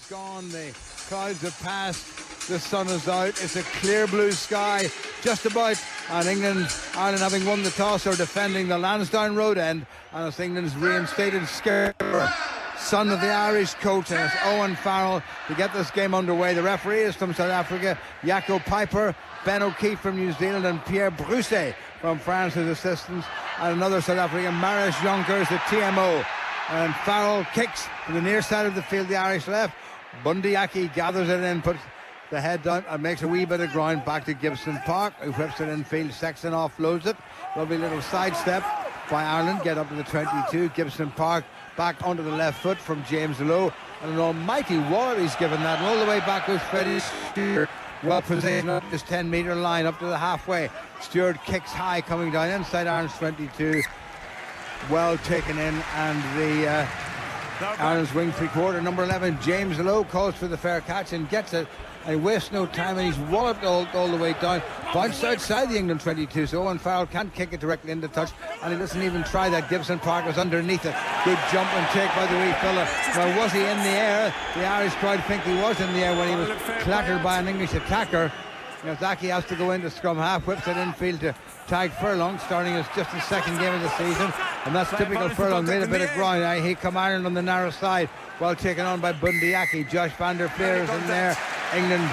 gone, the clouds have passed, the sun is out, it's a clear blue sky just about, and Ireland having won the toss are defending the Lansdowne Road end, and it's England's reinstated skipper, son of the Irish coach, and it's Owen Farrell to get this game underway. The referee is from South Africa, Jaco Piper, Ben O'Keefe from New Zealand, and Pierre Brousset from France as assistants, and another South African, Marius Jonkers, the TMO. And Farrell kicks to the near side of the field, the Irish left. Bundyaki gathers it in, puts the head down and makes a wee bit of ground back to Gibson Park, who whips it in field. Sexton offloads it. Lovely little sidestep by Ireland, get up to the 22. Gibson Park back onto the left foot from James Lowe, and an almighty wall he's given that, and all the way back with Freddie Stewart. Well positioned up this 10-metre line up to the halfway. Stewart kicks high coming down inside Ireland's 22. Well taken in, and the Ireland's wing three-quarter, number 11, James Lowe, calls for the fair catch and gets it, and he wastes no time, and he's walloped all the way down, bounced outside the England 22, so Owen Farrell can't kick it directly into touch, and he doesn't even try that. Gibson Park was underneath it. Good jump and take by the wee fella. Now, was he in the air? The Irish crowd think he was in the air when he was clattered by an English attacker. Zaki has to go into scrum half, whips it infield to Tadhg Furlong, starting his just his second game of the season, and that's typical Furlong. Made a bit of ground. He come Ireland on the narrow side, well taken on by Bundyaki. Josh van der Fleer is in there. England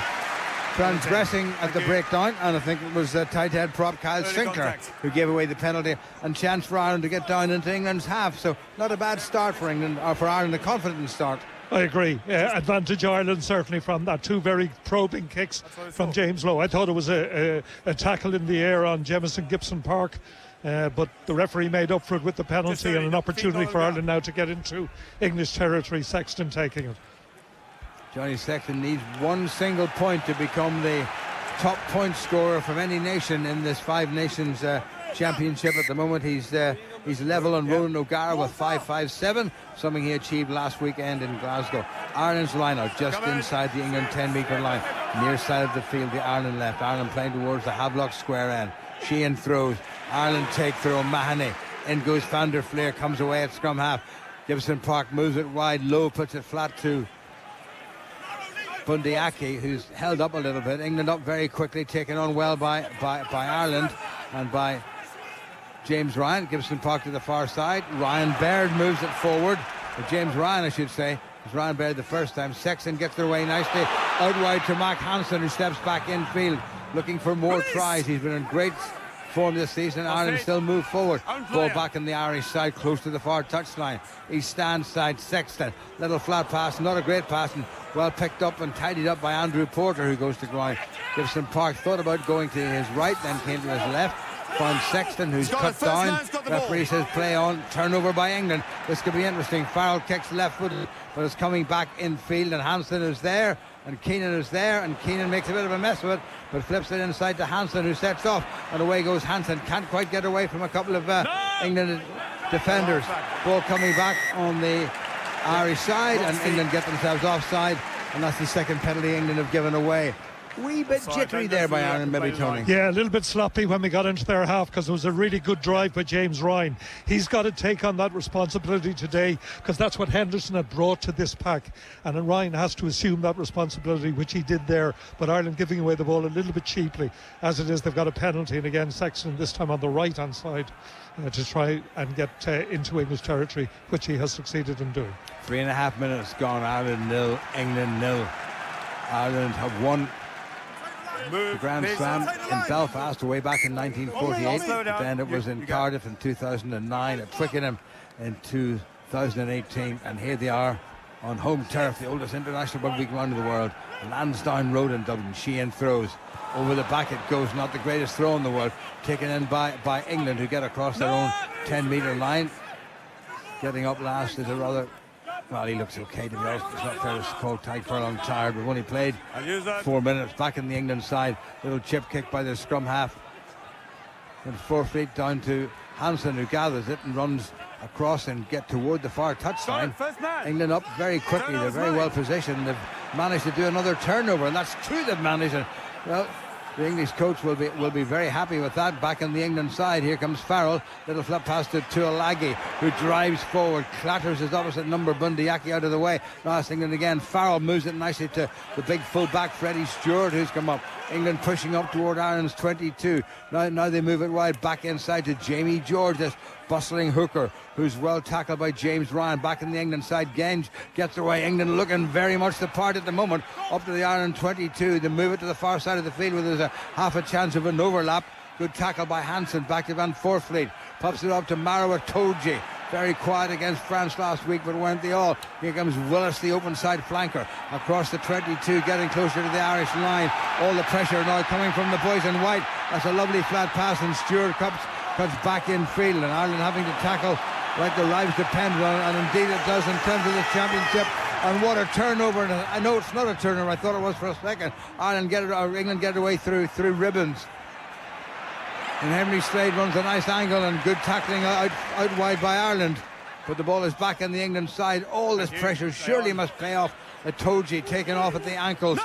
transgressing at the breakdown, and I think it was tight head prop Kyle Sinclair who gave away the penalty, and chance for Ireland to get down into England's half. So not a bad start for England, or for Ireland, a confident start. I agree. Advantage Ireland certainly from that. Two very probing kicks from James Lowe. I thought it was a tackle in the air on Jamison Gibson Park, but the referee made up for it with the penalty, and an opportunity for Ireland now to get into English territory. Sexton taking it. Johnny Sexton needs one single point to become the top point scorer from any nation in this Five Nations Championship. At the moment he's level on Ronan O'Gara with 5.57, something he achieved last weekend in Glasgow. Ireland's line out just inside the England 10-metre line, near side of the field, the Ireland left. Ireland playing towards the Havelock square end. Sheehan throws, Ireland take throw, Mahoney, in goes Van der Fleer, comes away at scrum half. Gibson Park moves it wide, Low puts it flat to Bundyaki, who's held up a little bit. England up very quickly, taken on well by Ireland and by James Ryan. Gibson Park to the far side. Ryan Baird moves it forward. Or James Ryan, I should say. It was Ryan Baird the first time. Sexton gets their way nicely out wide to Mark Hansen, who steps back infield looking for more tries. He's been in great form this season. Ireland still move forward. Ball back on the Irish side, close to the far touchline. He stands side. Sexton, little flat pass, not a great pass, and well picked up and tidied up by Andrew Porter, who goes to ground. Gibson Park thought about going to his right, then came to his left. Found Sexton, who's cut down. Referee says play on. Turnover by England. This could be interesting. Farrell kicks left footed, but it's coming back infield, and Hansen is there, and Keenan is there, and Keenan makes a bit of a mess of it, but flips it inside to Hansen, who sets off, and away goes Hansen. Can't quite get away from a couple of England defenders. Ball coming back on the Irish side, and England get themselves offside, and that's the second penalty England have given away. Wee bit jittery there by Ireland, maybe, Tony. Yeah, a little bit sloppy when we got into their half, because it was a really good drive by James Ryan. He's got to take on that responsibility today, because that's what Henderson had brought to this pack, and Ryan has to assume that responsibility, which he did there. But Ireland giving away the ball a little bit cheaply. As it is, they've got a penalty, and again Sexton this time on the right hand side to try and get into English territory, which he has succeeded in doing. 3.5 minutes gone. Ireland 0, England 0. Ireland have won the Grand Slam in Belfast way back in 1948. Then it was in Cardiff in 2009, at Twickenham in 2018, and here they are on home turf, the oldest international rugby ground in the world, Lansdowne Road in Dublin. Sheehan throws over the back, it goes, not the greatest throw in the world, taken in by England, who get across their own 10-metre line. Getting up last is a rather, well, he looks okay, to be honest. It's not fair to call Tadhg Furlong tired. We've only played 4 minutes. Back in the England side, little chip kick by the scrum half, and 4 feet down to Hansen, who gathers it and runs across and get toward the far touchline. England up very quickly. They're very well positioned. They've managed to do another turnover, and that's two they've managed. And, well, The English coach will be very happy with that. Back on the England side, here comes Farrell. Little flip pass to Tuilagi, who drives forward, clatters his opposite number, Bundyaki, out of the way. Now it's England again. Farrell moves it nicely to the big full-back Freddie Stewart, who's come up. England pushing up toward Ireland's 22. Now they move it wide back inside to Jamie George, this bustling hooker, who's well tackled by James Ryan. Back in the England side, Genge gets away. England looking very much the part at the moment. Up to the Ireland 22. They move it to the far side of the field where there's a half a chance of an overlap. Good tackle by Hansen. Back to Van Voorvliet. Pops it up to Maro Itoje. Very quiet against France last week, but weren't they all? Here comes Willis, the open side flanker, across the 22, getting closer to the Irish line. All the pressure now coming from the boys in white. That's a lovely flat pass, and Stewart cuts back in field, and Ireland having to tackle like their lives depend on, and indeed it does in terms of the championship. And what a turnover! And I know it's not a turnover. I thought it was for a second. England get it away through ribbons. And Henry Slade runs a nice angle and good tackling out wide by Ireland. But the ball is back on the England side. All this pressure surely must pay off. Itoje taken off at the ankles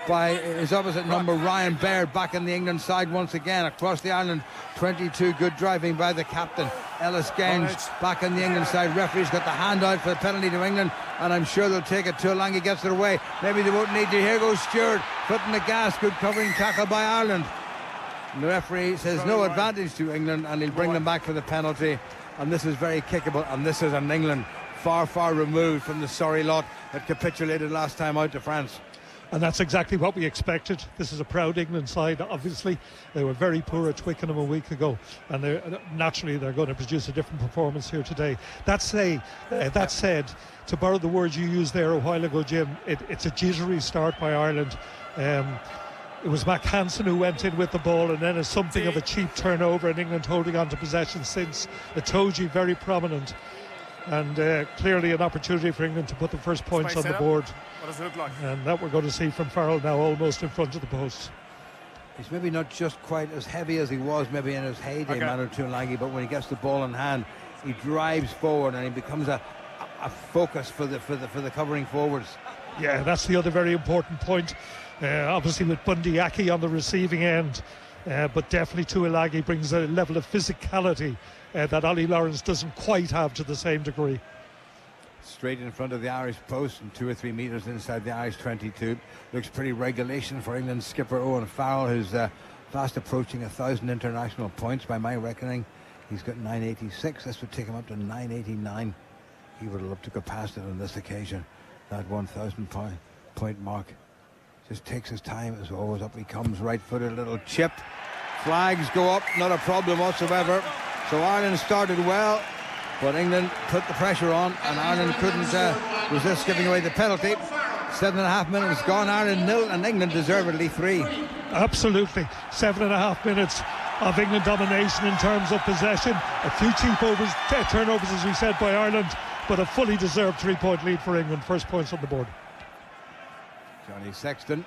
by his opposite number, Ryan Baird, back on the England side once again. Across the Ireland 22, good driving by the captain, Ellis Genge, back on the England side. Referee's got the hand out for the penalty to England, and I'm sure they'll take it. Tuilagi gets it away. Maybe they won't need to. Here goes Stewart, foot in the gas. Good covering tackle by Ireland. The referee says no advantage to England, and he'll bring them back for the penalty. And this is very kickable, and this is an England far, far removed from the sorry lot that capitulated last time out to France. And that's exactly what we expected. This is a proud England side, obviously. They were very poor at Twickenham a week ago, and naturally they're going to produce a different performance here today. That said, to borrow the words you used there a while ago, Jim, it's a jittery start by Ireland. It was Mac Hansen who went in with the ball, and then it's something of a cheap turnover, and England holding on to possession since. Itoje very prominent, and clearly an opportunity for England to put the first points on the board. What does it look like? And that we're going to see from Farrell now, almost in front of the post. He's maybe not just quite as heavy as he was maybe in his heyday, Manu Tuilagi, but when he gets the ball in hand, he drives forward and he becomes a focus for the covering forwards. Yeah, that's the other very important point. Obviously with Bundyaki on the receiving end, but definitely Tuilagi brings a level of physicality that Ollie Lawrence doesn't quite have to the same degree. Straight in front of the Irish post and 2 or 3 metres inside the Irish 22. Looks pretty regulation for England's skipper Owen Farrell, who's fast approaching 1,000 international points by my reckoning. He's got 986. This would take him up to 989. He would have loved to go past it on this occasion, that 1,000 point mark. Just takes his time as always. Up he comes, right-footed, little chip. Flags go up, not a problem whatsoever. So Ireland started well, but England put the pressure on, and Ireland couldn't resist giving away the penalty. 7.5 minutes gone, Ireland 0, and England deservedly 3. Absolutely, 7.5 minutes of England domination in terms of possession. A few cheap turnovers, as we said, by Ireland, but a fully deserved 3-point lead for England. First points on the board. Johnny Sexton,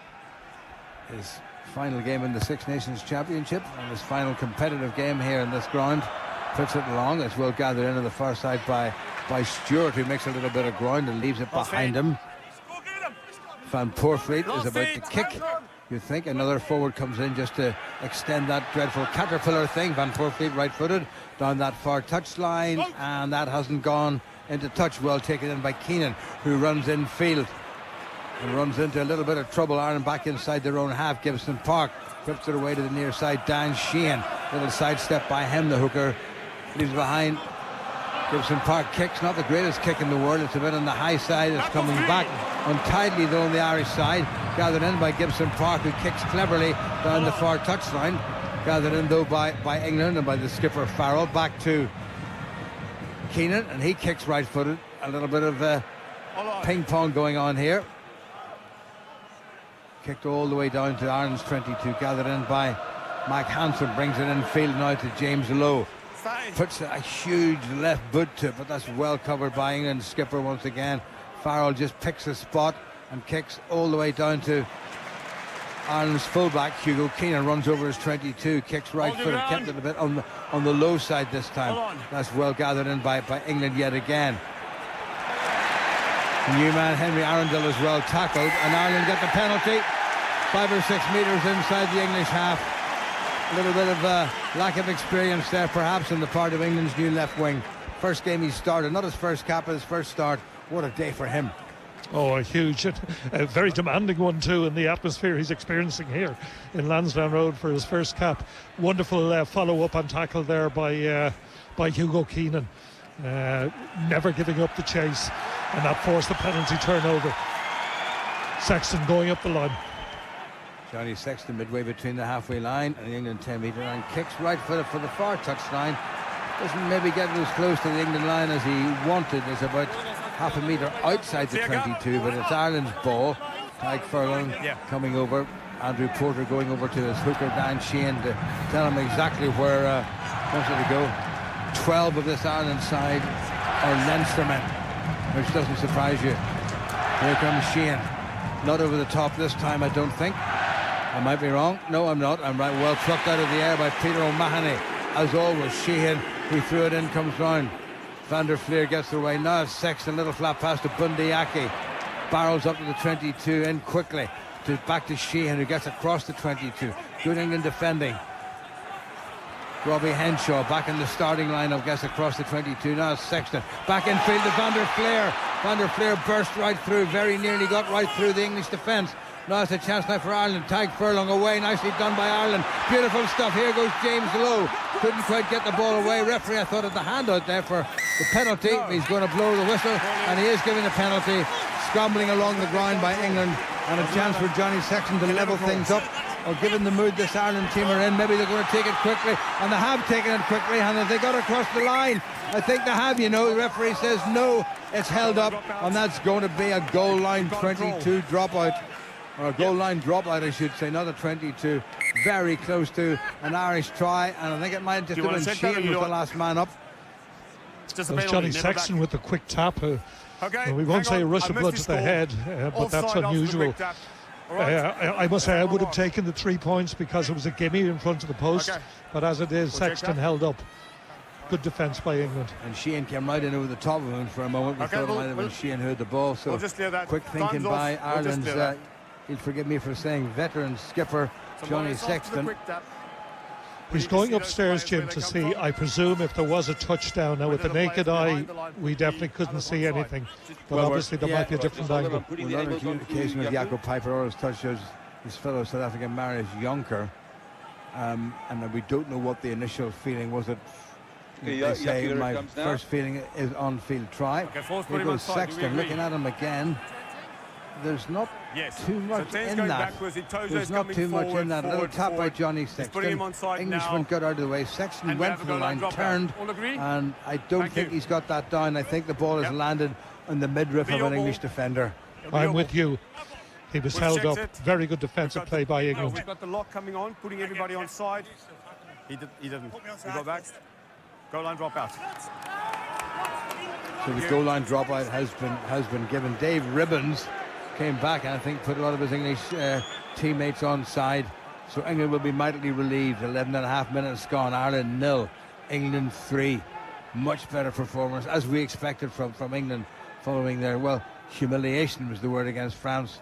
his final game in the Six Nations Championship, and his final competitive game here in this ground, puts it long. It's well gathered in on the far side by Stewart, who makes a little bit of ground and leaves it behind him. Van Voorvliet is about to kick. You think another forward comes in just to extend that dreadful caterpillar thing. Van Voorvliet right-footed down that far touchline, and that hasn't gone into touch. Well taken in by Keenan, who runs in field and runs into a little bit of trouble. Ireland back inside their own half. Gibson Park whips it away to the near side. Dan Sheehan, little sidestep by him. The hooker leaves behind. Gibson Park kicks, not the greatest kick in the world. It's a bit on the high side. It's coming back untidily though on the Irish side. Gathered in by Gibson Park, who kicks cleverly down the far touchline. Gathered in though by England and by the skipper Farrell. Back to Keenan, and he kicks right-footed. A little bit of ping pong going on here. Kicked all the way down to Ireland's 22. Gathered in by Mac Hansen. Brings it in field now to James Lowe. Puts a huge left boot to it, but that's well covered by England's skipper once again. Farrell just picks a spot and kicks all the way down to Ireland's fullback. Hugo Keenan runs over his 22, kicks right-footed, kept it a bit on the low side this time. That's well gathered in by England yet again. New man Henry Arundel is well tackled, and Ireland get the penalty. 5 or 6 metres inside the English half. A little bit of lack of experience there, perhaps, on the part of England's new left wing. First game he started, not his first cap, but his first start. What a day for him. Oh, a huge, a very demanding one too, in the atmosphere he's experiencing here in Lansdowne Road for his first cap. Wonderful follow-up and tackle there by Hugo Keenan. Never giving up the chase, and that forced the penalty turnover. Sexton going up the line. Johnny Sexton midway between the halfway line and the England 10-metre line, kicks right footed for the far touchline. Doesn't maybe get as close to the England line as he wanted. It's about half a metre outside the 22, but it's Ireland's ball. Tyke Furlong coming over. Andrew Porter going over to his hooker Dan Sheehan to tell him exactly where wants it to go. 12 of this Ireland side are Leinstermen, which doesn't surprise you. Here comes Sheehan. Not over the top this time, I don't think. I might be wrong. No, I'm not. I'm right. Well plucked out of the air by Peter O'Mahony. As always, Sheehan, who threw it in, comes round. Van der Fleer gets away. Now it's Sexton, little flat pass to Bundyaki. Barrels up to the 22, in quickly. Back to Sheehan, who gets across the 22. Good England defending. Robbie Henshaw back in the starting lineup, gets across the 22. Now it's Sexton. Back in field to Van der Fleer. Van der Fleer burst right through, very nearly got right through the English defence. Now it's a chance now for Ireland. Tyke Furlong away, nicely done by Ireland. Beautiful stuff. Here goes James Lowe. Couldn't quite get the ball away. Referee, I thought, had the hand out there for the penalty. He's going to blow the whistle, and he is giving the penalty. Scrambling along the ground by England, and a chance for Johnny Sexton to level things up. Or given the mood this Ireland team are in, maybe they're going to take it quickly, and they have taken it quickly. And if they got across the line, I think they have. You know, the referee says no, it's held up, and that's going to be a goal line 22 dropout. Or a goal line dropout, I should say, not a 22. Very close to an Irish try, and I think it might just have been Sheehan was the last man up. It was Johnny Sexton with the quick tap. Well, we won't say a rush of blood to the head, but that's unusual. I must say I would have taken the 3 points because it was a gimme in front of the post, but as it is, Sexton held up. Good defence by England. And Sheehan came right in over the top of him for a moment. We thought it might have been Sheehan who had the ball, so quick thinking by Ireland's, he'll forgive me for saying, veteran skipper Johnny Sexton. He's going upstairs, Jim, to see, I presume, if there was a touchdown. Now, with the naked eye, we definitely couldn't see anything. But obviously, there might be a different angle. We're not in communication with Jaco Piper or his touch his fellow South African Marius Jonker. And we don't know what the initial feeling was. They say my first feeling is on-field try. Here goes Sexton, looking at him again. There's not too much in that. There's not too much in that. A little tap by Johnny Sexton. Englishman got out of the way. Sexton went for the line, turned, and I don't think he's got that down. I think the ball has landed on the midriff of an English defender. I'm with you. He was held up. Very good defensive play by England. We've got the lock coming on, putting everybody on side. He didn't. He got back. Goal line drop out. So the goal line dropout has been given. Dave Ribbons came back and I think put a lot of his English teammates on side. So England will be mightily relieved. 11.5 minutes gone. Ireland 0, England 3. Much better performance, as we expected from England, following their, well, humiliation was the word against France.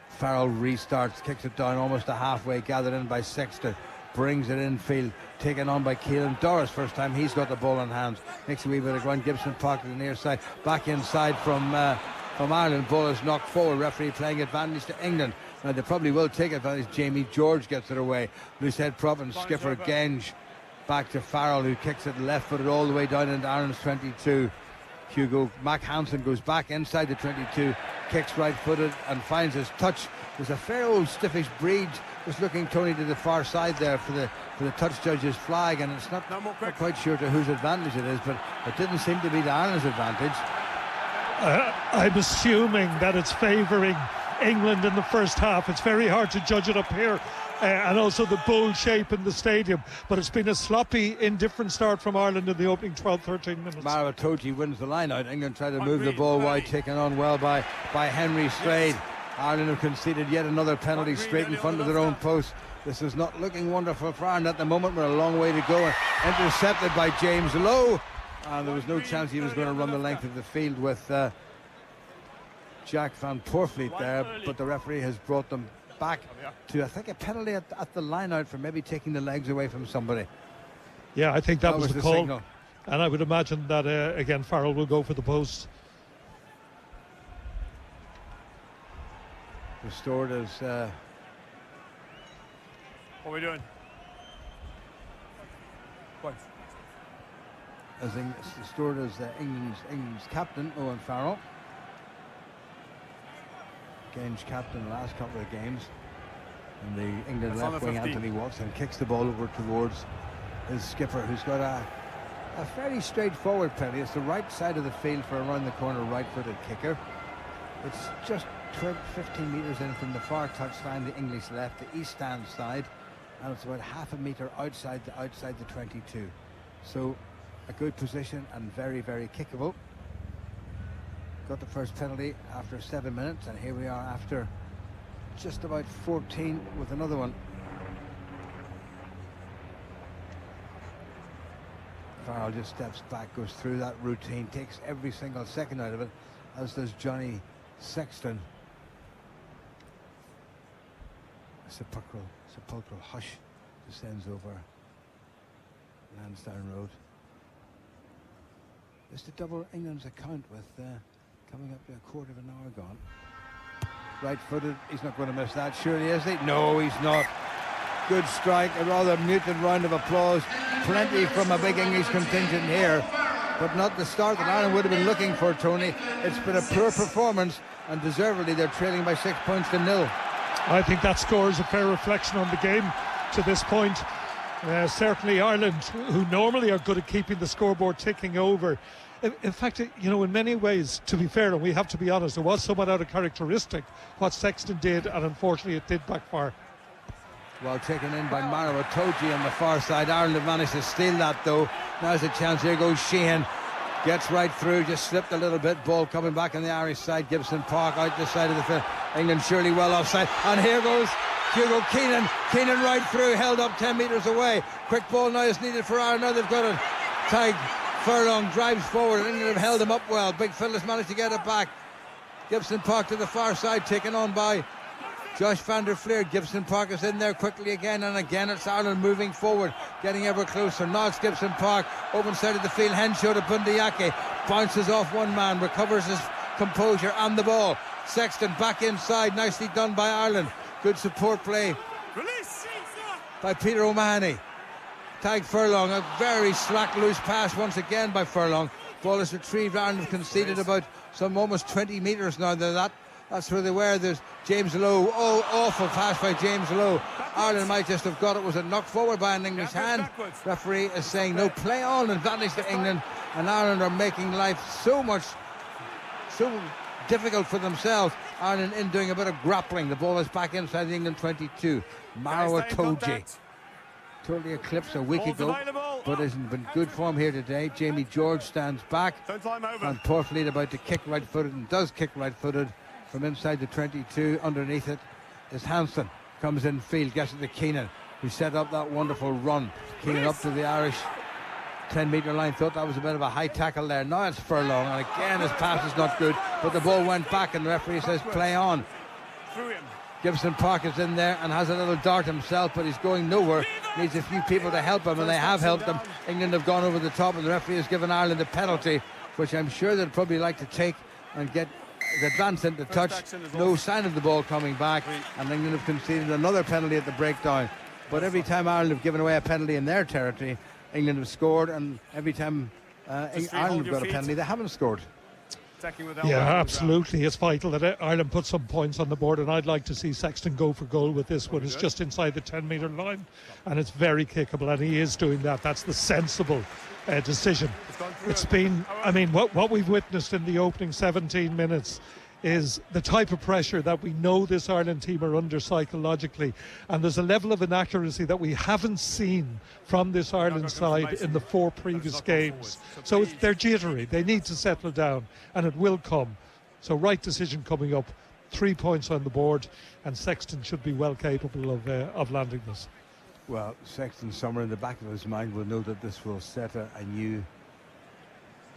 Farrell restarts, kicks it down almost a halfway, gathered in by Sexton, brings it infield, taken on by Keelan Doris. First time he's got the ball in hand. Makes a wee bit of ground. Gibson pocket to the near side, back inside from Ireland. Ball is knocked forward. Referee playing advantage to England. Now they probably will take advantage. Jamie George gets it away. Loose head prop and skipper Genge back to Farrell, who kicks it left-footed all the way down into Ireland's 22. Hugo Mac Hansen goes back inside the 22, kicks right-footed and finds his touch. There's a fair old stiffish breed just looking, Tony, to the far side there for the touch judge's flag, and it's not quite sure to whose advantage it is, but it didn't seem to be to Ireland's advantage. I'm assuming that it's favouring England in the first half. It's very hard to judge it up here, and also the bull shape in the stadium, but it's been a sloppy, indifferent start from Ireland in the opening 12-13 minutes. Mara Toji wins the line out. England try to move the ball wide, taken on well by Henry Slade. Ireland have conceded yet another penalty straight in front of their own post. This is not looking wonderful for Ireland at the moment. We're a long way to go. Intercepted by James Lowe, and there was no chance he was going to run the length of the field with Jack Van Poorvliet there, but the referee has brought them back to, I think, a penalty at the line out for maybe taking the legs away from somebody. Yeah, I think that was the call. Signal. And I would imagine that, again, Farrell will go for the post. Restored as... What are we doing? What? As restored as England's captain, Owen Farrell. Game's captain the last couple of games. And the England left wing, Anthony Watson, kicks the ball over towards his skipper, who's got a fairly straightforward penalty. It's the right side of the field for around the corner right-footed kicker. It's just 15 metres in from the far touchline, the English left, the east stand side, and it's about half a metre outside the 22. So a good position and very, very kickable. Got the first penalty after 7 minutes, and here we are after just about 14 with another one. Farrell just steps back, goes through that routine, takes every single second out of it, as does Johnny Sexton. A sepulchral hush descends over Lansdowne Road. It's to double England's account with coming up to a quarter of an hour gone. Right-footed, he's not going to miss that, surely, is he? No, he's not. Good strike, a rather muted round of applause. Plenty from a big English contingent here, but not the start that Ireland would have been looking for, Tony. It's been a poor performance, and deservedly they're trailing by 6 points to 0. I think that score is a fair reflection on the game to this point. Certainly Ireland, who normally are good at keeping the scoreboard ticking over. In fact, you know, in many ways, to be fair, and we have to be honest, it was somewhat out of characteristic what Sexton did, and unfortunately it did backfire. Well taken in by Maro Itoje on the far side. Ireland have managed to steal that, though. Now's a chance. Here goes Sheehan. Gets right through, just slipped a little bit. Ball coming back on the Irish side. Gibson Park out the side of the field. England surely well offside. And here goes Hugo Keenan. Keenan right through, held up 10 metres away. Quick ball now is needed for Ireland. Now they've got it. Tag Furlong drives forward, and England have held him up well. Big Phil has managed to get it back. Gibson Park to the far side, taken on by Josh van der Fleer. Gibson Park is in there quickly again and again. It's Ireland moving forward, getting ever closer. Now it's Gibson Park, open side of the field. Henshaw to Bundyaki, bounces off one man, recovers his composure and the ball. Sexton back inside, nicely done by Ireland. Good support play by Peter O'Mahony. Tag Furlong, a very slack loose pass once again by Furlong. Ball is retrieved. Ireland have conceded about some almost 20 metres now. That's where they were. There's James Lowe. Oh, awful pass by James Lowe. Ireland might just have got it. Was it knocked forward by an English hand? Referee is saying no, play on, advantage to England. And Ireland are making life so difficult for themselves. Ireland in doing a bit of grappling. The ball is back inside the England 22. Maro Itoje. Totally eclipsed a week ago, but isn't been good form here today. Jamie George stands back, and Portfleet about to kick right-footed, and does kick right-footed from inside the 22. Underneath it is Hansen, comes in field, gets it to Keenan, who set up that wonderful run. Keenan up to the Irish 10-metre line, thought that was a bit of a high tackle there. Now it's Furlong, and again his pass is not good, but the ball went back, and the referee says play on. Gibson Park is in there and has a little dart himself, but he's going nowhere. Needs a few people to help him, and they have helped him. England have gone over the top, and the referee has given Ireland a penalty, which I'm sure they'd probably like to take and get the advance into touch. No sign of the ball coming back, and England have conceded another penalty at the breakdown. But every time Ireland have given away a penalty in their territory, England have scored, and every time Ireland have got a penalty, they haven't scored. Yeah, absolutely. It's vital that Ireland put some points on the board, and I'd like to see Sexton go for goal with this one. It's just inside the 10-metre line, and it's very kickable, and he is doing that. That's the sensible decision. It's been, I mean, what we've witnessed in the opening 17 minutes is the type of pressure that we know this Ireland team are under psychologically, and there's a level of inaccuracy that we haven't seen from this Ireland side in the 4 previous games. So they're jittery, they need to settle down, and it will come. So right decision coming up, 3 points on the board, and Sexton should be well capable of landing this. Well, Sexton somewhere in the back of his mind will know that this will set a new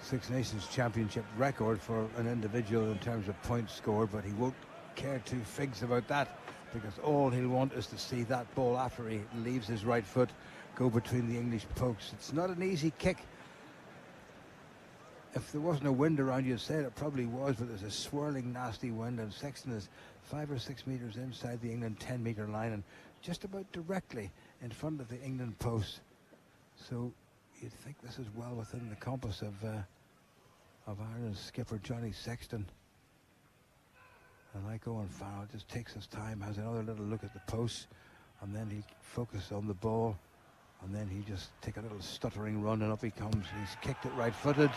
Six Nations Championship record for an individual in terms of points scored, but he won't care two figs about that because all he'll want is to see that ball after he leaves his right foot go between the English posts. It's not an easy kick. If there wasn't a wind around, you'd say it probably was, but there's a swirling, nasty wind, and Sexton is 5 or 6 meters inside the England 10-meter line and just about directly in front of the England post. So you'd think this is well within the compass of Ireland's skipper Johnny Sexton. And like Owen Farrell, just takes his time, has another little look at the post, and then he focuses on the ball, and then he just take a little stuttering run, and up he comes. He's kicked it right-footed.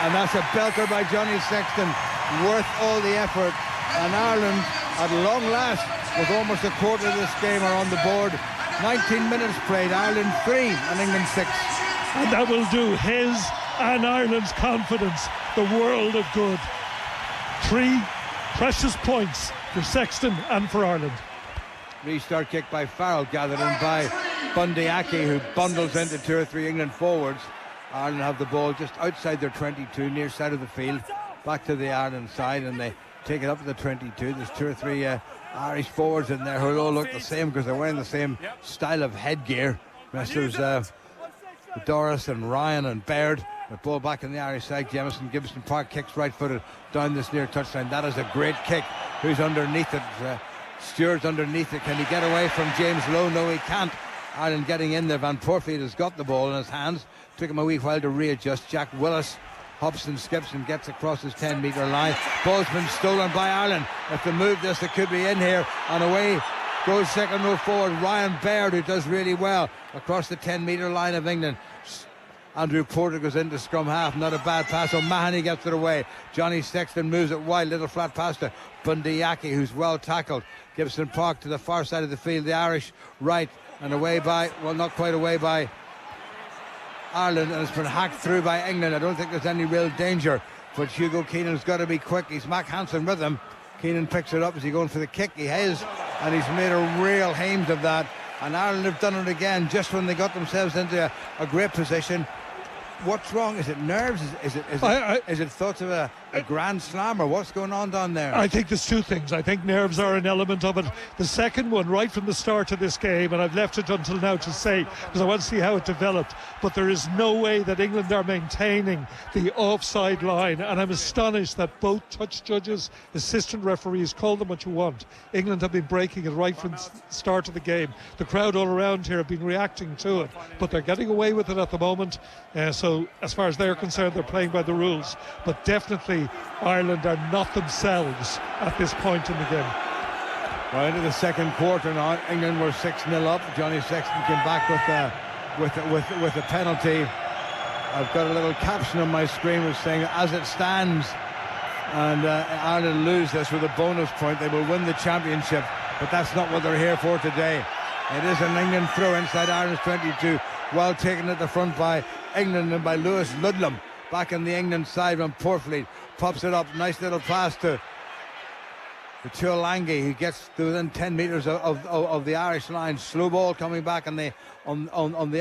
And that's a belter by Johnny Sexton, worth all the effort. And Ireland, at long last, with almost a quarter of this game, are on the board. 19 minutes played, Ireland 3 and England 6. And that will do his and Ireland's confidence the world of good. 3 precious points for Sexton and for Ireland. Restart kick by Farrell, gathered in by Bundy Aki, who bundles into 2 or 3 England forwards. Ireland have the ball just outside their 22, near side of the field, back to the Ireland side, and they take it up to the 22. There's 2 or 3 Irish forwards in there who all look the same because they're wearing the same style of headgear. There's Doris and Ryan and Baird. The ball back in the Irish side. Jamison Gibson Park kicks right-footed down this near touchline. That is a great kick. Who's underneath it? Stewart's underneath it. Can he get away from James Lowe? No, he can't. Ireland getting in there. Van Poortvliet has got the ball in his hands. Took him a wee while to readjust. Jack Willis hops and skips and gets across his 10-metre line. Ball's been stolen by Ireland. If they move this, it could be in here. And away goes second row forward Ryan Baird, who does really well across the 10-metre line of England. Andrew Porter goes into scrum half. Not a bad pass. O'Mahony gets it away. Johnny Sexton moves it wide. Little flat pass to Bundy Aki, who's well tackled. Gibson Park to the far side of the field. The Irish right, and away by, well, not quite away by Ireland, and it's been hacked through by England. I don't think there's any real danger, but Hugo Keenan's got to be quick. He's Mac Hansen with him. Keenan picks it up. Is he going for the kick? He has, and he's made a real hames of that. And Ireland have done it again just when they got themselves into a great position. What's wrong? Is it nerves? Is it thoughts of a grand slam, or what's going on down there? I think there's 2 things. I think nerves are an element of it. The second one, right from the start of this game, and I've left it until now to say, because I want to see how it developed, but there is no way that England are maintaining the offside line, and I'm astonished that both touch judges, assistant referees, call them what you want. England have been breaking it right from the start of the game. The crowd all around here have been reacting to it, but they're getting away with it at the moment. So as far as they're concerned, they're playing by the rules, but definitely Ireland are not themselves at this point in the game. Well, into the second quarter now. England were 6-0 up. Johnny Sexton came back with a penalty. I've got a little caption on my screen which saying, as it stands, and Ireland lose this with a bonus point, they will win the championship, but that's not what they're here for today. It is an England throw inside Ireland's 22, well taken at the front by England and by Lewis Ludlam. Back in the England side from Poortvliet, pops it up, nice little pass to Tuolangi, who gets to within 10 metres of the Irish line. Slow ball coming back on the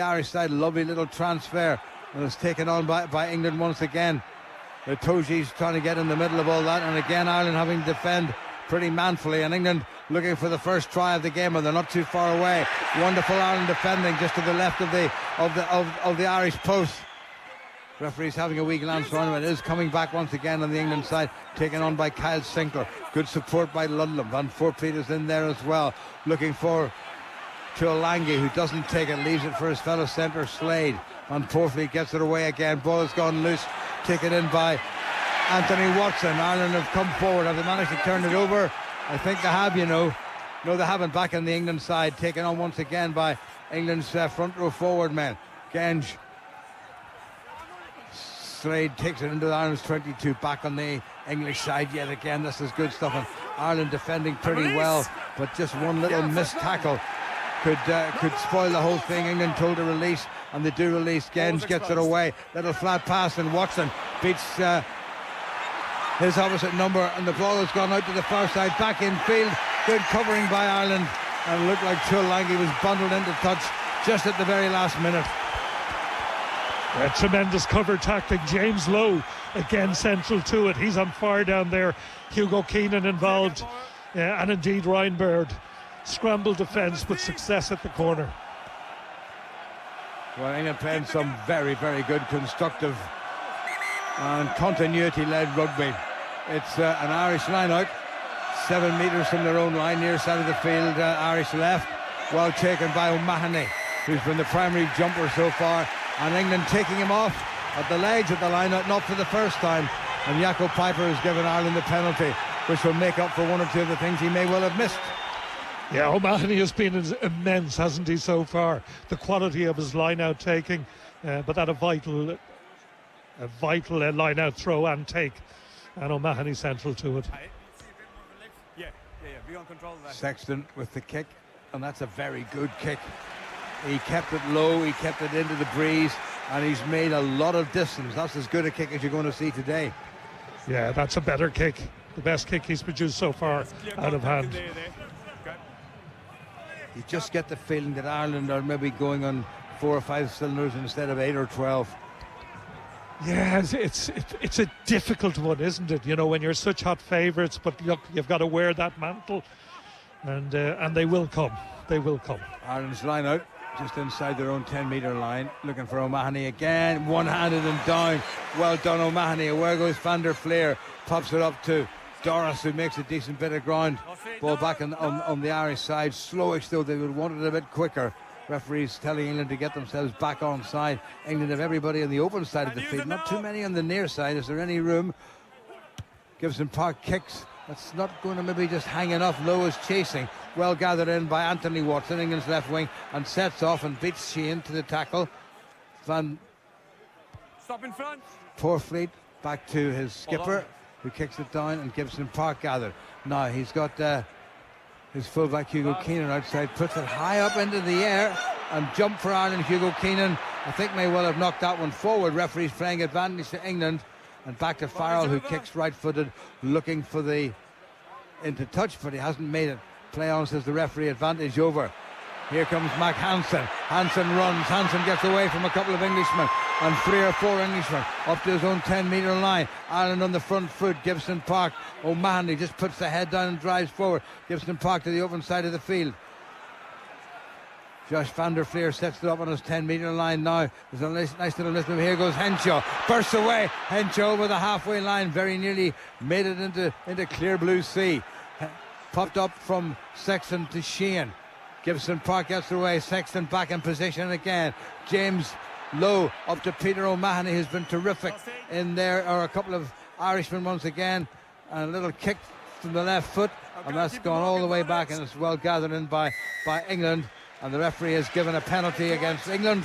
Irish side, lovely little transfer, and it's taken on by England once again. The Toji's trying to get in the middle of all that, and again Ireland having to defend pretty manfully, and England looking for the first try of the game, and they're not too far away. Wonderful Ireland defending just to the left of the Irish post. Referee's having a wee glance around him. It is coming back once again on the England side, taken on by Kyle Sinclair. Good support by Ludlam. Van Poortvliet is in there as well, looking for Tuolangi, who doesn't take it, leaves it for his fellow centre Slade. Van Poortvliet gets it away again. Ball has gone loose, taken in by Anthony Watson. Ireland have come forward. Have they managed to turn it over? I think they have, No, they haven't. Back on the England side, taken on once again by England's front row forward men. Genge. Slade takes it into Ireland's 22, back on the English side yet again. This is good stuff, and Ireland defending pretty well, but just one little missed tackle could spoil the whole thing. England told to release, and they do release. Genge gets it away, little flat pass, and Watson beats his opposite number, and the ball has gone out to the far side, back in field. Good covering by Ireland, and it looked like Tuolangi was bundled into touch just at the very last minute. A tremendous cover tactic. James Lowe again central to it. He's on fire down there. Hugo Keenan involved. and indeed Ryan Baird. Scrambled defence, but success at the corner. Well, England playing some very, very good constructive and continuity-led rugby. It's an Irish line-out, 7 metres from their own line, near side of the field, Irish left. Well taken by O'Mahony, who's been the primary jumper so far, and England taking him off at the legs of the line-out, not for the first time. And Jacob Piper has given Ireland the penalty, which will make up for one or two of the things he may well have missed. Yeah, O'Mahony has been immense, hasn't he, so far? The quality of his line-out taking, but that a vital line-out throw and take, and O'Mahony central to it. Yeah, be on control of that. Sexton with the kick, and that's a very good kick. He kept it low, he kept it into the breeze, and he's made a lot of distance. That's as good a kick as you're going to see today. Yeah, that's a better kick. The best kick he's produced so far out of hand. You just get the feeling that Ireland are maybe going on 4 or 5 cylinders instead of 8 or 12. Yeah, it's a difficult one, isn't it? You know, when you're such hot favourites, but look, you've got to wear that mantle, and they will come. They will come. Ireland's line out just inside their own 10-metre line, looking for O'Mahony again, one-handed and down. Well done, O'Mahony. Where goes Van der Fleer? Pops it up to Doris, who makes a decent bit of ground. Ball back on the Irish side. Slowish, though. They would want it a bit quicker. Referees telling England to get themselves back on side. England have everybody on the open side of the field, not too many on the near side. Is there any room? Gibson Park kicks. That's not going to maybe just hang enough. Lowe is chasing. Well gathered in by Anthony Watson, England's left wing, and sets off and beats Sheehan to the tackle. Stop in front. Poorfleet back to his skipper, who kicks it down, and Gibson Park gathered. Now he's got his fullback Hugo Keenan outside, puts it high up into the air, and jump for Ireland. Hugo Keenan, I think, may well have knocked that one forward. Referees playing advantage to England, and back to Farrell, who kicks right-footed, looking for the into touch, but he hasn't made it. Play on, says the referee, advantage over. Here comes Mac Hansen. Hansen runs. Hansen gets away from a couple of Englishmen and 3 or 4 Englishmen up to his own 10-metre line. Ireland on the front foot. Gibson Park. O'Mahony just puts the head down and drives forward. Gibson Park to the open side of the field. Josh Van der Fleer sets it up on his 10-metre line now. There's a nice little miss. Here goes Henshaw. Bursts away. Henshaw over the halfway line. Very nearly made it into clear blue sea. Popped up from Sexton to Sheehan. Gibson Park gets away. Sexton back in position again. James Lowe up to Peter O'Mahony, who's been terrific in there. Or a couple of Irishmen once again. And a little kick from the left foot. And that's gone all the way back, and it's well gathered in by England. And the referee has given a penalty against England.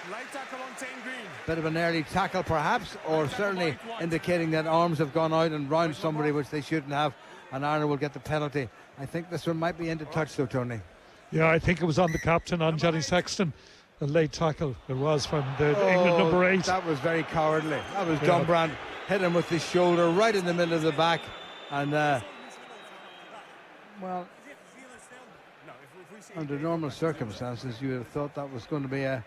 Light tackle on 10 green. Bit of an early tackle perhaps, or certainly indicating that arms have gone out and round somebody, which they shouldn't have, and Ireland will get the penalty. I think this one might be into touch though, Tony. Yeah, I think it was on the captain, on Johnny Sexton. A late tackle it was from the England number 8. That was very cowardly. That was John Brandt. Hit him with his shoulder right in the middle of the back, and well, under normal circumstances you would have thought that was going to be a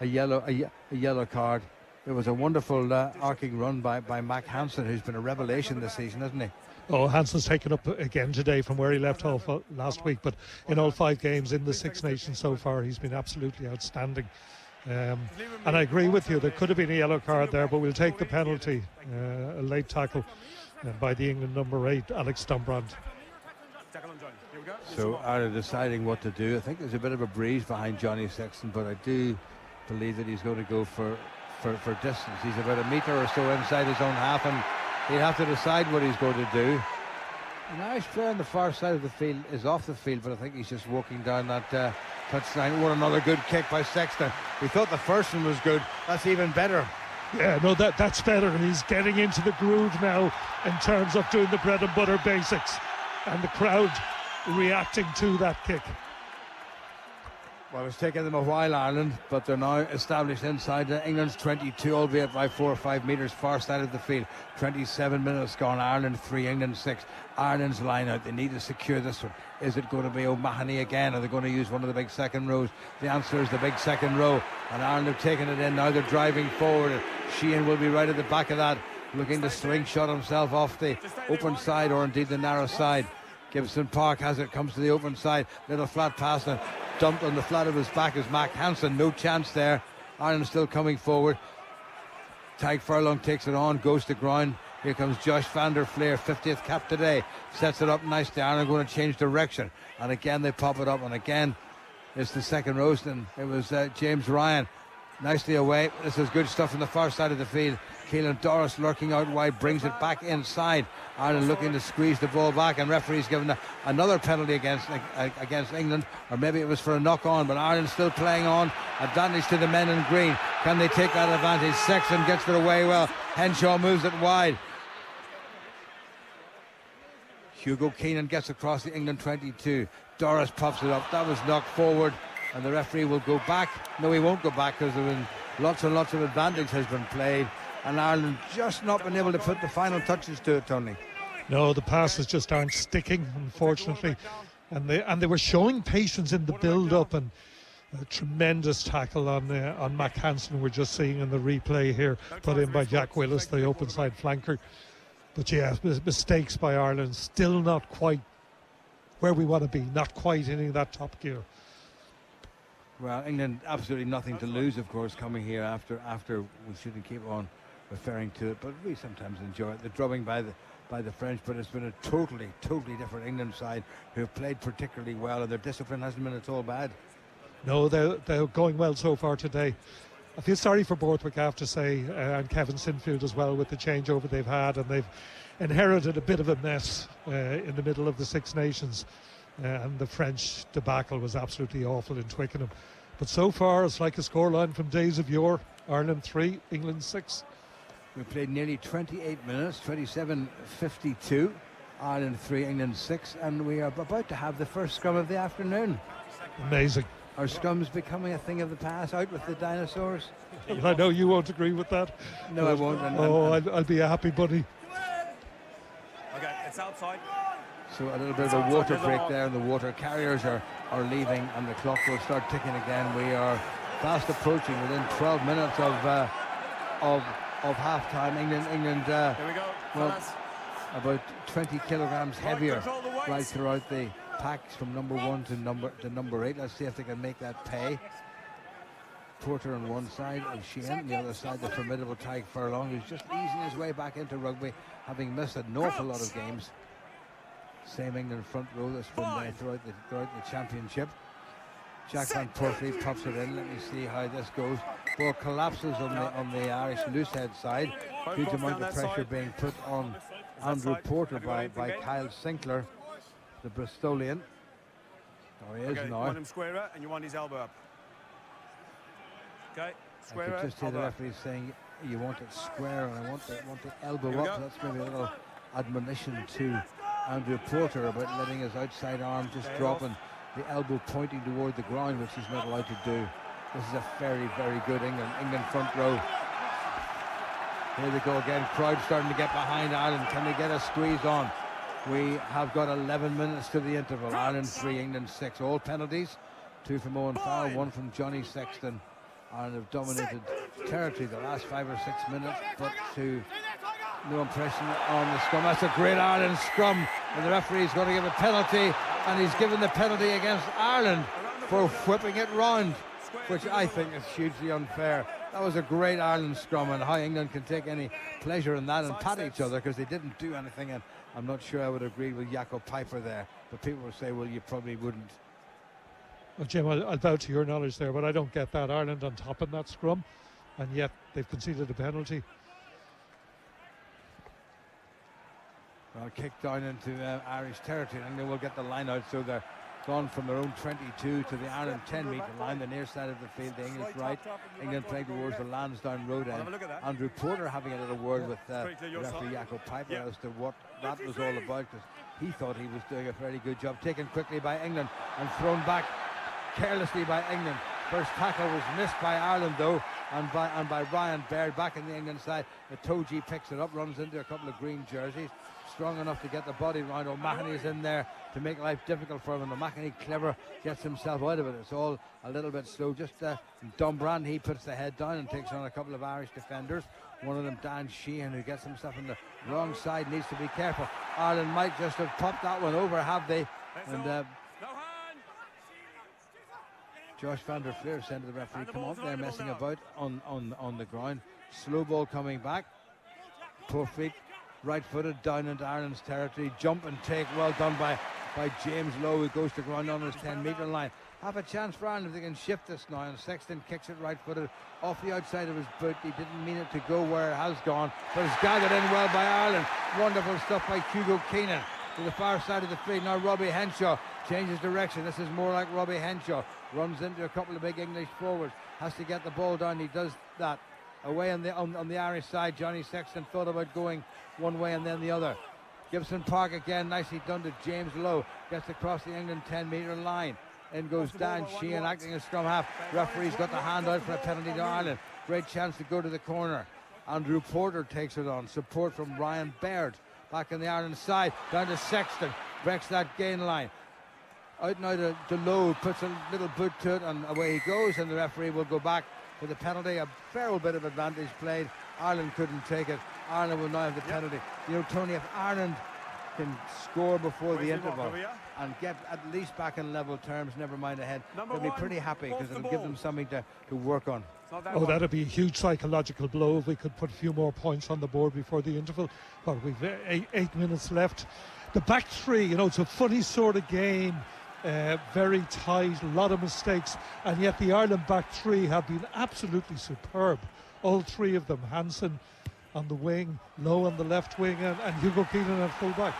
yellow card. It was a wonderful arcing run by Mac Hansen, who's been a revelation this season, hasn't he? Oh, Hansen's taken up again today from where he left off last week, but in all 5 games in the Six Nations so far, he's been absolutely outstanding. And I agree with you, there could have been a yellow card there, but we'll take the penalty. A late tackle by the England number 8, Alex Stumbrand. So Ireland deciding what to do. I think there's a bit of a breeze behind Johnny Sexton, but I do believe that he's going to go for distance. He's about a metre or so inside his own half, and he'll have to decide what he's going to do. An Irish player on the far side of the field is off the field, but I think he's just walking down that touchline. What another good kick by Sexton. We thought the first one was good. That's even better. Yeah, no, that's better. He's getting into the groove now in terms of doing the bread and butter basics, and the crowd reacting to that kick. Well, it's taken them a while, Ireland, but they're now established inside England's 22, albeit by 4 or 5 metres far side of the field. 27 minutes gone. Ireland 3, England 6. Ireland's line out. They need to secure this one. Is it going to be O'Mahony again? Are they going to use one of the big second rows? The answer is the big second row. And Ireland have taken it in. Now they're driving forward. Sheehan will be right at the back of that, looking to slingshot himself off the open side, or indeed the narrow side. Gibson Park has it, comes to the open side. Little flat pass and dumped on the flat of his back is Mac Hansen. No chance there. Ireland still coming forward. Tadhg Furlong takes it on, goes to ground. Here comes Josh van der Fleer, 50th cap today. Sets it up nicely. Ireland going to change direction. And again they pop it up. And again it's the second roast. And it was James Ryan. Nicely away. This is good stuff from the far side of the field. Keelan Doris lurking out wide, brings it back inside. Ireland looking to squeeze the ball back, and referee's given another penalty against England, or maybe it was for a knock on, but Ireland still playing on. Advantage to the men in green. Can they take that advantage? Sexton gets it away well. Henshaw moves it wide. Hugo Keenan gets across the England 22. Doris pops it up. That was knocked forward. And the referee will go back. No, he won't go back because there have been lots and lots of advantage has been played. And Ireland just not been able to put the final touches to it, Tony. No, the passes just aren't sticking, unfortunately. And they were showing patience in the build-up, and a tremendous tackle on Mac Hansen we're just seeing in the replay here, put in by Jack Willis, the open side flanker. But yeah, mistakes by Ireland, still not quite where we want to be, not quite in that top gear. Well, England absolutely nothing to lose, of course, coming here after we shouldn't keep on referring to it, but we sometimes enjoy it. The drubbing by the French, but it's been a totally different England side who have played particularly well, and their discipline hasn't been at all bad. No, they're going well so far today. I feel sorry for Borthwick, I have to say, and Kevin Sinfield as well, with the changeover they've had, and they've inherited a bit of a mess in the middle of the Six Nations. And the French debacle was absolutely awful in Twickenham. But so far, it's like a scoreline from days of yore. Ireland 3, England 6. We played nearly 28 minutes, 27:52. Ireland 3, England 6. And we are about to have the first scrum of the afternoon. Amazing. Are scrums becoming a thing of the past? Out with the dinosaurs? I know you won't agree with that. No, I won't. I'll be a happy bunny. Okay, it's outside. So a little bit of a water break there, and the water carriers are leaving, and the clock will start ticking again. We are fast approaching within 12 minutes of half time. England Here we go. well, about 20 kilograms heavier right throughout the packs from number 1 to number 8. Let's see if they can make that pay. Porter on one side and Sheehan on the other side, the formidable Tadhg Furlong, who's just easing his way back into rugby, having missed an awful lot of games. Same England front row that's been there throughout the championship. Jack Van Purfleet pops it in. Let me see how this goes. Ball collapses on the Irish loosehead side. Huge amount of pressure being put on Andrew Porter by Kyle Sinclair, the Bristolian. Oh, he is You now. want him squarer and you want his elbow up. Okay, I squarer, could just hear the elbow up. referee saying you want it square and I want the elbow up. That's maybe a little admonition to Andrew Porter about letting his outside arm just drop and the elbow pointing toward the ground, which he's not allowed to do. This is a very good England front row. Here they go again. Crowd starting to get behind Ireland. Can they get a squeeze on? We have got 11 minutes to the interval. Ireland 3, England 6. All penalties. 2 from Owen Farrell, 1 from Johnny Sexton. Ireland have dominated territory the last 5 or 6 minutes, but to no impression on the scrum. That's a great Ireland scrum, and the referee's going to give a penalty, and he's given the penalty against Ireland for whipping it round, which I think is hugely unfair. That was a great Ireland scrum, and how England can take any pleasure in that and pat each other because they didn't do anything. And I'm not sure I would agree with Jaco Piper there, but people will say, well, you probably wouldn't. Well, Jim, I'll bow to your knowledge there, but I don't get that. Ireland on top in that scrum, and yet they've conceded a penalty. Well, kicked down into Irish territory, and they will get the line out, so they're gone from their own 22 to the Ireland 10-metre line, the near side of the field, the English right. England playing towards the Lansdowne road end. Andrew Porter having a little word with referee Jaco Piper as to what that was all about, because he thought he was doing a very good job. Taken quickly by England and thrown back carelessly by England. First tackle was missed by Ireland though, and by Ryan Baird back in the England side. Itoje picks it up, runs into a couple of green jerseys. Strong enough to get the body round. O'Mahony is in there to make life difficult for him, and O'Mahony clever gets himself out of it. It's all a little bit slow. Just Dunbrand, he puts the head down and takes on a couple of Irish defenders. One of them, Dan Sheehan, who gets himself in the Wrong side, needs to be careful. Ireland might just have popped that one over, have they? And Josh van der Fleer said to the referee, come on, they're messing about on the ground. Slow ball coming back. Poor feet, right-footed down into Ireland's territory. Jump and take, well done by James Lowe, who goes to ground on his 10-metre line. Have a chance for Ireland if they can shift this now. And Sexton kicks it right-footed off the outside of his boot. He didn't mean it to go where it has gone, but it's gathered in well by Ireland. Wonderful stuff by Hugo Keenan to the far side of the field. Now Robbie Henshaw changes direction. This is more like Robbie Henshaw. Runs into a couple of big English forwards. Has to get the ball down. He does that. Away on the Irish side, Johnny Sexton thought about going one way and then the other. Gibson Park again, nicely done to James Lowe. Gets across the England 10-metre line. In goes Dan Sheehan acting as scrum half. Referee's got the hand out for a penalty to Ireland. Great chance to go to the corner. Andrew Porter takes it on. Support from Ryan Baird. Back on the Ireland side. Down to Sexton. Breaks that gain line. Out now to Lowe. Puts a little boot to it and away he goes. And the referee will go back for the penalty. A fair bit of advantage played. Ireland couldn't take it. Ireland will now have the penalty. You know, Tony, if Ireland can score before the interval and get at least back in level terms, never mind ahead, they'll be pretty happy because it'll give them something to work on. That'd be a huge psychological blow if we could put a few more points on the board before the interval. Well, we've 8 minutes left. The back three, you know, it's a funny sort of game. Very tight, a lot of mistakes, and yet the Ireland back three have been absolutely superb. All three of them. Hansen on the wing, Lowe on the left wing, and Hugo Keenan at full back.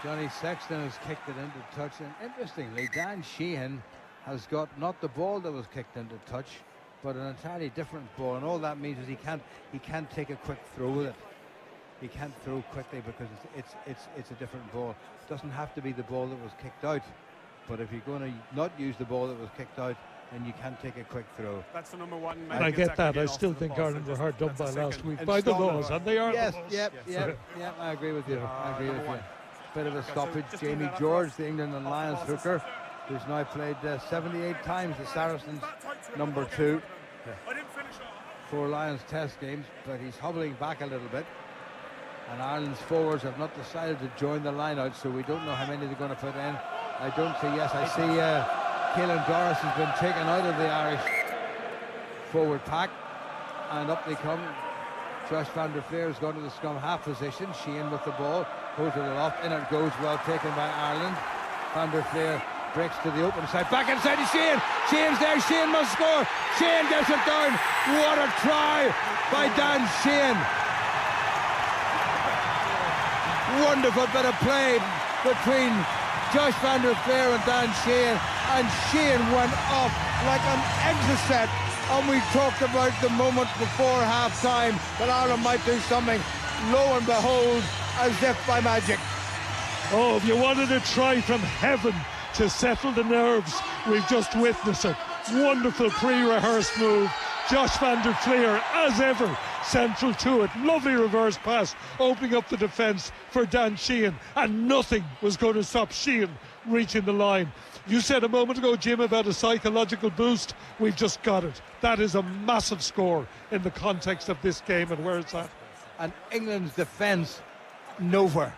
Johnny Sexton has kicked it into touch, and interestingly, Dan Sheehan has got not the ball that was kicked into touch, but an entirely different ball, and all that means is he can't take a quick throw with it. He can't throw quickly because it's a different ball. It doesn't have to be the ball that was kicked out, but if you're going to not use the ball that was kicked out, then you can't take a quick throw. That's the number one. And I get that. I still think Ireland were hard done by last week by the laws, and they are. Yes, the laws. Yep. I agree with you. I agree with you. Bit of a stoppage. Jamie George, the England and Lions hooker, who's now played 78 times the Saracens number 2 for Lions Test games, but he's hobbling back a little bit. And Ireland's forwards have not decided to join the line out, so we don't know how many they're going to put in. I don't see. Yes, I see. Caelan Doris has been taken out of the Irish forward pack, and up they come. Josh van der Fleer has gone to the scrum half position. Sheehan with the ball, holds it aloft, in it goes, well taken by Ireland. Van der Fleer breaks to the open side, back inside to Sheehan. Sheehan's there, Sheehan must score. Sheehan gets it down. What a try by Dan Sheehan. Wonderful bit of play between Josh van der Fleer and Dan Sheehan, and Sheehan went off like an exocet. And we talked about the moment before half-time that Ireland might do something. Lo and behold, as if by magic. Oh, if you wanted a try from heaven to settle the nerves, we've just witnessed it. Wonderful pre-rehearsed move. Josh van der Fleer, as ever, central to it. Lovely reverse pass, opening up the defence for Dan Sheehan, and nothing was going to stop Sheehan reaching the line. You said a moment ago, Jim, about a psychological boost. We've just got it. That is a massive score in the context of this game and where it's at. And England's defence, nowhere.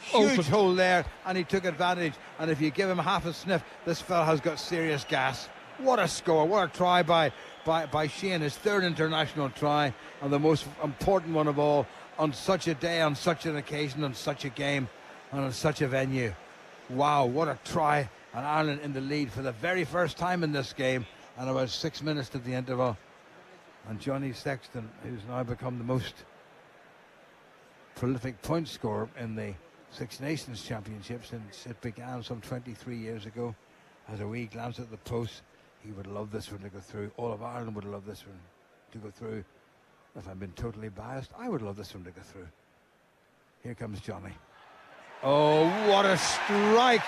Huge hole there, and he took advantage. And if you give him half a sniff, this fella has got serious gas. What a score, what a try by Sheehan, his third international try, and the most important one of all, on such a day, on such an occasion, on such a game, and on such a venue. Wow, what a try, and Ireland in the lead for the very first time in this game, and about 6 minutes to the interval. And Johnny Sexton, who's now become the most prolific point scorer in the Six Nations Championship since it began some 23 years ago, has a wee glance at the post. He would love this one to go through. All of Ireland would love this one to go through. If I'm being totally biased, I would love this one to go through. Here comes Johnny. Oh, what a strike.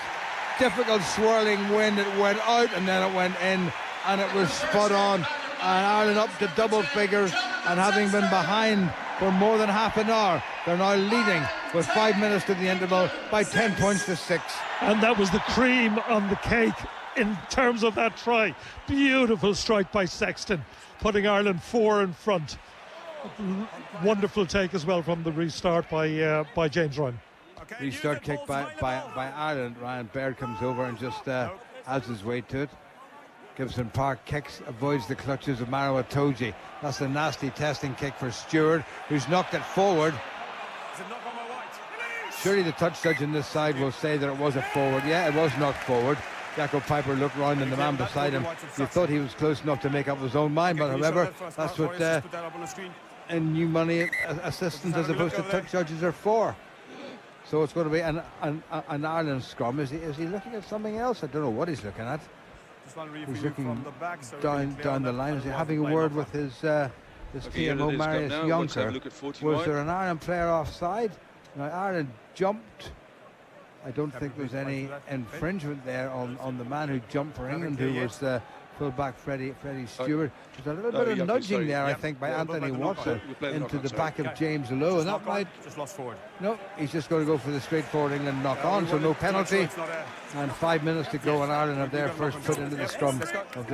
Difficult swirling wind. It went out and then it went in, and it was spot on. And Ireland up to double figures, and having been behind for more than half an hour, they're now leading with 5 minutes to the interval by 10 points to 6. And that was the cream on the cake in terms of that try. Beautiful strike by Sexton, putting Ireland 4 in front. Wonderful take as well from the restart by James Ryan. Okay, Restart kick by Ireland. Ryan Baird comes over and just adds his weight to it. Gibson Park kicks, avoids the clutches of Maro Itoje. That's a nasty testing kick for Stewart, who's knocked it forward. Is it knock on my right? Surely the touch judge on this side will say that it was a forward. Yeah, it was knocked forward. Jacko Piper looked round and the man beside him, he thought he was close enough to make up his own mind, but however, that's what in new money assistants as opposed to touch judges are for. So it's going to be an Ireland scrum. Is he looking at something else? I don't know what he's looking at. He's looking down the line. Is he having a word with his PMO, Marius Jonker? Was there an Ireland player offside? Now Ireland jumped. I don't think there's any infringement there on the man who jumped for England, who was full-back Freddie Stewart. There's a little bit of nudging there, I think, by Anthony Watson into the back of James Lowe, and that might... Just lost forward. No, he's just going to go for the straightforward England knock-on, so no penalty. And 5 minutes to go, and Ireland have their first put into the scrum of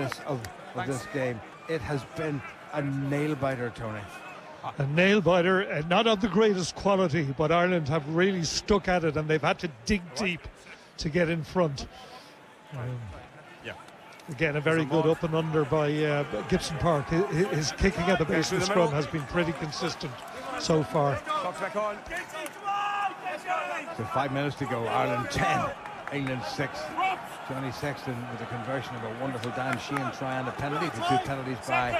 this game. It has been a nail-biter, Tony. A nail-biter, not of the greatest quality, but Ireland have really stuck at it, and they've had to dig deep to get in front. Again, a very good up and under by Gibson Park. His kicking at the base of the scrum has been pretty consistent so far. So 5 minutes to go. Ireland 10, England 6. Johnny Sexton with a conversion of a wonderful Dan Sheehan try and a penalty for 2 penalties by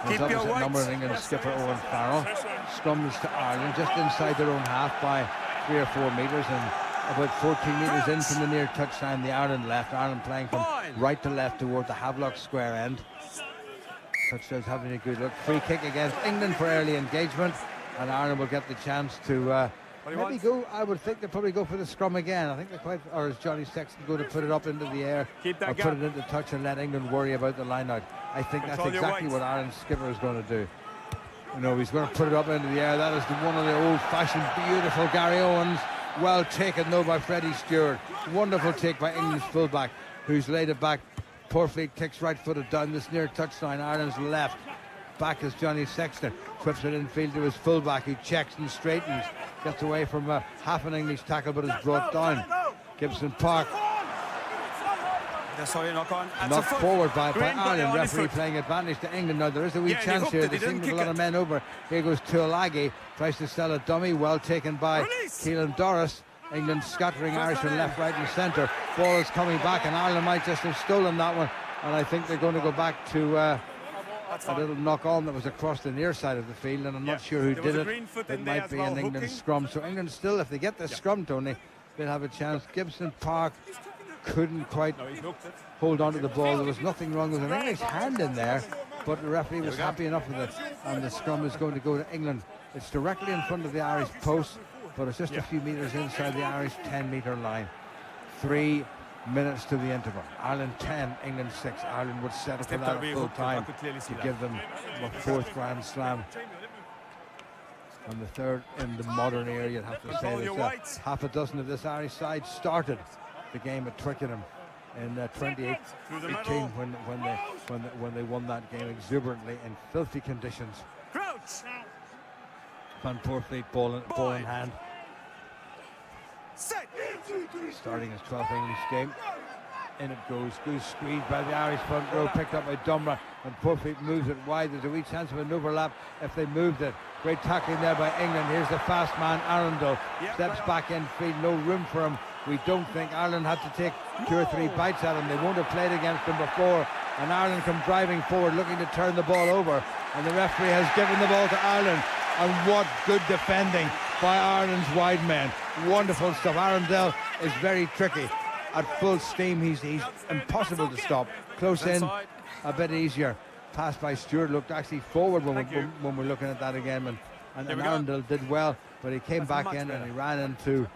his opposite number in England skipper Owen Farrell. Scrums to Ireland just inside their own half by 3 or 4 metres, and about 14 metres in from the near touchline, the Ireland left. Ireland playing from right to left toward the Havelock square end. Touchdown's having a good look. Free kick against England for early engagement, and Ireland will get the chance to maybe go. I would think they'll probably go for the scrum again. I think they're quite, or is Johnny Sexton going to put it up into the air or put it into touch and let England worry about the line out? I think that's exactly what Ireland's skipper is going to do. You know, he's going to put it up into the air. That is one of the old-fashioned, beautiful Gary Owens. Well taken though by Freddie Stewart. Wonderful take by England's fullback, who's laid it back. Poorfleet kicks right-footed down this near touchline. Ireland's left. Back is Johnny Sexton. Whips it infield to his fullback, who checks and straightens. Gets away from half an English tackle, but is brought down. Gibson Park. Knocked forward by Ireland. Referee playing advantage to England. Now there is a wee chance here. They seem to have a lot of men over. Here goes Tuolagi. Tries to sell a dummy. Well taken by Keelan Doris. England scattering Irishmen left, right and centre. Ball is coming back, and Ireland might just have stolen that one. And I think they're going to go back to a little knock-on that was across the near side of the field, and I'm not sure who did it. It might be an England scrum. So England still, if they get this scrum, Tony, they'll have a chance. Gibson Park couldn't quite hold on to the ball. There was nothing wrong with an English hand in there, but the referee was happy enough with it, and the scrum is going to go to England. It's directly in front of the Irish post, but it's just a few metres inside the Irish 10-metre line. 3 minutes to the interval. Ireland 10, England 6. Ireland would settle for that at full time to give them a 4th Grand Slam. And the 3rd in the modern era, you'd have to say. There's half a dozen of this Irish side started the game at Twickenham in 2018 when they won that game exuberantly in filthy conditions. Van Poorfleet ball in hand. Starting his 12th English game. In it goes. Goose squeezed by the Irish front row, picked up by Dumra, and Poorfleet moves it wide. There's a wee chance of an overlap if they moved it. Great tackling there by England. Here's the fast man, Arundel. Steps back in field, no room for him. We don't think Ireland had to take 2 or 3 bites at him. They won't have played against him before. And Ireland come driving forward, looking to turn the ball over. And the referee has given the ball to Ireland. And what good defending by Ireland's wide men. Wonderful stuff. Arundel is very tricky. At full steam, he's impossible to stop. Close in, a bit easier. Pass by Stewart, looked actually forward when we're looking at that again. And Arundel did well, but he came back in and he ran into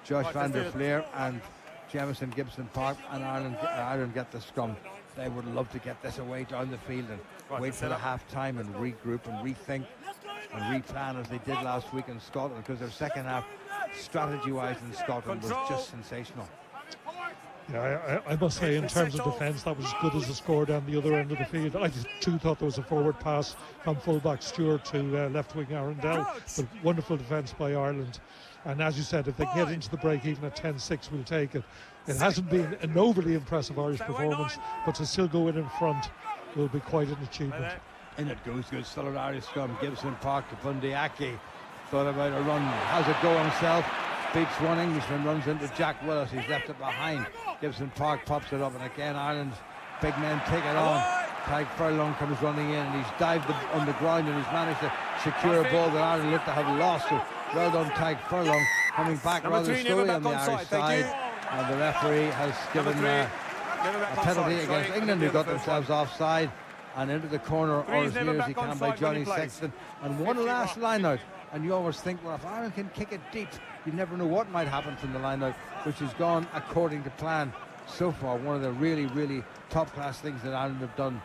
Josh van der Fleer and Jamison Gibson Park, and Ireland get the scrum. They would love to get this away down the field and wait for the half-time and regroup and rethink and replan as they did last week in Scotland, because their second half, strategy-wise in Scotland, was just sensational. Yeah, I must say, in terms of defence, that was as good as a score down the other end of the field. I too thought there was a forward pass from fullback Stewart to left wing Arundel, but wonderful defence by Ireland. And as you said, if they get into the break even at 10-6, we'll take it. It hasn't been an overly impressive Irish performance, but to still go in front will be quite an achievement. In it goes, good solidarity scrum. Gibson Park to Bundyaki. Thought about a run, has a go himself. Beats one Englishman, runs into Jack Willis. He's left it behind. Gibson Park pops it up, and again Ireland's big men take it on. Tadhg Furlong comes running in, and he's dived on the ground, and he's managed to secure a ball that Ireland looked to have lost. So well done, Tadhg Furlong, coming back rather slowly on the Irish side. And the referee has given a penalty against England, who got themselves offside and into the corner, or as near as he can, by Johnny Sexton. And one last line out. And you always think, well, if Ireland can kick it deep, you never know what might happen from the line-out, which has gone according to plan so far. One of the really, really top-class things that Ireland have done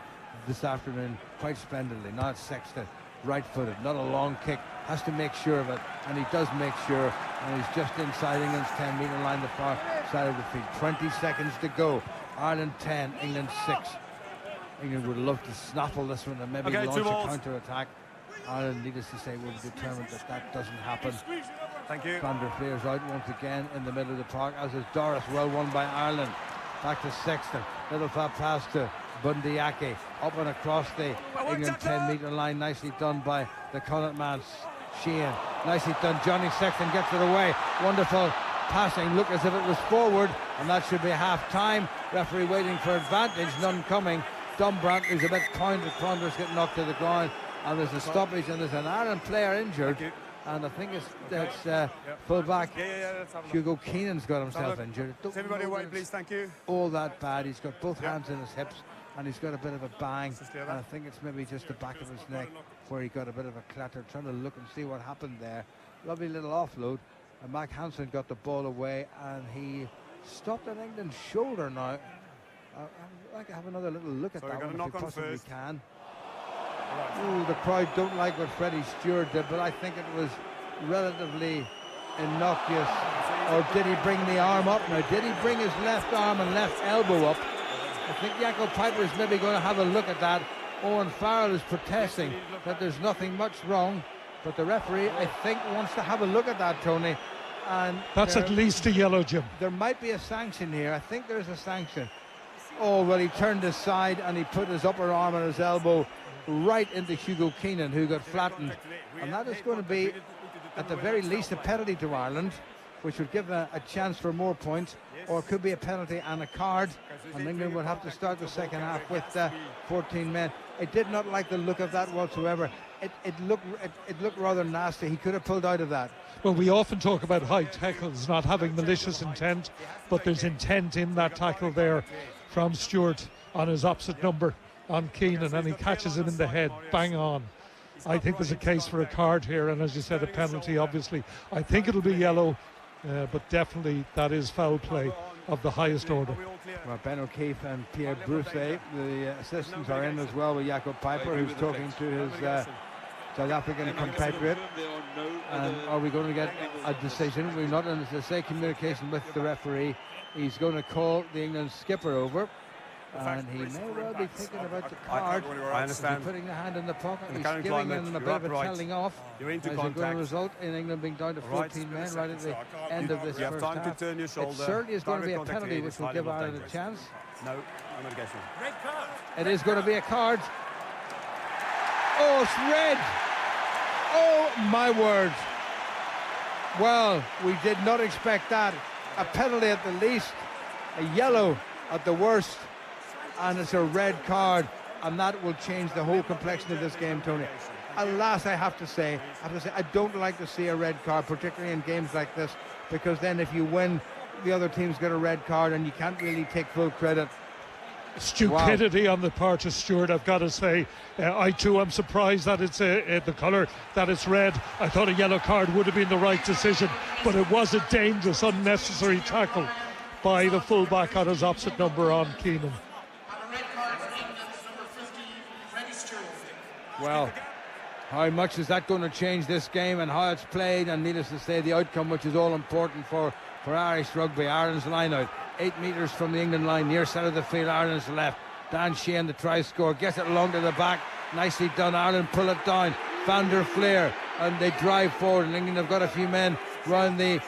this afternoon, quite splendidly. Now it's Sexton, right-footed, not a long kick, has to make sure of it, and he does make sure, and he's just inside England's 10-metre line, the far side of the field. 20 seconds to go. Ireland 10, England 6. England would love to snaffle this one and maybe launch a counter-attack. Ireland, needless to say, will be determined that that doesn't happen. Thank you. Van der Fleer's out once again in the middle of the park, as is Doris. Well won by Ireland. Back to Sexton. Little flat pass to Bundyaki. Up and across the England 10-metre line. Nicely done by the Connacht man, Sheehan. Nicely done. Johnny Sexton gets it away. Wonderful passing. Look as if it was forward, and that should be half-time. Referee waiting for advantage. None coming. Dumbrandt, who's a bit pointed. Quanders get knocked to the ground. And there's a stoppage, and there's an Ireland player injured, and I think it's full-back Hugo Keenan's got himself injured. Everybody away, please, thank you. All that bad. He's got both hands in his hips, and he's got a bit of a bang, and I think it's maybe just the back of his neck where he got a bit of a clatter. Trying to look and see what happened there. Lovely little offload, and Mac Hansen got the ball away, and he stopped at England's shoulder now. I'd like to have another little look at that one if we possibly can. Ooh, the crowd don't like what Freddie Stewart did, but I think it was relatively innocuous. Or did he bring the arm up now? Did he bring his left arm and left elbow up? I think Jacob Piper is maybe going to have a look at that. Owen Farrell is protesting that there's nothing much wrong, but the referee, I think, wants to have a look at that, Tony. And that's at least a yellow, Jim. There might be a sanction here. I think there's a sanction. Oh, well, he turned aside and he put his upper arm and his elbow right into Hugo Keenan, who got flattened, and that is going to be at the very least a penalty to Ireland, which would give a chance for more points, or it could be a penalty and a card, and England would have to start the second half with 14 men. I did not like the look of that whatsoever. It looked rather nasty. He could have pulled out of that. Well, we often talk about high tackles not having malicious intent, but there's intent in that tackle there from Stewart on his opposite number on Keenan, and he catches him in the head, bang on. I think there's a case for a card here, and as you said, a penalty, obviously. I think it'll be yellow, but definitely that is foul play of the highest order. Well, Ben O'Keefe and Pierre Brousset, the assistants, are in as well with Jacob Piper, who's talking to his South African compatriot. And are we going to get a decision? We're not in, as I say, communication with the referee. He's going to call the England skipper over. And he may well be thinking about the card. I understand. He's putting the hand in the pocket. In He's the giving climate, him a bit of a telling off. You're into Is it going to result in England being down to 14 men right at the end of this first half? To turn your shoulder. It certainly is going to be a penalty, which will give Ireland a chance. No, I'm not guessing. Red card. It is going to be a card. Oh, it's red. Oh, my word. Well, we did not expect that. A penalty at the least, a yellow at the worst, and it's a red card, and that will change the whole complexion of this game, Tony. Alas, I have to say, I don't like to see a red card, particularly in games like this, because then if you win, the other team's got a red card, and you can't really take full credit. Stupidity on the part of Stewart, I've got to say. I too am surprised that it's the colour, that it's red. I thought a yellow card would have been the right decision, but it was a dangerous, unnecessary tackle by the fullback on his opposite number on Keenan. Well, how much is that going to change this game and how it's played, and needless to say, the outcome, which is all important for for Irish rugby. Ireland's line out, 8 metres from the England line, near side of the field, Ireland's left. Dan Sheehan, the try scorer, gets it along to the back. Nicely done. Ireland pull it down. Van der Fleer, and they drive forward. And England have got a few men round the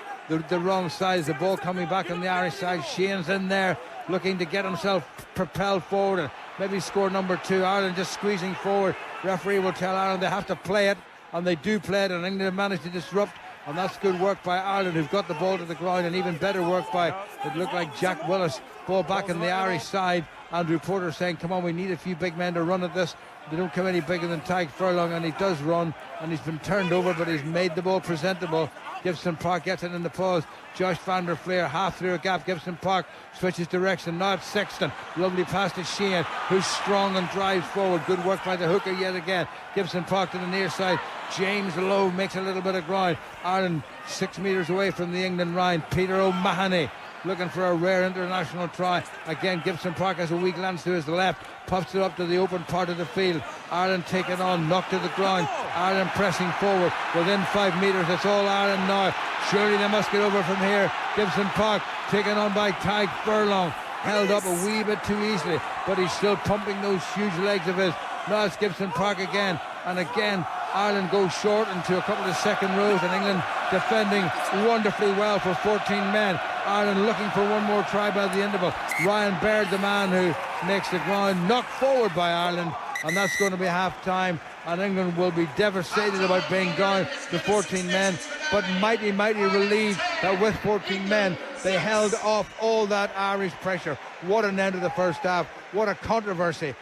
wrong side. The ball coming back on the Irish side. Sheehan's in there, looking to get himself propelled forward and maybe score number 2. Ireland just squeezing forward. Referee will tell Ireland they have to play it, and they do play it. And England have managed to disrupt. And that's good work by Ireland, who've got the ball to the ground, and even better work by, it looked like Jack Willis. Ball back on the Irish side. Andrew Porter saying, come on, we need a few big men to run at this. They don't come any bigger than Tadhg Furlong, and he does run, and he's been turned over, but he's made the ball presentable. Gibson Park gets it in the pause. Josh Van der Fleer, half through a gap. Gibson Park switches direction. Now it's Sexton. Lovely pass to Sheehan, who's strong and drives forward. Good work by the hooker yet again. Gibson Park to the near side. James Lowe makes a little bit of ground. Ireland 6 metres away from the England line. Peter O'Mahony looking for a rare international try. Again, Gibson Park has a weak lance to his left, puffs it up to the open part of the field. Ireland taken on, knocked to the ground. Ireland pressing forward within 5 metres. It's all Ireland now. Surely they must get over from here. Gibson Park taken on by Tadhg Furlong, held up a wee bit too easily, but he's still pumping those huge legs of his. Now it's Gibson Park again, and again Ireland goes short into a couple of second rows, and England defending wonderfully well for 14 men. Ireland looking for one more try by the end of it. Ryan Baird, the man who makes the ground, knocked forward by Ireland, and that's going to be half time, and England will be devastated about being down to 14 men, but mighty relieved that with 14 men they held off all that Irish pressure. What an end of the first half. What a controversy.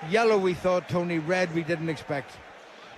Yellow we thought, Tony. Red we didn't expect.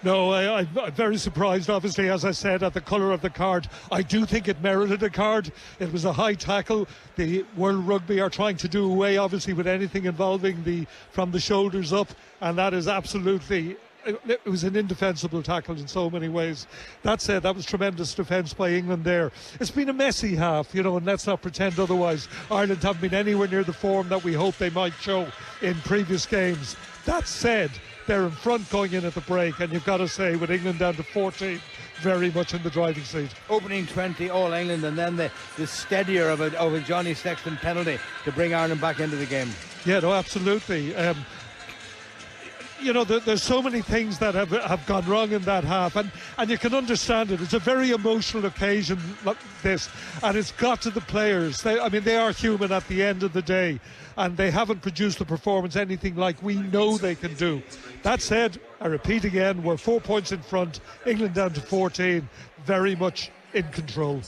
No, I'm very surprised, obviously, as I said, at the colour of the card. I do think it merited a card. It was a high tackle. The World Rugby are trying to do away, obviously, with anything involving from the shoulders up, and that is absolutely... It was an indefensible tackle in so many ways. That said, that was tremendous defence by England there. It's been a messy half, and let's not pretend otherwise. Ireland haven't been anywhere near the form that we hoped they might show in previous games. That said, they're in front going in at the break, and you've got to say, with England down to 14, very much in the driving seat. Opening 20 all England, and then the steadier of a Johnny Sexton penalty to bring Ireland back into the game. Yeah, no, absolutely. There's so many things that have gone wrong in that half, and you can understand it. It's a very emotional occasion, this, and it's got to the players. They are human at the end of the day, and they haven't produced the performance anything like we know they can do. That said, I repeat again, we're 4 points in front, England down to 14, very much in control.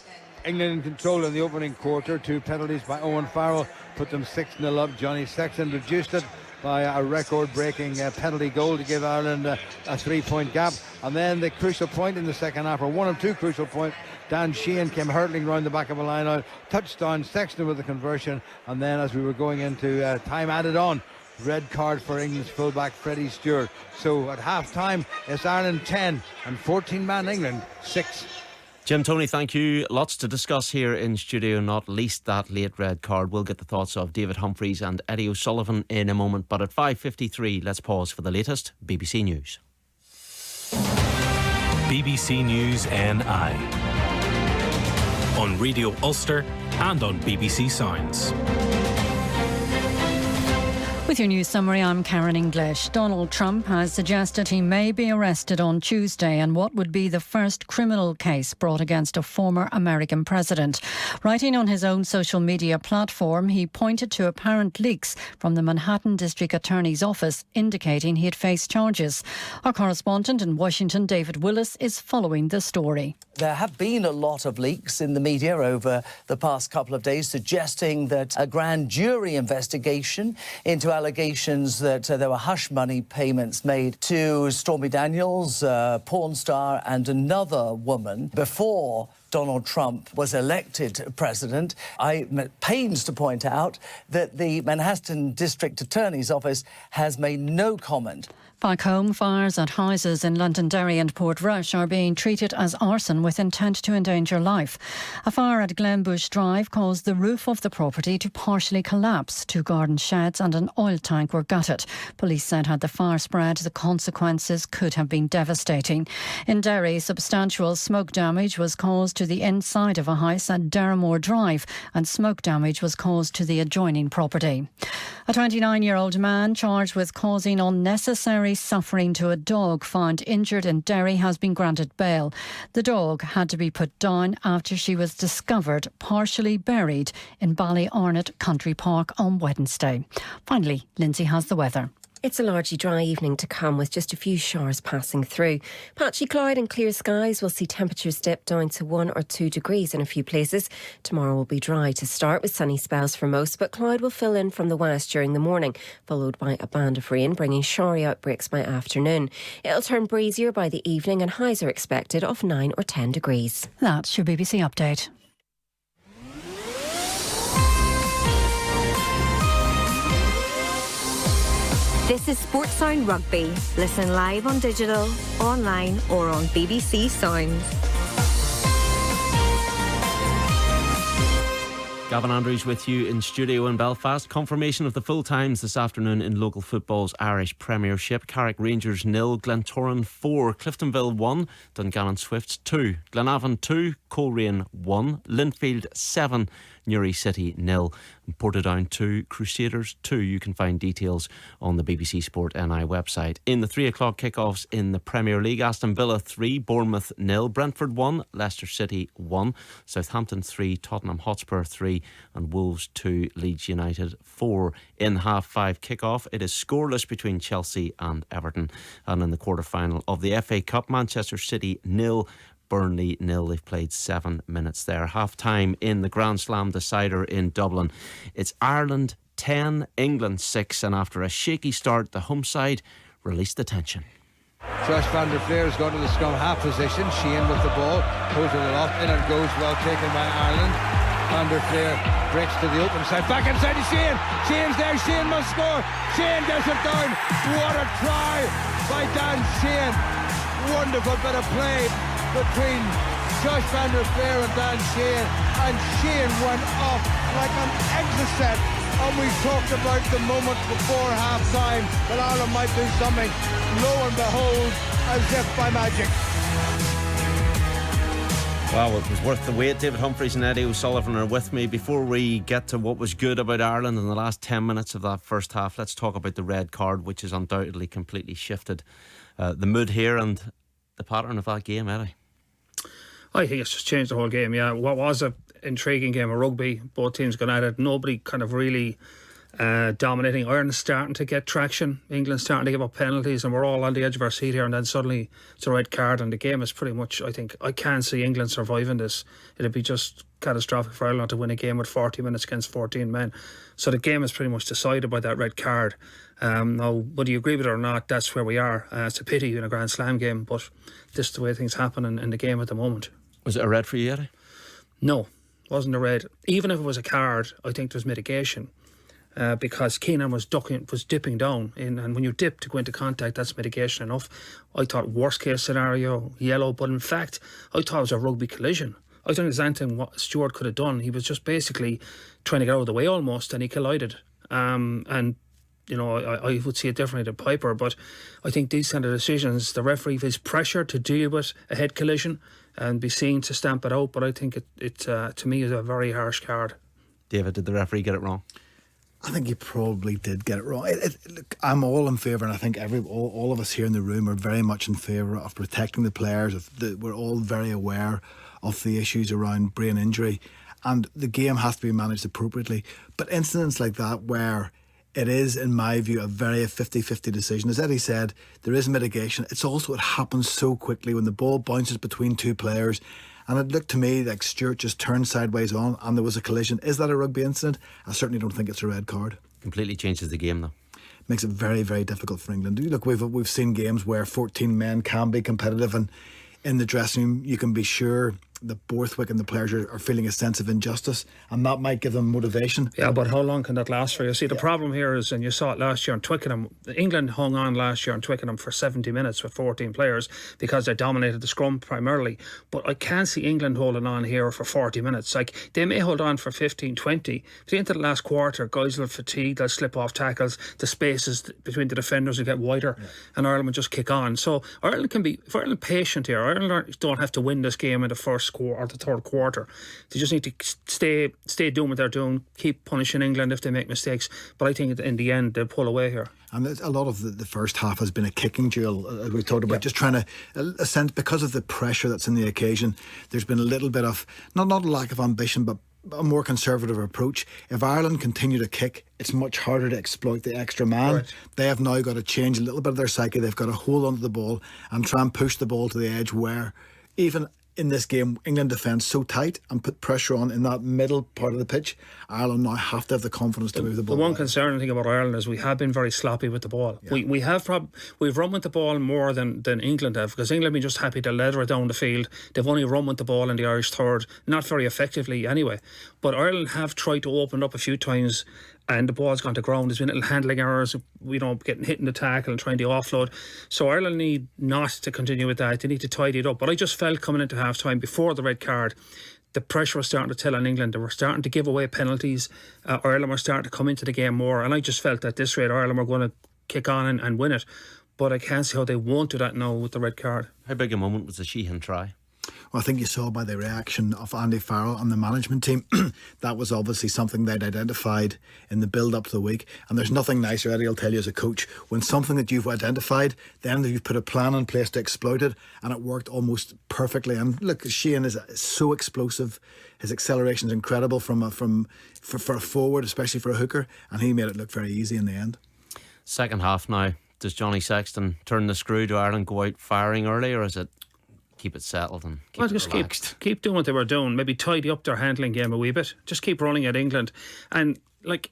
England in control in the opening quarter. 2 penalties by Owen Farrell put them 6-0 up. Johnny Sexton reduced it by a record-breaking penalty goal to give Ireland a 3-point gap. And then the crucial point in the second half, or one of 2 crucial points, Dan Sheehan came hurtling round the back of a line out, touchdown, Sexton with the conversion, and then as we were going into time added on, red card for England's fullback Freddie Stewart. So at half-time, it's Ireland 10 and 14-man England 6. Jim, Tony, thank you. Lots to discuss here in studio, not least that late red card. We'll get the thoughts of David Humphreys and Eddie O'Sullivan in a moment. But at 5:53, let's pause for the latest BBC News. BBC News NI on Radio Ulster and on BBC Sounds. With your news summary, I'm Karen English. Donald Trump has suggested he may be arrested on Tuesday in what would be the first criminal case brought against a former American president. Writing on his own social media platform, he pointed to apparent leaks from the Manhattan District Attorney's office indicating he had faced charges. Our correspondent in Washington, David Willis, is following the story. There have been a lot of leaks in the media over the past couple of days suggesting that a grand jury investigation into allegations that there were hush money payments made to Stormy Daniels, porn star, and another woman before Donald Trump was elected president. I'm at pains to point out that the Manhattan District Attorney's Office has made no comment. Back home, fires at houses in Londonderry and Portrush are being treated as arson with intent to endanger life. A fire at Glenbush Drive caused the roof of the property to partially collapse. 2 garden sheds and an oil tank were gutted. Police said had the fire spread, the consequences could have been devastating. In Derry, substantial smoke damage was caused to the inside of a house at Derrimore Drive, and smoke damage was caused to the adjoining property. A 29-year-old man charged with causing unnecessary suffering to a dog found injured in Derry has been granted bail. The dog had to be put down after she was discovered partially buried in Ballyarnett Country Park on Wednesday. Finally, Lindsay has the weather. It's a largely dry evening to come with just a few showers passing through. Patchy cloud and clear skies will see temperatures dip down to 1 or 2 degrees in a few places. Tomorrow will be dry to start with sunny spells for most, but cloud will fill in from the west during the morning, followed by a band of rain bringing showery outbreaks by afternoon. It'll turn breezier by the evening and highs are expected of 9 or 10 degrees. That's your BBC Update. This is Sports Sound Rugby. Listen live on digital, online or on BBC Sounds. Gavin Andrews with you in studio in Belfast. Confirmation of the full times this afternoon in local football's Irish Premiership. Carrick Rangers 0, Glentoran 4, Cliftonville 1, Dungannon Swifts 2, Glenavon 2, Coleraine 1, Linfield 7, Newry City 0, and Portadown 2, Crusaders 2. You can find details on the BBC Sport NI website. In the 3 o'clock kickoffs in the Premier League, Aston Villa 3, Bournemouth 0, Brentford 1, Leicester City 1, Southampton 3, Tottenham Hotspur 3, and Wolves 2, Leeds United 4. In half-5 kickoff, it is scoreless between Chelsea and Everton. And in the quarter-final of the FA Cup, Manchester City 0, Burnley 0. They've played 7 minutes there. Half-time in the Grand Slam decider in Dublin. It's Ireland 10, England 6, and after a shaky start, the home side released the tension. Josh van der Fleer has gone to the scrum half position. Sheehan with the ball, pulls it off, in and goes, well taken by Ireland. Van der Fleer breaks to the open side, back inside to Sheehan. Sheehan's there, Sheehan must score. Sheehan gets it down. What a try by Dan Sheehan. Wonderful bit of play between Josh van der Fleer and Dan Sheehan, and Sheehan went off like an exocet. And we talked about the moment before half time that Ireland might do something. Lo and behold, as if by magic. Well, it was worth the wait. David Humphreys and Eddie O'Sullivan are with me. Before we get to what was good about Ireland in the last 10 minutes of that first half, let's talk about the red card, which has undoubtedly completely shifted the mood here and the pattern of that game, Eddie. I think it's just changed the whole game. Yeah, what was an intriguing game of rugby, both teams going at it, nobody kind of really dominating. Ireland's starting to get traction, England's starting to give up penalties, and we're all on the edge of our seat here, and then suddenly it's a red card and the game is pretty much, I think, I can't see England surviving this. It'd be just catastrophic for Ireland to win a game with 40 minutes against 14 men. So the game is pretty much decided by that red card. Now, whether you agree with it or not, that's where we are. It's a pity in a Grand Slam game, but this is the way things happen in the game at the moment. Was it a red for you, Eddie? No, it wasn't a red. Even if it was a card, I think there's mitigation. Because Keenan was dipping down, and when you dip to go into contact, that's mitigation enough. I thought worst case scenario, yellow, but in fact, I thought it was a rugby collision. I don't think there's anything what Stewart could have done. He was just basically trying to get out of the way almost, and he collided. And you know, I would see it differently than Piper, but I think these kind of decisions, the referee has pressure to deal with a head collision and be seen to stamp it out. But I think it to me is a very harsh card. David, did the referee get it wrong? I think he probably did get it wrong. Look, I'm all in favour, and I think all of us here in the room are very much in favour of protecting the players. We're all very aware of the issues around brain injury, and the game has to be managed appropriately. But incidents like that where it is, in my view, a very 50-50 decision. As Eddie said, there is mitigation. It's also, it happens so quickly when the ball bounces between two players. And it looked to me like Stewart just turned sideways on and there was a collision. Is that a rugby incident? I certainly don't think it's a red card. Completely changes the game, though. Makes it very, very difficult for England. Look, we've seen games where 14 men can be competitive, and in the dressing room you can be sure Borthwick and the players are feeling a sense of injustice, and that might give them motivation. Yeah, but how long can that last for? You see, the problem here is, and you saw it last year in Twickenham, England hung on last year in Twickenham for 70 minutes with 14 players because they dominated the scrum primarily. But I can't see England holding on here for 40 minutes. Like, they may hold on for 15, 20. But into the last quarter, guys will fatigue, they'll slip off tackles, the spaces between the defenders will get wider, and Ireland will just kick on. So Ireland can be, if Ireland patient here, Ireland don't have to win this game in the first quarter or the third quarter. They just need to stay doing what they're doing, keep punishing England if they make mistakes. But I think in the end they'll pull away here. And a lot of the first half has been a kicking duel, as we talked about, just trying to, a sense, because of the pressure that's in the occasion, there's been a little bit of, not a lack of ambition, but a more conservative approach. If Ireland continue to kick, it's much harder to exploit the extra man. Right. They have now got to change a little bit of their psyche. They've got to hold onto the ball and try and push the ball to the edge, where even in this game, England defence so tight and put pressure on in that middle part of the pitch. Ireland now have to have the confidence to move the ball. The one concerning thing about Ireland is we have been very sloppy with the ball. Yeah. We've run with the ball more than England have, because England have been just happy to leather it down the field. They've only run with the ball in the Irish third, not very effectively anyway. But Ireland have tried to open up a few times, and the ball's gone to ground. There's been little handling errors, getting hit in the tackle and trying to offload. So Ireland need not to continue with that. They need to tidy it up. But I just felt coming into half time before the red card, the pressure was starting to tell on England. They were starting to give away penalties. Ireland were starting to come into the game more. And I just felt at this rate Ireland were going to kick on and win it. But I can't see how they won't do that now with the red card. How big a moment was the Sheehan try? Well, I think you saw by the reaction of Andy Farrell and the management team that was obviously something they'd identified in the build up to the week. And there's nothing nicer, Eddie will tell you as a coach, when something that you've identified, then you've put a plan in place to exploit it, and it worked almost perfectly. And look, Sheehan is so explosive. His acceleration is incredible for a forward, especially for a hooker, and he made it look very easy in the end. Second half now, does Johnny Sexton turn the screw? Do Ireland go out firing early, or is it keep it settled and keep doing what they were doing? Maybe tidy up their handling game a wee bit. Just keep running at England. And like,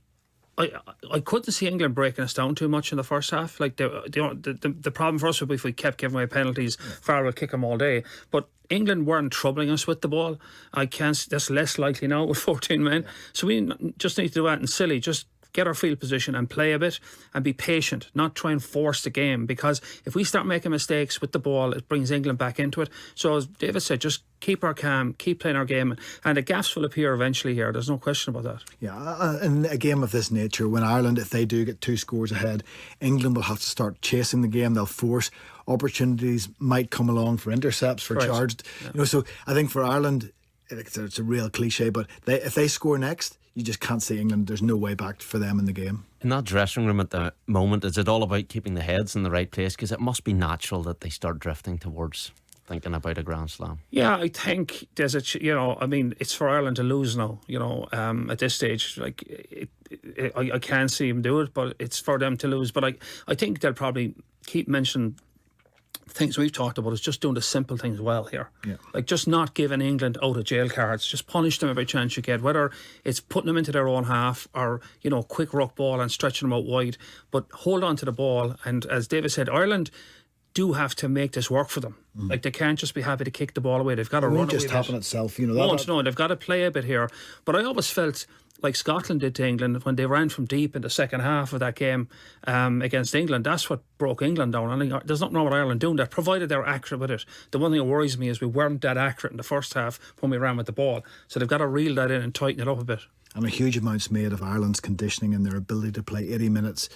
I couldn't see England breaking us down too much in the first half. Like the problem for us would be if we kept giving away penalties. Farrell would kick them all day. But England weren't troubling us with the ball. That's less likely now with 14 men. So we just need to do that and silly. Just get our field position and play a bit and be patient, not try and force the game, because if we start making mistakes with the ball, it brings England back into it. So as David said, just keep our calm, keep playing our game, and the gaps will appear eventually here. There's no question about that. Yeah, in a game of this nature, when Ireland, if they do get 2 scores ahead, England will have to start chasing the game. They'll force opportunities, might come along for intercepts, for charged. Yeah. So I think for Ireland, it's a real cliche, but if they score next, you just can't see England. There's no way back for them in the game. In that dressing room at the moment, is it all about keeping the heads in the right place? Because it must be natural that they start drifting towards thinking about a Grand Slam. Yeah, I think there's it's for Ireland to lose now. At this stage, I can't see them do it, but it's for them to lose. But I think they'll probably keep mentioning things we've talked about, is just doing the simple things well here. Yeah. Like just not giving England out of jail cards. Just punish them every chance you get, whether it's putting them into their own half or, quick ruck ball and stretching them out wide. But hold on to the ball. And as David said, Ireland do have to make this work for them. Like, they can't just be happy to kick the ball away. They've got to run. It won't just happen itself. No, they've got to play a bit here. But I always felt like Scotland did to England when they ran from deep in the second half of that game against England. That's what broke England down. And there's nothing wrong with Ireland doing that, provided they're accurate with it. The one thing that worries me is we weren't that accurate in the first half when we ran with the ball. So they've got to reel that in and tighten it up a bit. And a huge amount's made of Ireland's conditioning and their ability to play 80 minutes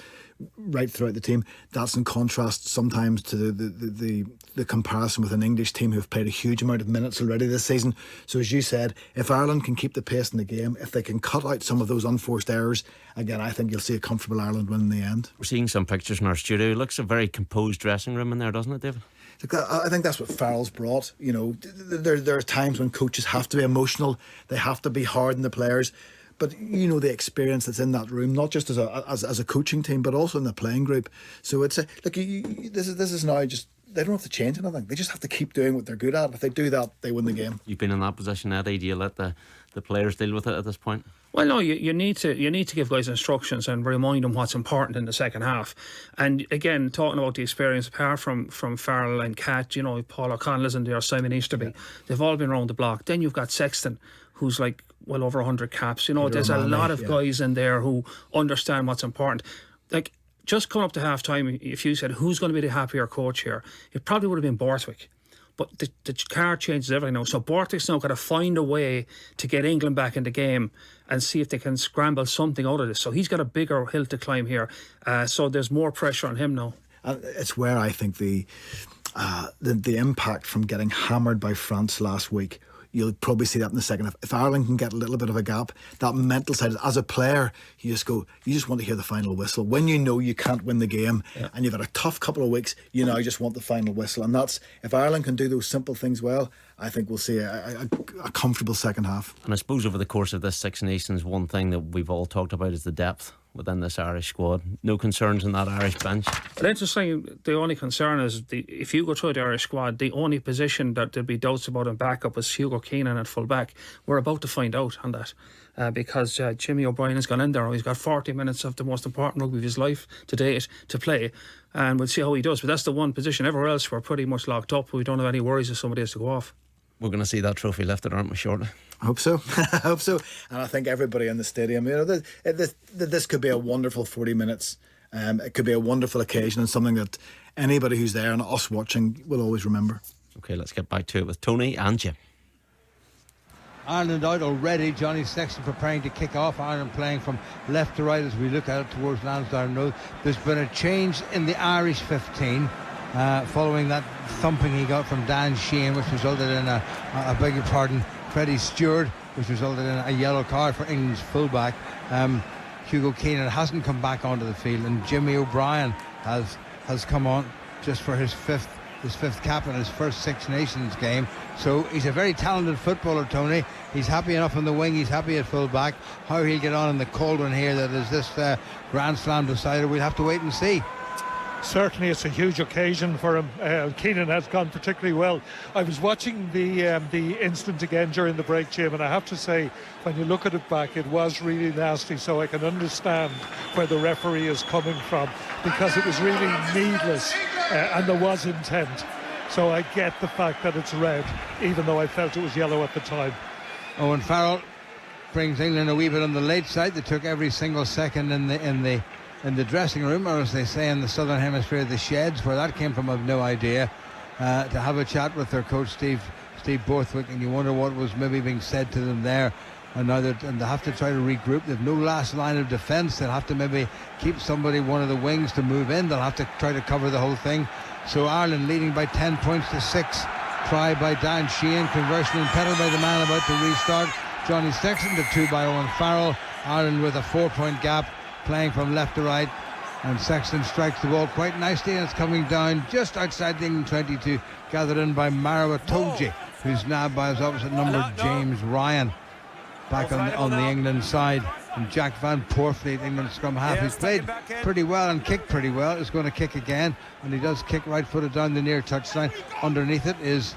right throughout the team. That's in contrast sometimes to the comparison with an English team who've played a huge amount of minutes already this season. So as you said, if Ireland can keep the pace in the game, if they can cut out some of those unforced errors, again, I think you'll see a comfortable Ireland win in the end. We're seeing some pictures in our studio. It looks a very composed dressing room in there, doesn't it, David? I think that's what Farrell's brought. There are times when coaches have to be emotional. They have to be hard on the players. But the experience that's in that room, not just as a coaching team, but also in the playing group. So it's this is now just, they don't have to change anything. They just have to keep doing what they're good at. If they do that, they win the game. You've been in that position, Eddie. Do you let the the players deal with it at this point? Well, no, you need to give guys instructions and remind them what's important in the second half. And again, talking about the experience, apart from Farrell and Cat, you know, Paul O'Connell isn't there, Simon Easterby, they've all been around the block. Then you've got Sexton, who's like well over 100 caps. You know, there's a lot of guys in there who understand what's important. Like, just coming up to half time, if you said who's going to be the happier coach here, it probably would have been Borthwick. But the card changes everything now. So Borthwick's now got to find a way to get England back in the game and see if they can scramble something out of this. So he's got a bigger hill to climb here. So there's more pressure on him now. It's where I think the impact from getting hammered by France last week, you'll probably see that in the second half. If Ireland can get a little bit of a gap, that mental side, as a player, you just want to hear the final whistle. When you know you can't win the game and you've had a tough couple of weeks, you now just want the final whistle. And that's, if Ireland can do those simple things well, I think we'll see a comfortable second half. And I suppose over the course of this Six Nations, one thing that we've all talked about is the depth within this Irish squad. No concerns in that Irish bench. But interesting, the only concern is if you go through the Irish squad, the only position that there'd be doubts about in backup is Hugo Keenan at full back. We're about to find out on that because Jimmy O'Brien has gone in there. He's got 40 minutes of the most important rugby of his life to date to play, and we'll see how he does. But that's the one position. Everywhere else we're pretty much locked up. We don't have any worries if somebody has to go off. We're going to see that trophy lifted, aren't we, shortly? I hope so. I hope so. And I think everybody in the stadium, you know, this could be a wonderful 40 minutes. It could be a wonderful occasion and something that anybody who's there and us watching will always remember. Okay, let's get back to it with Tony and Jim. Ireland out already. Johnny Sexton preparing to kick off. Ireland playing from left to right as we look at it towards Lansdowne Road. There's been a change in the Irish 15. Following that thumping he got from Dan Sheehan, which resulted in I beg your pardon, Freddie Stewart, which resulted in a yellow card for England's fullback. Hugo Keenan hasn't come back onto the field, and Jimmy O'Brien has come on just for his fifth cap in his first Six Nations game. So he's a very talented footballer, Tony. He's happy enough on the wing, he's happy at fullback. How he'll get on in the cold one here that is this Grand Slam decider, we'll have to wait and see. Certainly it's a huge occasion for him. Keenan has gone particularly well. I was watching the incident again during the break, Jim, and I have to say, when you look at it back, it was really nasty, so I can understand where the referee is coming from, because it was really needless and there was intent. So I get the fact that it's red, even though I felt it was yellow at the time. Owen Farrell brings England a wee bit on the late side. They took every single second in the dressing room, or as they say in the southern hemisphere, the sheds. Where that came from, I've no idea. To have a chat with their coach Steve Borthwick, and you wonder what was maybe being said to them there. And now they have to try to regroup. They've no last line of defence. They'll have to maybe keep one of the wings to move in. They'll have to try to cover the whole thing. So Ireland leading by 10 points to 6. Try by Dan Sheehan, conversion impeded by the man about to restart. Johnny Sexton to 2 by Owen Farrell. Ireland with a 4-point gap, playing from left to right, and Sexton strikes the ball quite nicely, and it's coming down just outside the England 22, gathered in by Marawa Toji, who's now by his opposite number, James Ryan, back on the England side. And Jack Van Poorfleet, England scrum half, who's played pretty well and kicked pretty well, is going to kick again, and he does kick right-footed down the near touchline. Underneath it is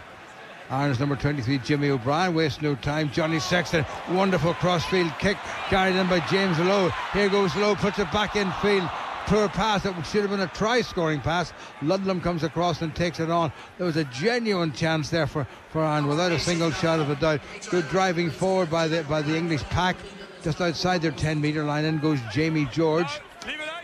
Ireland's number 23, Jimmy O'Brien. Waste no time. Johnny Sexton, wonderful crossfield kick, carried in by James Lowe. Here goes Lowe, puts it back in field. Poor pass, that should have been a try-scoring pass. Ludlam comes across and takes it on. There was a genuine chance there for Ireland, without a single shot of a doubt. Good driving forward by the English pack. Just outside their 10-metre line, in goes Jamie George.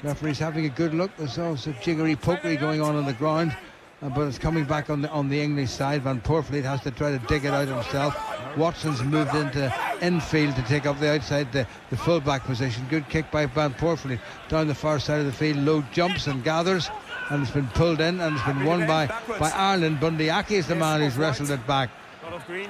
Referee's having a good look. There's also jiggery-pokery going on the ground. But it's coming back on the English side. Van Poorfleet has to try to dig it out himself. Watson's moved into infield to take up the outside, the full-back position. Good kick by Van Poorfleet down the far side of the field. Low jumps and gathers, and it's been pulled in, and it's been won by Ireland. Bundyaki is the man who's wrestled it back.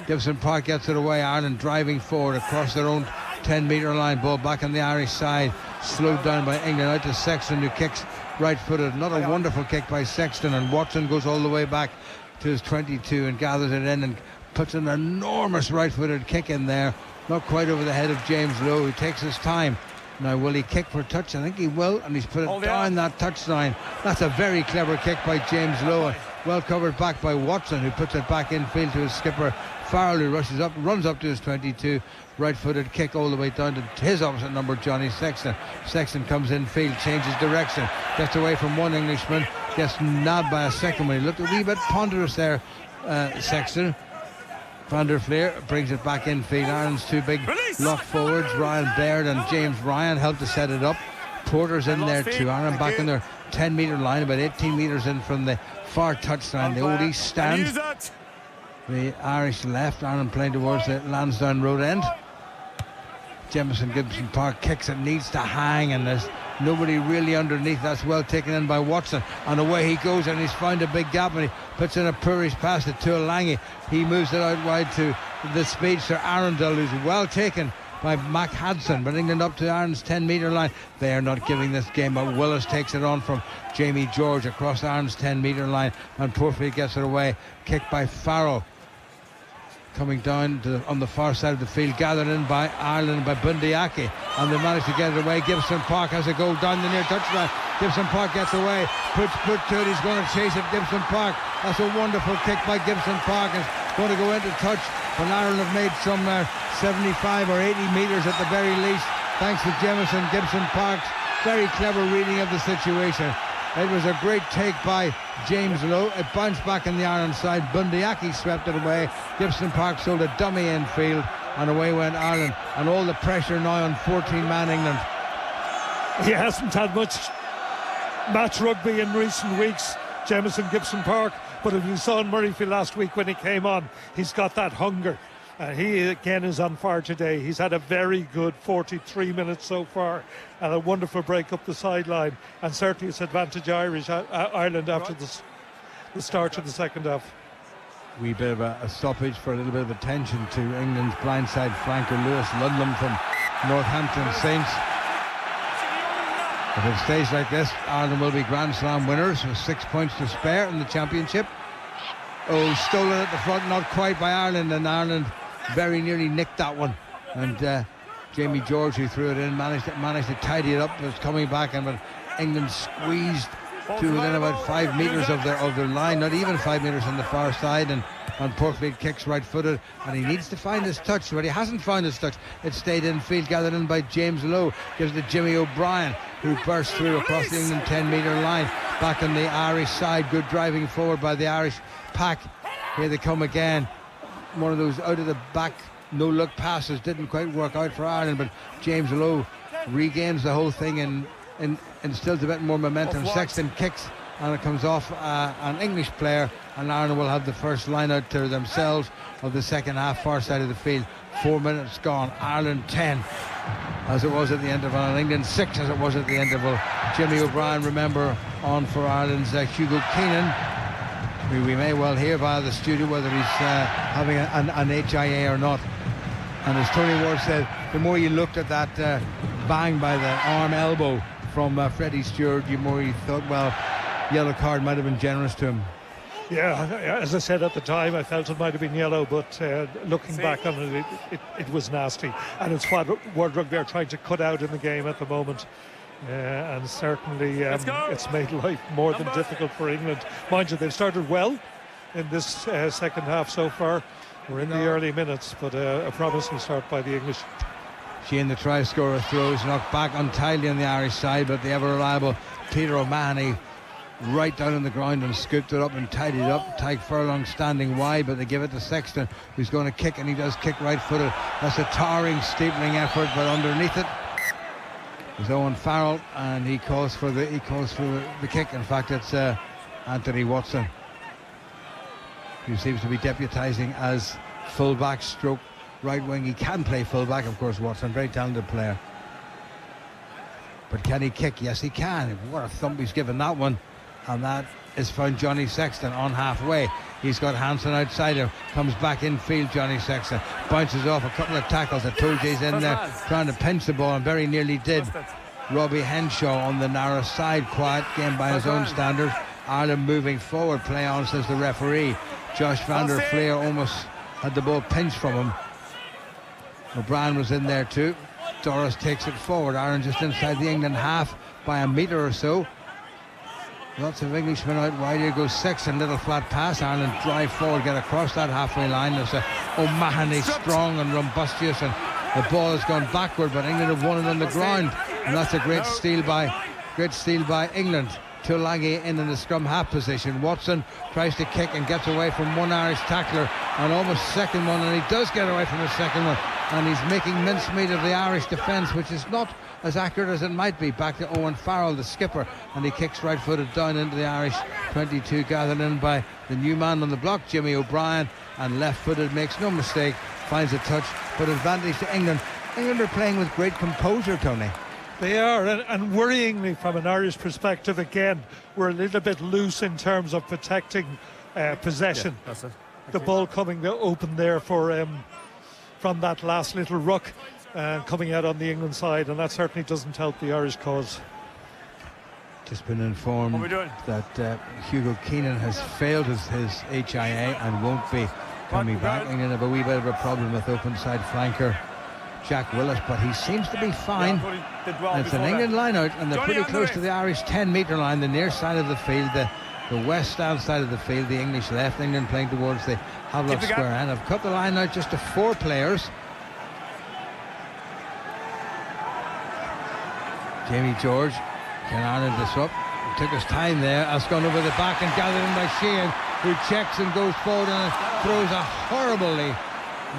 Gibson Park gets it away. Ireland driving forward across their own 10-metre line. Ball back on the Irish side, slowed down by England, out to Sexton, who kicks right-footed. Not a wonderful kick by Sexton, and Watson goes all the way back to his 22 and gathers it in and puts an enormous right-footed kick in there, not quite over the head of James Lowe, who takes his time. Now, will he kick for touch? I think he will, and he's put it down that touchline. That's a very clever kick by James Lowe, well covered back by Watson, who puts it back in field to his skipper Farrell, who rushes up, runs up to his 22, right-footed kick all the way down to his opposite number, Johnny Sexton. Sexton comes in field, changes direction, gets away from one Englishman, gets nabbed by a second one. He looked a wee bit ponderous there, Sexton. Van der Fleer brings it back in field. Ireland's two big lock forwards, Ryan Baird and James Ryan, help to set it up. Porter's in there too. Ireland back in their 10-metre line, about 18 metres in from the far touchline, the old East stand. The Irish left, Ireland playing towards the Lansdowne Road end. Jemison Gibson Park kicks it, needs to hang, and there's nobody really underneath. That's well taken in by Watson, and away he goes, and he's found a big gap, and he puts in a poorish pass to Tuolangi. He moves it out wide to the speedster Arundel, who's well taken by Mac Hadson, but England up to Ireland's 10-metre line. They are not giving this game up. Willis takes it on from Jamie George across Ireland's 10-metre line, and Porfield gets it away. Kicked by Farrell, coming down on the far side of the field, gathered in by Ireland, by Bundyaki, and they manage to get it away. Gibson Park has a goal down the near touchline. Gibson Park gets away, puts to it, he's going to chase it. Gibson Park, that's a wonderful kick by Gibson Park. It's going to go into touch, but Ireland have made some 75 or 80 metres at the very least, thanks to Jemison Gibson Park's very clever reading of the situation. It was a great take by James Lowe. It bounced back in the Ireland side. Bundyaki swept it away. Gibson Park sold a dummy infield, and away went Ireland. And all the pressure now on 14-man England. He hasn't had much match rugby in recent weeks, Jemison Gibson Park, but if you saw in Murrayfield last week when he came on, he's got that hunger. He again is on fire today. He's had a very good 43 minutes so far, and a wonderful break up the sideline, and certainly it's advantage Ireland after the start of the second half. Wee bit of a stoppage for a little bit of attention to England's blindside flanker Lewis Ludlam from Northampton Saints. If it stays like this, Ireland will be Grand Slam winners with 6 points to spare in the championship. Oh, stolen at the front, not quite by Ireland, and Ireland very nearly nicked that one. And Jamie George, who threw it in, managed to tidy it up. It was coming back, and but England squeezed to within about 5 metres of their line, not even 5 metres on the far side, and Porfield kicks right-footed, and he needs to find his touch, but he hasn't found his touch. It stayed in field, gathered in by James Lowe, gives it to Jimmy O'Brien, who burst through across the England 10-metre line, back on the Irish side. Good driving forward by the Irish pack. Here they come again. One of those out of the back no-look passes didn't quite work out for Ireland, but James Lowe regains the whole thing and instills a bit more momentum. Sexton kicks, and it comes off an English player, and Ireland will have the first line out to themselves of the second half, far side of the field. 4 minutes gone. Ireland 10 as it was at the interval, and England 6 as it was at the interval. Jimmy O'Brien, remember, on for Ireland's Hugo Keenan, who we may well hear via the studio whether he's having an HIA or not. And as Tony Ward said, the more you looked at that bang by the arm elbow from Freddie Stewart, the more you thought, well, yellow card might have been generous to him. Yeah, as I said at the time, I felt it might have been yellow, but looking back on it, it was nasty. And it's what World Rugby are trying to cut out in the game at the moment. And certainly it's made life more than difficult for England. Mind you, they've started well in this second half so far. We're in the early minutes, but a promising start by the English. Sheehan, the try scorer, throws knocked back untidily on the Irish side, but the ever reliable Peter O'Mahony right down on the ground and scooped it up and tidied it up. Tyke Furlong standing wide, but they give it to Sexton, who's going to kick, and he does kick right-footed. That's a towering, steepling effort, but underneath it is Owen Farrell, and he calls for the kick. In fact, it's Anthony Watson, who seems to be deputising as full-back stroke right wing. He can play full-back, of course, Watson, very talented player. But can he kick? Yes, he can. What a thump he's given that one. And that is found Johnny Sexton on halfway. He's got Hansen outside him. Comes back in field, Johnny Sexton. Bounces off a couple of tackles. I told you he's in there trying to pinch the ball, and very nearly did. Robbie Henshaw on the narrow side. Quiet game by his own standards. Ireland moving forward. Play on, says the referee. Josh van der Fleer almost had the ball pinched from him. O'Brien was in there too. Doris takes it forward. Ireland just inside the England half by a metre or so. Lots of Englishmen out wide. Here goes Sexton, little flat pass. Ireland drive forward, get across that halfway line. There's O'Mahony, strong and rumbustious, and the ball has gone backward, but England have won it on the ground, and that's a great steal by England. Tuilagi in the scrum half position. Watson tries to kick and gets away from one Irish tackler, and almost second one, and he does get away from the second one, and he's making mincemeat of the Irish defence, which is not as accurate as it might be. Back to Owen Farrell, the skipper, and he kicks right-footed down into the Irish 22, gathered in by the new man on the block, Jimmy O'Brien, and left-footed, makes no mistake, finds a touch, but advantage to England. England are playing with great composure, Tony. They are, and worryingly from an Irish perspective, again, we're a little bit loose in terms of protecting possession. Yeah, that's it. The ball coming open there for from that last little ruck coming out on the England side, and that certainly doesn't help the Irish cause. Just been informed that Hugo Keenan has failed his HIA and won't be coming back. England have a wee bit of a problem with open side flanker Jack Willis, but he seems to be fine. And it's an England line out, and they're pretty close to the Irish 10-metre line, the near side of the field, the west stand side of the field, the English left. England playing towards the Havelock square end. I've cut the line out just to 4 players. Jamie George, can Ireland disrupt? Took his time there. Has gone over the back and gathered in by Sheehan, who checks and goes forward and throws a horribly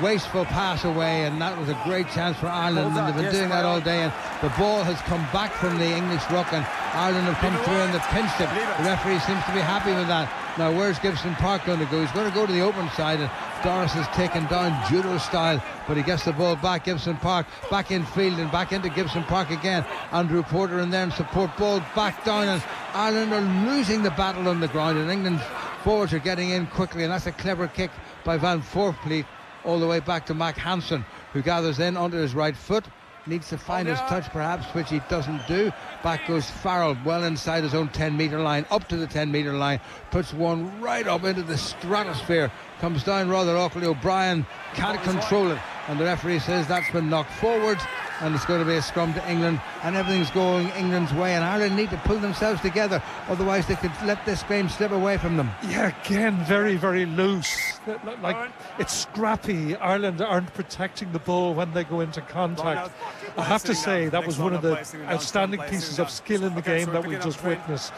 wasteful pass away, and that was a great chance for Ireland, and they've been doing that all day, and the ball has come back from the English ruck, and Ireland have come through and they've pinched it. The referee seems to be happy with that. Now where's Gibson Park going to go? He's going to go to the open side, and Doris is taken down judo style, but he gets the ball back. Gibson Park back in field and back into Gibson Park again. Andrew Porter in there and support, ball back down, and Ireland are losing the battle on the ground, and England forwards are getting in quickly, and that's a clever kick by Van Voorvliet all the way back to Mac Hansen, who gathers in onto his right foot, needs to find his touch perhaps, which he doesn't do. Back goes Farrell, well inside his own 10-metre line, up to the 10-metre line, puts one right up into the stratosphere, comes down rather awkwardly. O'Brien can't control it, and the referee says that's been knocked forwards, and it's going to be a scrum to England, and everything's going England's way, and Ireland need to pull themselves together, otherwise they could let this game slip away from them. Yeah, again, very, very loose. Like, it's scrappy. Ireland aren't protecting the ball when they go into contact. I have to say that was one of the outstanding pieces of skill in the game that we just witnessed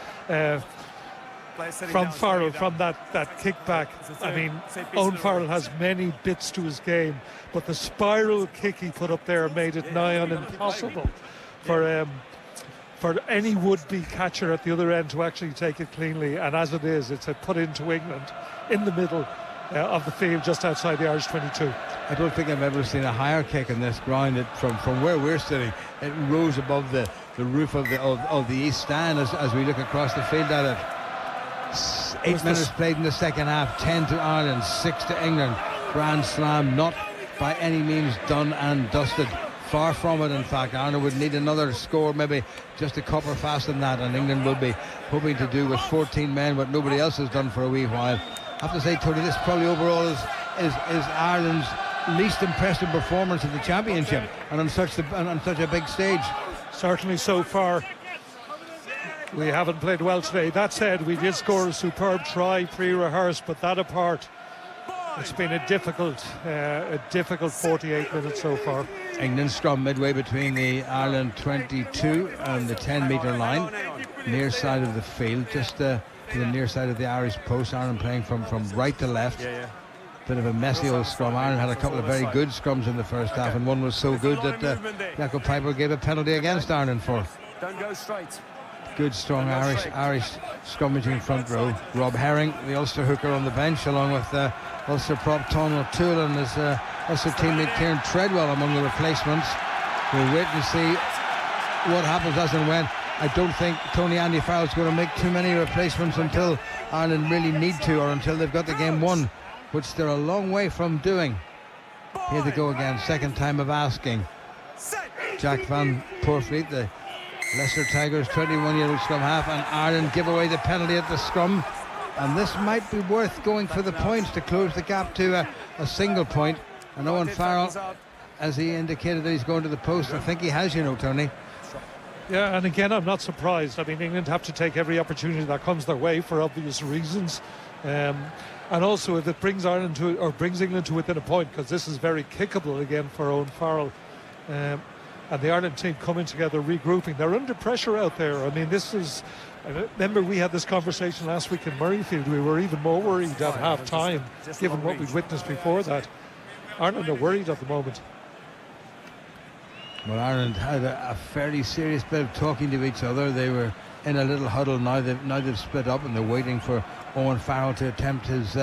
from Farrell, from that kickback. I mean, Owen Farrell has many bits to his game, but the spiral kick he put up there made it nigh on impossible for any would-be catcher at the other end to actually take it cleanly, and as it is, it's a put into England in the middle of the field just outside the Irish 22. I don't think I've ever seen a higher kick in this ground. From where we're sitting, it rose above the roof of the east stand as we look across the field at it. 8 minutes played in the second half, 10 to Ireland, 6 to England. Grand slam, not by any means done and dusted. Far from it, in fact. Ireland would need another score, maybe just a copper fast than that, and England will be hoping to do with 14 men what nobody else has done for a wee while. I have to say, Tony, this probably overall is Ireland's least impressive performance of the championship, and on such a big stage. Certainly so far. We haven't played well today. That said, we did score a superb try pre-rehearsed, but that apart, it's been a difficult 48 minutes so far. England scrum midway between the Ireland 22 and the 10-metre line, near side of the field, just to the near side of the Irish post. Ireland playing from right to left. Bit of a messy old scrum. Ireland had a couple of very good scrums in the first half, and one was so good that Jacob Piper gave a penalty against Ireland for. Don't go straight. Good, strong Irish scrummaging front row. Rob Herring, the Ulster hooker, on the bench, along with Ulster prop Tom O'Toole and his Ulster teammate Kieran Treadwell among the replacements. We'll wait and see what happens as and when. I don't think Tony Andy Farrell's going to make too many replacements until Ireland really need to, or until they've got the game won, which they're a long way from doing. Here they go again, second time of asking. Jack Van Voorvliet, the Leicester Tigers 21-year-old scrum half, and Ireland give away the penalty at the scrum, and this might be worth going for the points to close the gap to a single point. And Owen Farrell, as he indicated that he's going to the post, I think he has, Tony. Yeah, and again, I'm not surprised. I mean, England have to take every opportunity that comes their way for obvious reasons. And also, if it brings Ireland to, or brings England to within a point, because this is very kickable again for Owen Farrell. And the Ireland team coming together, regrouping. They're under pressure out there. I mean, this is... I remember we had this conversation last week in Murrayfield. We were even more worried at half-time, given what we'd witnessed before that. Ireland are worried at the moment. Well, Ireland had a fairly serious bit of talking to each other. They were in a little huddle. Now they've split up and they're waiting for Owen Farrell to attempt his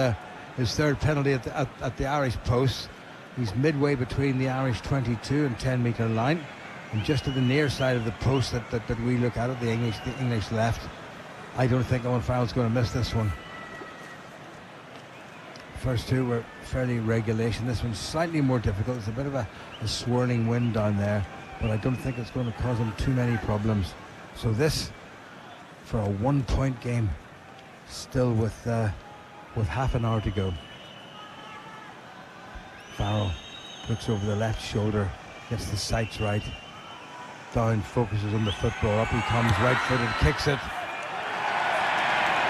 third penalty at the Irish post. He's midway between the Irish 22 and 10-metre line, and just to the near side of the post that we look at the English left. I don't think Owen Farrell's going to miss this one. First two were fairly regulation. This one's slightly more difficult. There's a bit of a swirling wind down there, but I don't think it's going to cause him too many problems. So this, for a 1-point game, still with half an hour to go. Farrell looks over the left shoulder, gets the sights right, down, focuses on the football, up he comes, right-footed, kicks it,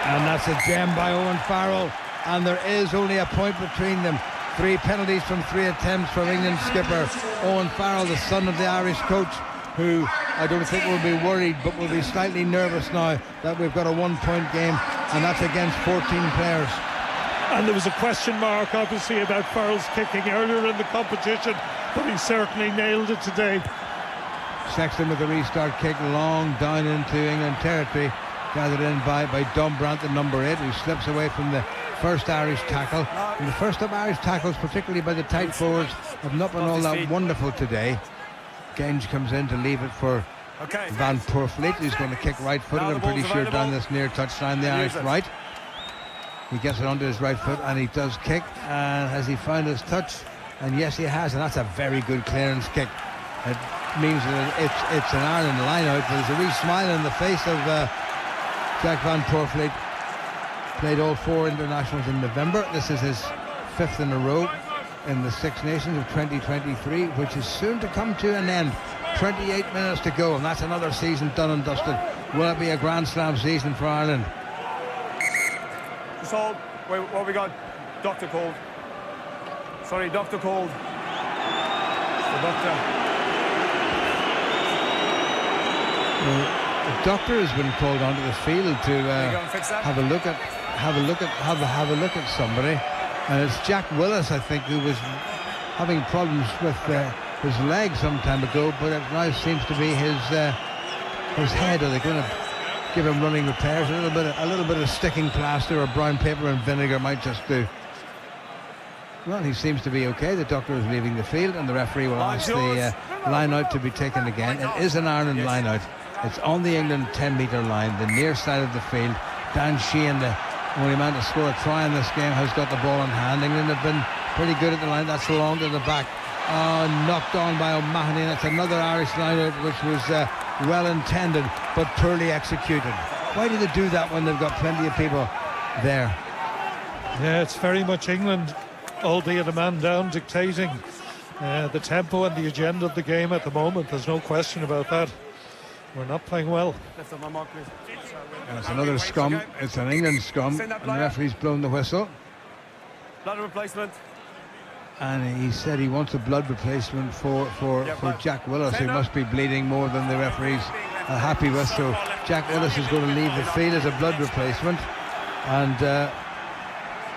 and that's a gem by Owen Farrell. And there is only a point between them. 3 penalties from 3 attempts from England skipper Owen Farrell, the son of the Irish coach, who I don't think will be worried, but will be slightly nervous now that we've got a 1-point game, and that's against 14 players. And there was a question mark, obviously, about Farrell's kicking earlier in the competition, but he certainly nailed it today. Sexton with a restart kick, long down into England territory, gathered in by Dumbrant, the number 8, who slips away from the first Irish tackle. And the first of Irish tackles, particularly by the tight forwards, have not been all that wonderful today. Genge comes in to leave it for Van Poorfleet, who's going to kick right-footed. I'm pretty sure down this near touchline, the Irish right. He gets it onto his right foot and he does kick. And has he found his touch? And yes, he has. And that's a very good clearance kick. It means that it's an Ireland line-out. There's a wee smile on the face of Jack Van Poorfleet. Played all 4 internationals in November. This is his 5th in a row in the Six Nations of 2023, which is soon to come to an end. 28 minutes to go, and that's another season done and dusted. Will it be a Grand Slam season for Ireland? Just hold. Wait, what we got? Doctor called. Sorry, doctor called. The doctor. The doctor has been called onto the field to have a look at somebody, and it's Jack Willis, I think, who was having problems with his leg some time ago, but it now seems to be his head. Are they going to give him running repairs? A little bit of sticking plaster or brown paper and vinegar might just do. Well, he seems to be okay. The doctor is leaving the field, and the referee will ask the line out to be taken again. It is an Ireland line out. It's on the England 10-metre line, the near side of the field. Dan Sheehan, the only man to score a try in this game, has got the ball in hand. England have been pretty good at the line. That's long to the back. Knocked on by O'Mahony. That's another Irish line out, which was well intended but poorly executed. Why do they do that when they've got plenty of people there? Yeah, it's very much England, albeit a man down, dictating the tempo and the agenda of the game at the moment. There's no question about that. We're not playing well. And it's another scrum. It's an England scrum, and the referee's blown the whistle. Blood replacement. And he said he wants a blood replacement for Jack Willis, who must be bleeding more than the referee's happy with. So Jack Willis is going to leave the field as a blood replacement, and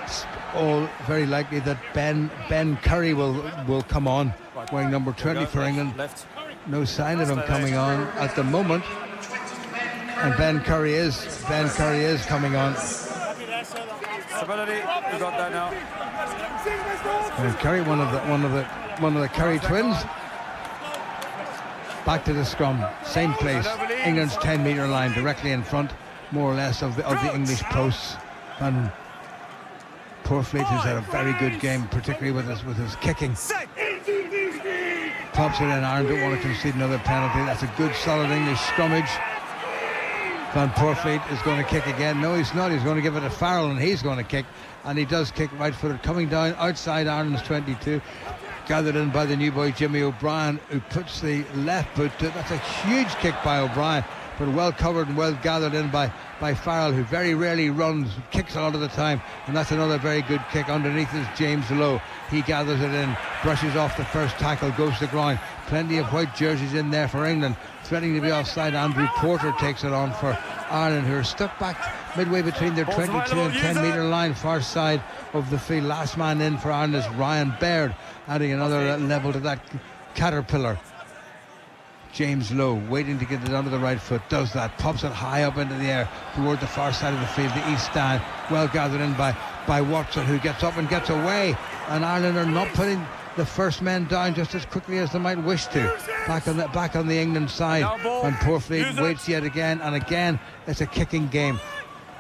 it's all very likely that Ben Curry will come on, wearing number 20 for England. No sign of him coming on at the moment, and Ben Curry is coming on. Stability, we got that now. And Curry, one of the Curry twins. Back to the scrum, same place, England's 10-metre line, directly in front, more or less, of the English posts. And Poorfleet, who's had a very good game, particularly with his kicking. Pops it in. Ireland don't want to concede another penalty. That's a good, solid English scrummage. Van Poortvliet is going to kick again. No, he's not. He's going to give it to Farrell, and he's going to kick. And he does kick right-footed, coming down outside Ireland's 22. Gathered in by the new boy Jimmy O'Brien, who puts the left boot to it. That's a huge kick by O'Brien, but well covered and well gathered in by Farrell, who very rarely runs, kicks a lot of the time. And that's another very good kick. Underneath is James Lowe. He gathers it in, brushes off the first tackle, goes to the ground. Plenty of white jerseys in there for England. Threatening to be offside, Andrew Porter takes it on for Ireland, who are stuck back midway between their 22 and 10 metre line, far side of the field. Last man in for Ireland is Ryan Baird, adding another level to that caterpillar. James Lowe waiting to get it under the right foot, does that, pops it high up into the air toward the far side of the field, the east stand, well gathered in by Watson, who gets up and gets away. And Ireland are not putting the first men down just as quickly as they might wish to. Back on the England side, and Poortvliet waits yet again, and again it's a kicking game.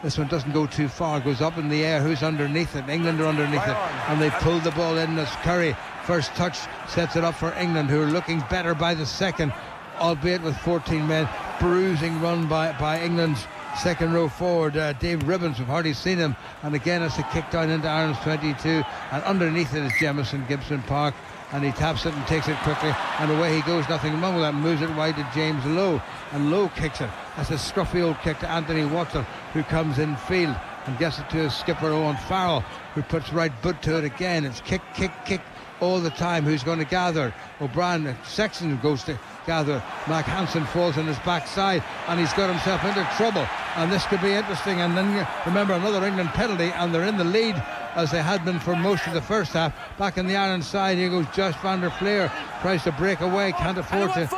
This one doesn't go too far, goes up in the air. Who's underneath it? England are underneath it, and they've pulled the ball in as Curry. First touch sets it up for England, who are looking better by the second, albeit with 14 men. Bruising run by England's second row forward, Dave Ribbons. We've hardly seen him, and again it's a kick down into Ireland's 22, and underneath it is Jemison Gibson Park, and he taps it and takes it quickly, and away he goes. Nothing wrong with that. Moves it wide to James Lowe, and Lowe kicks it. That's a scruffy old kick to Anthony Watson, who comes in field and gets it to his skipper Owen Farrell, who puts right boot to it again. It's kick all the time. Who's going to gather? O'Brien, Sexton goes to gather. Mac Hansen falls on his backside, and he's got himself into trouble, and this could be interesting. And then remember, another England penalty, and they're in the lead as they had been for most of the first half. Back on the Ireland side, here goes Josh van der Fleer, tries to break away, can't afford to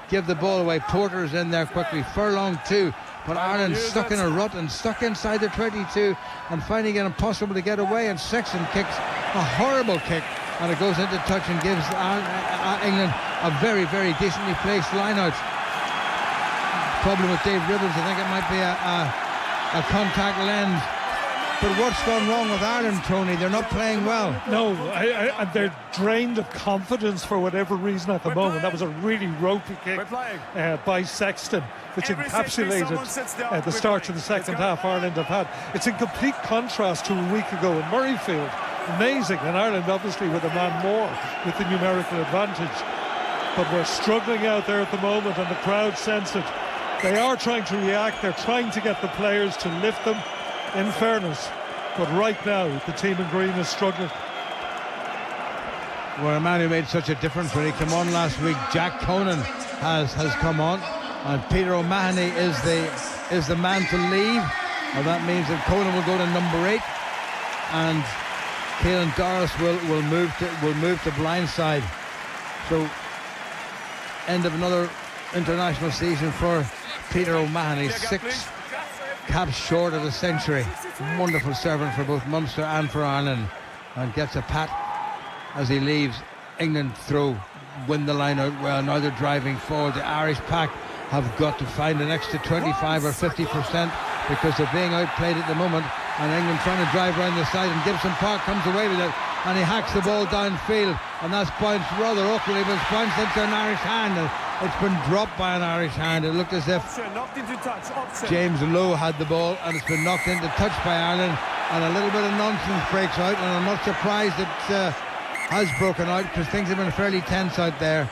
give the ball away. Porter's in there quickly, Furlong too, but Ireland stuck in a rut and stuck inside the 22 and finding it impossible to get away. And Sexton kicks a horrible kick, and it goes into touch and gives England a very, very decently placed line out. Problem with Dave Ribbons, I think it might be a contact lens. But what's gone wrong with Ireland, Tony? They're not playing well. No, and they're drained of confidence for whatever reason at the moment. That was a really ropey kick by Sexton, which encapsulated the start of the second half Ireland have had. It's in complete contrast to a week ago in Murrayfield. Amazing, and Ireland obviously with a man more with the numerical advantage. But we're struggling out there at the moment, and the crowd sense it. They are trying to react, they're trying to get the players to lift them, in fairness, but right now the team in green is struggling. Well, a man who made such a difference when he came on last week, Jack Conan, has come on, and Peter O'Mahony is the man to leave. Well, that means that Conan will go to number 8, and Caelan Doris will move to blindside. So, end of another international season for Peter O'Mahony. 6 caps short of the century. Wonderful servant for both Munster and for Ireland, and gets a pat as he leaves. England throw, win the line out well. Now they're driving forward. The Irish pack have got to find an extra 25 or 50% because they're being outplayed at the moment, and England trying to drive around the side, and Gibson Park comes away with it, and he hacks the ball downfield, and that's bounced rather awkwardly, but it's bounced into an Irish hand, and it's been dropped by an Irish hand. It looked as if James Lowe had the ball, and it's been knocked into touch by Ireland, and a little bit of nonsense breaks out, and I'm not surprised it has broken out, because things have been fairly tense out there.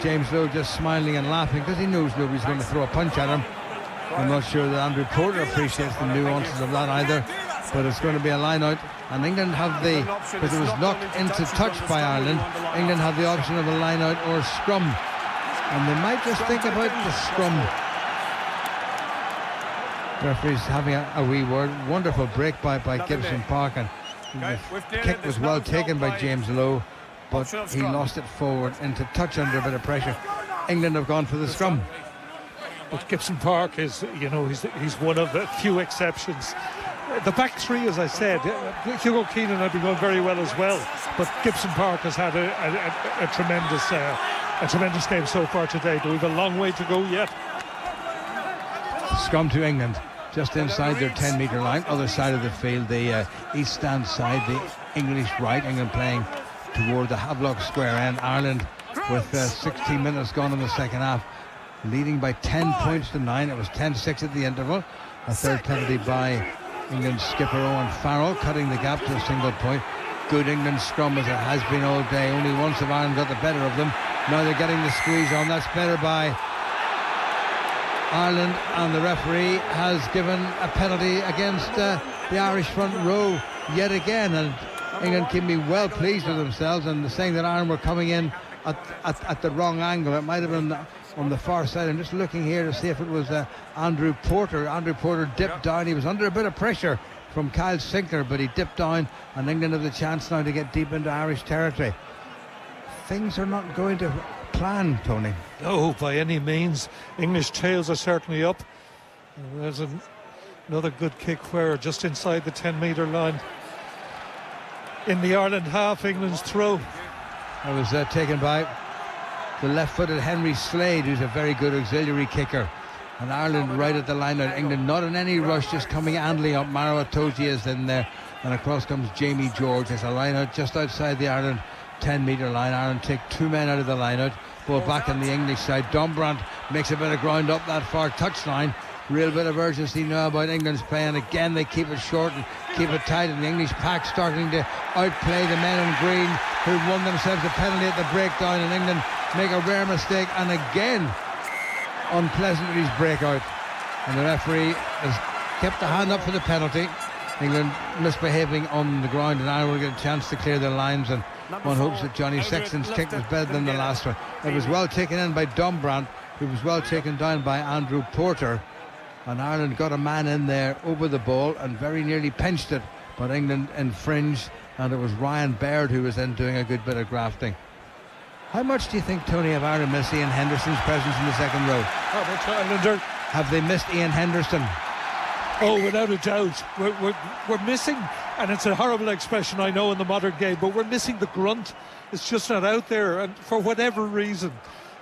James Lowe just smiling and laughing because he knows nobody's going to throw a punch at him. I'm not sure that Andrew Porter appreciates the nuances of that either, but it's going to be a line out, and England have because it was knocked into touch by Ireland, England have the option of a line out or a scrum, and they might just think about the scrum. Referee's having a wee word. Wonderful break by Gibson Park, and the kick was well taken by James Lowe, but he lost it forward into touch under a bit of pressure. England have gone for the scrum. But Gibson Park is, he's one of the few exceptions. The back three, as I said, Hugo Keenan had been going very well as well, but Gibson Park has had a tremendous game so far today. Do we have a long way to go yet? Scrum to England, just inside their 10-metre line, other side of the field, the east stand side, the English right. England playing toward the Havelock square end. Ireland with 16 minutes gone in the second half, leading by 10 points to 9. It was 10-6 at the interval. A third penalty by England skipper Owen Farrell, cutting the gap to a single point. Good England scrum as it has been all day. Only once have Ireland got the better of them. Now they're getting the squeeze on. That's better by Ireland, and the referee has given a penalty against the Irish front row yet again, and England can be well pleased with themselves, and saying that Ireland were coming in at the wrong angle. It might have been on the far side. I'm just looking here to see if it was Andrew Porter. Andrew Porter dipped down. He was under a bit of pressure from Kyle Sinclair, but he dipped down, and England have the chance now to get deep into Irish territory. Things are not going to plan, Tony. No, by any means. English tails are certainly up. And there's another good kick where just inside the 10-metre line. In the Ireland half, England's throw. It was taken by the left-footed Henry Slade, who's a very good auxiliary kicker. And Ireland right at the line out. England not in any rush, just coming handling up. Maro Itoje is in there, and across comes Jamie George. There's a line out just outside the Ireland 10-metre line. Ireland take 2 men out of the line out. Ball back on the English side. Dombrandt makes a bit of ground up that far touchline. Real bit of urgency now about England's play, and again they keep it short and keep it tight, and the English pack starting to outplay the men in green, who won themselves a penalty at the breakdown, and England make a rare mistake, and again unpleasantries break out, and the referee has kept the hand up for the penalty. England misbehaving on the ground, and Ireland will get a chance to clear their lines, and one hopes that Johnny Sexton's kick was better than the last one. It was well taken in by Dombrandt, who was well taken down by Andrew Porter, and Ireland got a man in there over the ball and very nearly pinched it, but England infringed, and it was Ryan Baird who was then doing a good bit of grafting. How much do you think, Tony, of Ireland miss Ian Henderson's presence in the second row? How much, Islander? Have they missed Ian Henderson? Oh, without a doubt. We're missing, and it's a horrible expression, I know, in the modern game, but we're missing the grunt. It's just not out there, and for whatever reason.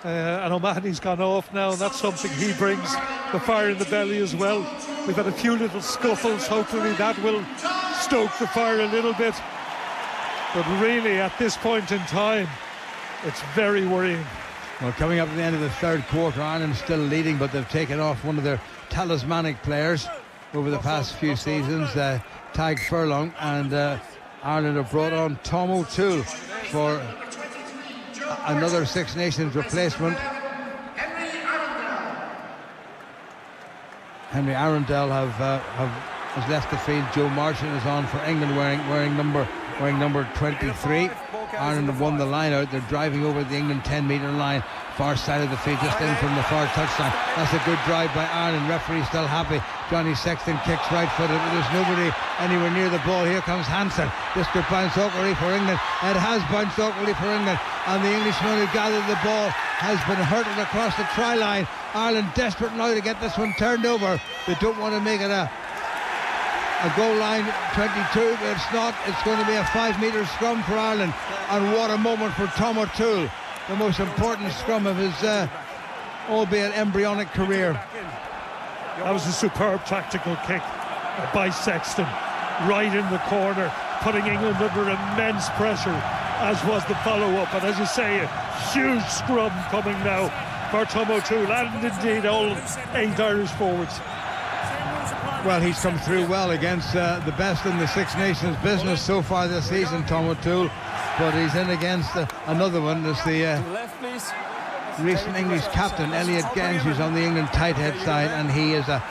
And O'Mahony's gone off now, and that's something he brings, the fire in the belly as well. We've had a few little scuffles. Hopefully that will stoke the fire a little bit. But really, at this point in time, it's very worrying. Well, coming up to the end of the third quarter, Ireland still leading, but they've taken off one of their talismanic players over the past few seasons, Tadhg Furlong, and Ireland have brought on Tom O'Toole for another Six Nations replacement. Henry Arundel has left the field. Joe Marchant is on for England, wearing number 23. Ireland have won the line out. They're driving over the England 10-metre line, far side of the field, just in from the far touchline. That's a good drive by Ireland. Referee still happy. Johnny Sexton kicks right-footed, but there's nobody anywhere near the ball. Here comes Hansen. This could bounce awkwardly for England. It has bounced awkwardly for England, and the Englishman who gathered the ball has been hurtled across the try line. Ireland desperate now to get this one turned over. They don't want to make it a goal line 22, but it's not. It's going to be a 5-metre scrum for Ireland, and what a moment for Tom O'Toole, the most important scrum of his albeit embryonic career. That was a superb tactical kick by Sexton, right in the corner, putting England under immense pressure, as was the follow-up. And as you say, a huge scrum coming now for Tom O'Toole, and indeed all 8 Irish forwards. Well, he's come through well against the best in the Six Nations business so far this season, Tom O'Toole, but he's in against another one. There's the recent English captain, Elliot Genge, who's on the England tight head side, and he is a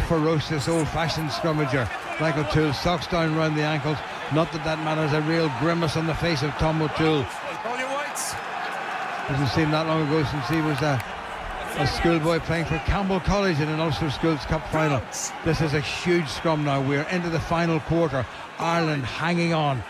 ferocious old-fashioned scrummager. Like O'Toole, socks down around the ankles. Not that that matters. A real grimace on the face of Tom O'Toole. Doesn't seem that long ago since he was a schoolboy playing for Campbell College in an Ulster Schools Cup final. This is a huge scrum now. We're into the final quarter. Ireland hanging on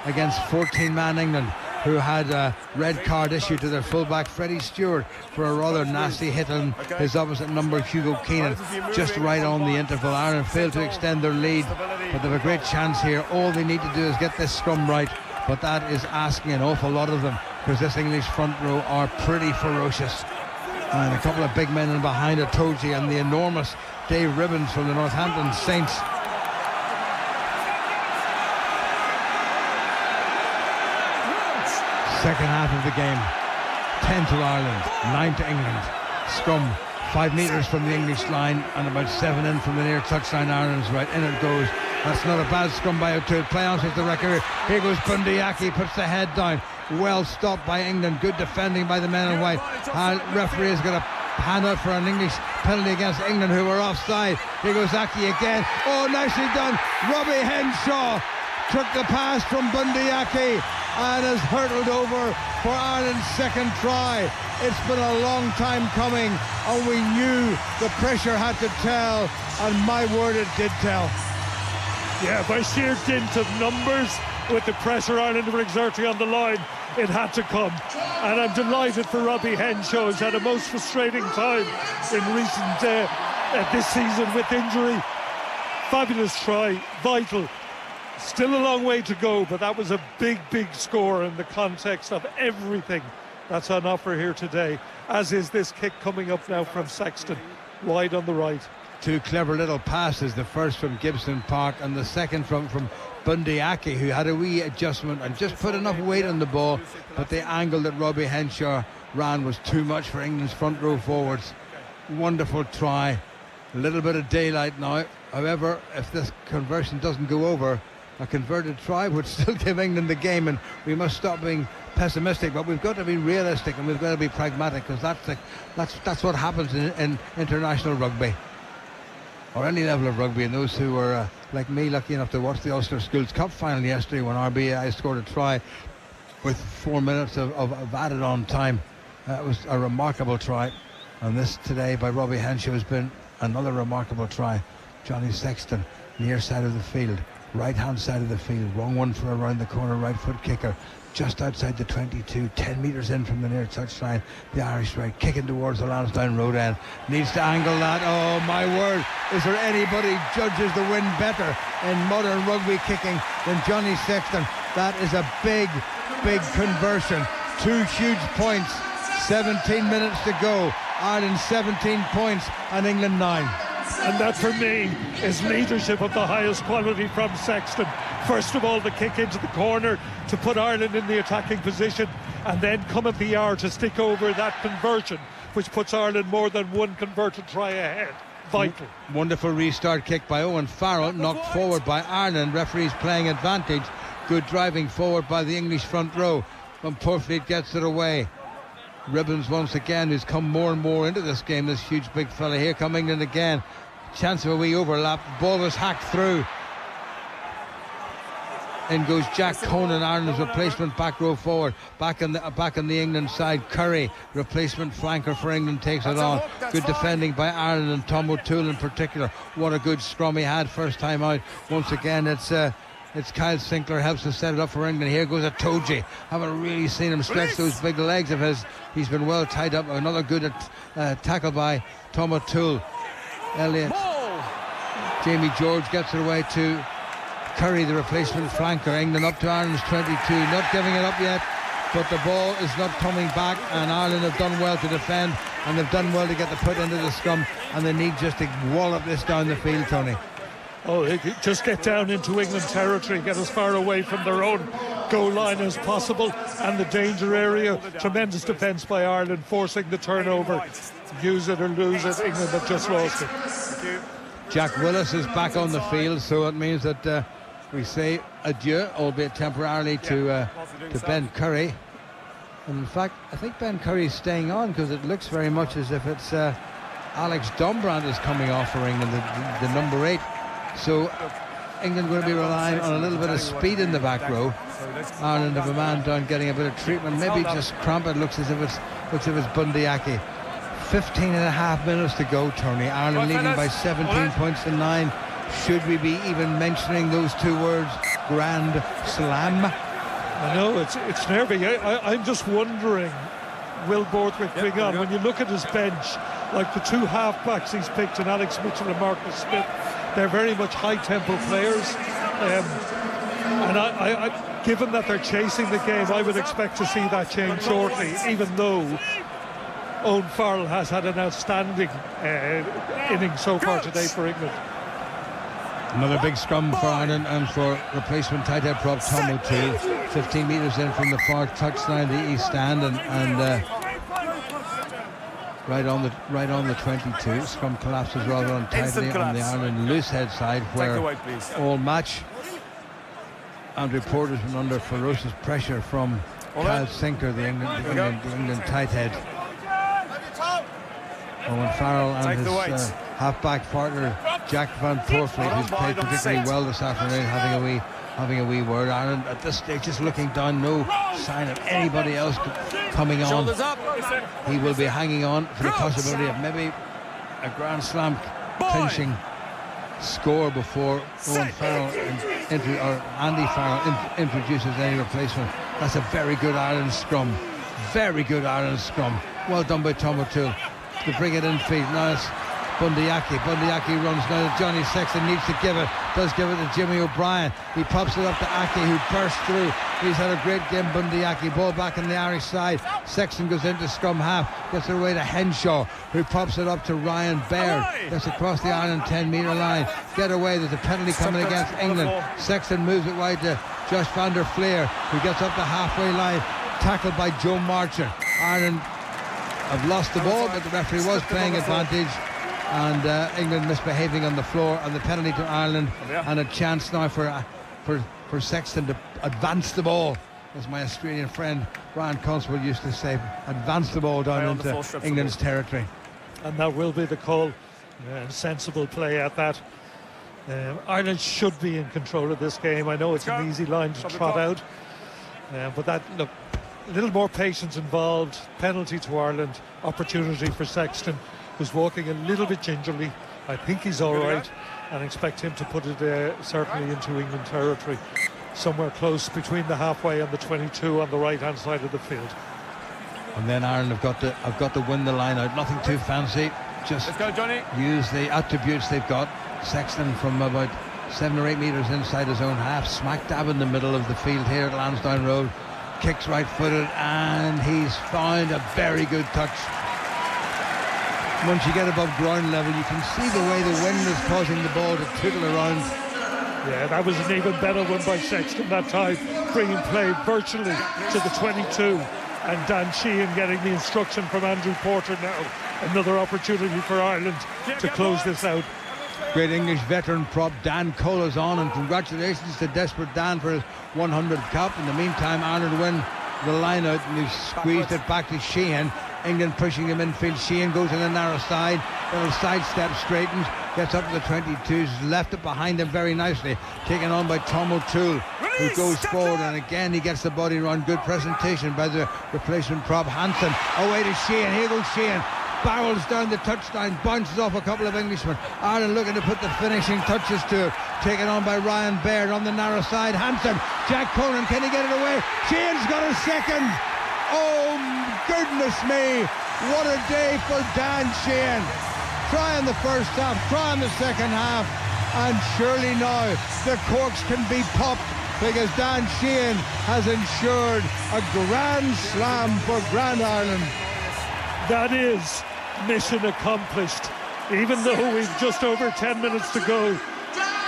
against 14-man England, who had a red card issued to their fullback Freddie Stewart for a rather nasty hit on his opposite number Hugo Keenan, just right on the interval. Ireland failed to extend their lead, but they have a great chance here. All they need to do is get this scrum right, but that is asking an awful lot of them, because this English front row are pretty ferocious. And a couple of big men in behind Itoje and the enormous Dave Ribbons from the Northampton Saints. Second half of the game, 10 to Ireland, 9 to England. scrum 5 metres from the English line and about 7 in from the near touchline. Ireland's right, in it goes. That's not a bad scrum by O'Toole. Play on with the record. Here goes Bundyaki, puts the head down. Well stopped by England. Good defending by the men in white. Referee is going to hand out for an English penalty against England, who were offside. Here goes Aki again. Oh, nicely done. Robbie Henshaw took the pass from Bundyaki and has hurtled over for Ireland's second try. It's been a long time coming, and we knew the pressure had to tell, and my word, it did tell. Yeah, by sheer dint of numbers, with the pressure Ireland were exerting on the line, it had to come. And I'm delighted for Robbie Henshaw, who's had a most frustrating time in recent this season with injury. Fabulous try, vital. Still a long way to go, but that was a big score in the context of everything that's on offer here today, as is this kick coming up now from Sexton, wide on the right. Two clever little passes, the first from Gibson Park and the second from Bundyaki, who had a wee adjustment and just put enough weight on the ball, but the angle that Robbie Henshaw ran was too much for England's front row forwards. Wonderful try, a little bit of daylight now. However, if this conversion doesn't go over, a converted try would still give England the game, and we must stop being pessimistic, but we've got to be realistic and we've got to be pragmatic, because that's what happens in international rugby, or any level of rugby. And those who were like me, lucky enough to watch the Ulster Schools Cup final yesterday, when RBI scored a try with 4 minutes of added on time, it was a remarkable try. And this today by Robbie Henshaw has been another remarkable try. Johnny Sexton, near side of the field, right hand side of the field, wrong one for around the corner, right foot kicker, just outside the 22, 10 metres in from the near touchline. The Irish right, kicking towards the Lansdowne road end, needs to angle that. Oh my word, is there anybody judges the win better in modern rugby kicking than Johnny Sexton? That is a big conversion. 2 huge points, 17 minutes to go. Ireland 17 points and England 9. And that, for me, is leadership of the highest quality from Sexton. First of all, the kick into the corner to put Ireland in the attacking position, and then come at the hour to stick over that conversion, which puts Ireland more than one converted try ahead. Vital. Wonderful restart kick by Owen Farrell, knocked forward by Ireland. Referees playing advantage. Good driving forward by the English front row. When Purfleet gets it away. Ribbons once again, who's come more and more into this game, this huge big fella. Here come England again. Chance of a wee overlap. Ball was hacked through. In goes Jack Conan, Ireland's replacement back row forward. Back on the England side, Curry, replacement flanker for England, takes it on. Good defending by Ireland and Tom O'Toole in particular. What a good scrum he had first time out. Once again, it's Kyle Sinclair helps to set it up for England. Here goes a Toji. Haven't really seen him stretch those big legs of his. He's been well tied up. Another good tackle by Tom O'Toole. Elliott. Jamie George gets it away to Curry, the replacement flanker. England up to Ireland's 22. Not giving it up yet, but the ball is not coming back, and Ireland have done well to defend, and they've done well to get the put into the scrum, and they need just to wallop this down the field, Tony. Oh, just get down into England territory, get as far away from their own goal line as possible, and the danger area. Tremendous defence by Ireland, forcing the turnover. Use it or lose it. England have just lost it. Jack Willis is back on the field, so it means that we say adieu, albeit temporarily, to Ben Curry. And in fact, I think Ben Curry is staying on, because it looks very much as if it's Alex Dombrand is coming off for England, the number 8. So England going to be relying on a little bit of speed in the back row. Ireland have a man down getting a bit of treatment, maybe just cramp. It looks as if it's Bundyaki. 15 and a half minutes to go, Tony. Ireland leading by 17 points to 9. Should we be even mentioning those two words, Grand Slam? I know, it's nervy. I'm just wondering, will Borthwick bring on? When you look at his bench, like the two half-backs he's picked, and Alex Mitchell and Marcus Smith, they're very much high-tempo players. And I, given that they're chasing the game, I would expect to see that change shortly, even though Owen Farrell has had an outstanding inning so far today for England. Another big scrum for Ireland and for replacement tight head prop Tom O'Toole. 15 metres in from the far touchline, the east stand, and right on the 22. Scrum collapses rather untidily on the Ireland loose head side, where all match Andrew Porter's been under ferocious pressure from Kyle Sinker, the England tight head. Owen Farrell and his half-back partner Jack Van Poortvliet, who's played particularly well this afternoon, having a wee word. Ireland at this stage just looking down, no sign of anybody else coming on. He will be hanging on for the possibility of maybe a Grand Slam clinching score before Owen Farrell or Andy Farrell introduces any replacement. That's a very good Ireland scrum. Very good Ireland scrum. Well done by Tom O'Toole to bring it in field. Now it's Bundyaki runs now to Johnny Sexton, needs to does give it to Jimmy O'Brien. He pops it up to Aki, who bursts through. He's had a great game, Bundyaki. Ball back on the Irish side. Sexton goes into scrum half, gets it away to Henshaw, who pops it up to Ryan Baird. Gets across the Ireland 10-metre line. Get away, there's a penalty coming against England. Sexton moves it wide to Josh van der Fleer, who gets up the halfway line, tackled by Joe Marcher. Ireland have lost the ball, but the referee was playing advantage, and England misbehaving on the floor, and the penalty to Ireland, and a chance now for Sexton to advance the ball, as my Australian friend Brian Constable used to say, advance the ball down into England's territory. And that will be the call. Sensible play at that. Ireland should be in control of this game. I know it's an easy line to trot out, but that, look, a little more patience involved. Penalty to Ireland, opportunity for Sexton, who's walking a little bit gingerly. I think he's all right, and expect him to put it certainly into England territory, somewhere close between the halfway and the 22 on the right hand side of the field. And then Ireland have got to win the line out. Nothing too fancy, just use the attributes they've got. Sexton from about 7 or 8 metres inside his own half, smack dab in the middle of the field here at Lansdowne Road. Kicks right-footed, and he's found a very good touch. Once you get above ground level, you can see the way the wind is causing the ball to twiddle around. Yeah, that was an even better one by Sexton that time, bringing play virtually to the 22, and Dan Sheehan getting the instruction from Andrew Porter now. Another opportunity for Ireland to close this out. Great English veteran prop Dan Cole is on, and congratulations to Desperate Dan for his 100th cap. In the meantime, Ireland win the line out, and he's squeezed it back to Sheehan. England pushing him infield. Sheehan goes in the narrow side, little sidestep, straightens, gets up to the 22s, left it behind him very nicely, taken on by Tom O'Toole, who goes forward, and again he gets the body run. Good presentation by the replacement prop Hansen. Away to Sheehan. Here goes Sheehan, barrels down the touchline, bounces off a couple of Englishmen. Ireland looking to put the finishing touches to it, taken on by Ryan Baird on the narrow side. Hansen, Jack Conan, can he get it away? Sheehan's got a second. Oh goodness me, what a day for Dan Sheehan. Try in the first half, try in the second half, and surely now the corks can be popped, because Dan Sheehan has ensured a Grand Slam for Grand Ireland. That is mission accomplished. Even though we've just over 10 minutes to go,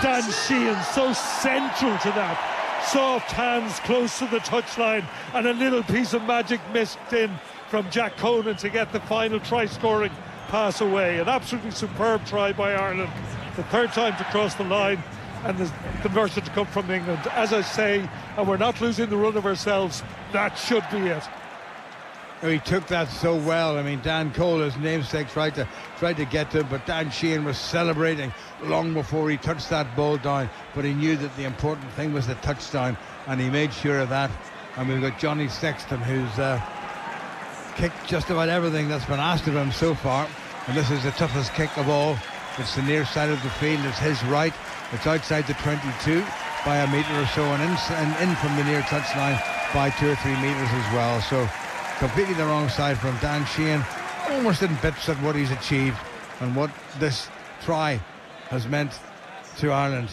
Dan Sheehan so central to that. Soft hands close to the touchline, and a little piece of magic missed in from Jack Conan to get the final try-scoring pass away. An absolutely superb try by Ireland. The third time to cross the line, and the conversion to come from England. As I say, and we're not losing the run of ourselves, that should be it. He took that so well. I mean, Dan Cole, his namesake, tried to get to him, but Dan Sheehan was celebrating long before he touched that ball down. But he knew that the important thing was the touchdown, and he made sure of that. And we've got Johnny Sexton, who's kicked just about everything that's been asked of him so far. And this is the toughest kick of all. It's the near side of the field. It's his right. It's outside the 22 by a metre or so, and in from the near touchline by 2 or 3 metres as well. So completely the wrong side from Dan Sheehan, almost in bits at what he's achieved and what this try has meant to Ireland.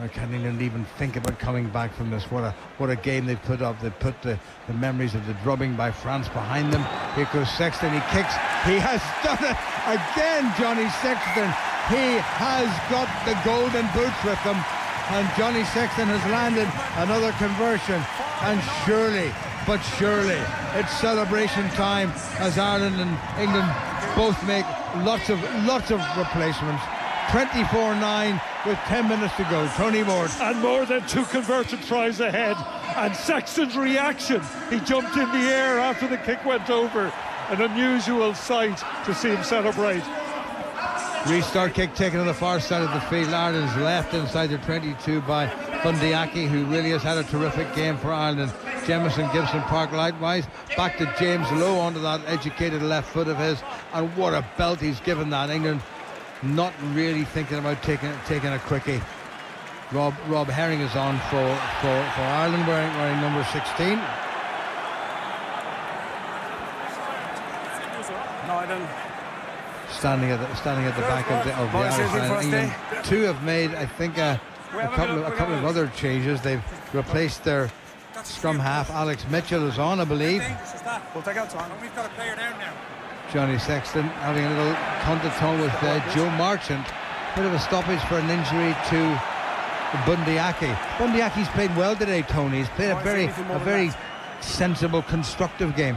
I can't even think about coming back from this. What a game they've put up. They've put the memories of the drubbing by France behind them. Here goes Sexton, he kicks. He has done it again, Johnny Sexton. He has got the golden boots with them, and Johnny Sexton has landed another conversion, and surely but surely it's celebration time as Ireland and England both make lots of replacements. 24-9 with 10 minutes to go. Tony Moore. And more than 2 converted tries ahead. And Sexton's reaction, he jumped in the air after the kick went over. An unusual sight to see him celebrate. Restart kick taken on the far side of the field. Ireland's left inside the 22 by Bundyaki, who really has had a terrific game for Ireland. Jemison Gibson Park likewise. Back to James Lowe onto that educated left foot of his. And what a belt he's given that. England not really thinking about taking a quickie. Rob Herring is on for Ireland wearing number 16. Standing at the back of the Irish line. England 2 have made, I think, a couple of other changes. They've replaced their scrum half. Alex Mitchell is on, I believe. We'll take out time. We've got a player down now. Johnny Sexton having a little contest with Joe Marchant. Bit of a stoppage for an injury to Bundyaki. Bundyaki's played well today, Tony. He's played a very sensible, constructive game.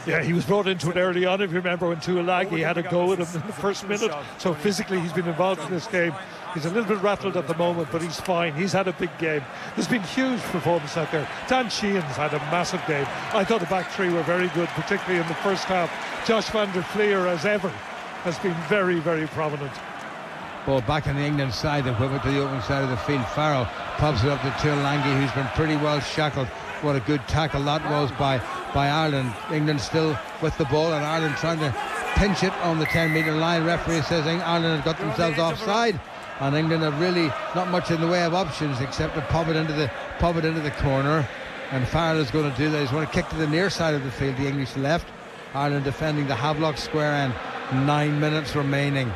Yeah, he was brought into it early on, if you remember, when Tuolagi had a go at him in the first minute. So physically he's been involved in this game. He's a little bit rattled at the moment, but he's fine. He's had a big game. There's been huge performance out there. Dan Sheehan's had a massive game. I thought the back three were very good, particularly in the first half. Josh van der Fleer, as ever, has been very, very prominent. Ball back on the England side, and pivot to the open side of the field. Farrell pops it up to Tuolagi, who's been pretty well shackled. What a good tackle that was by Ireland. England still with the ball, and Ireland trying to pinch it on the 10-metre line. Referee says Ireland have got themselves offside, and England have really not much in the way of options except to pop it into the corner. And Farrell is going to do that. He's going to kick to the near side of the field, the English left. Ireland defending the Havelock square end. 9 minutes remaining.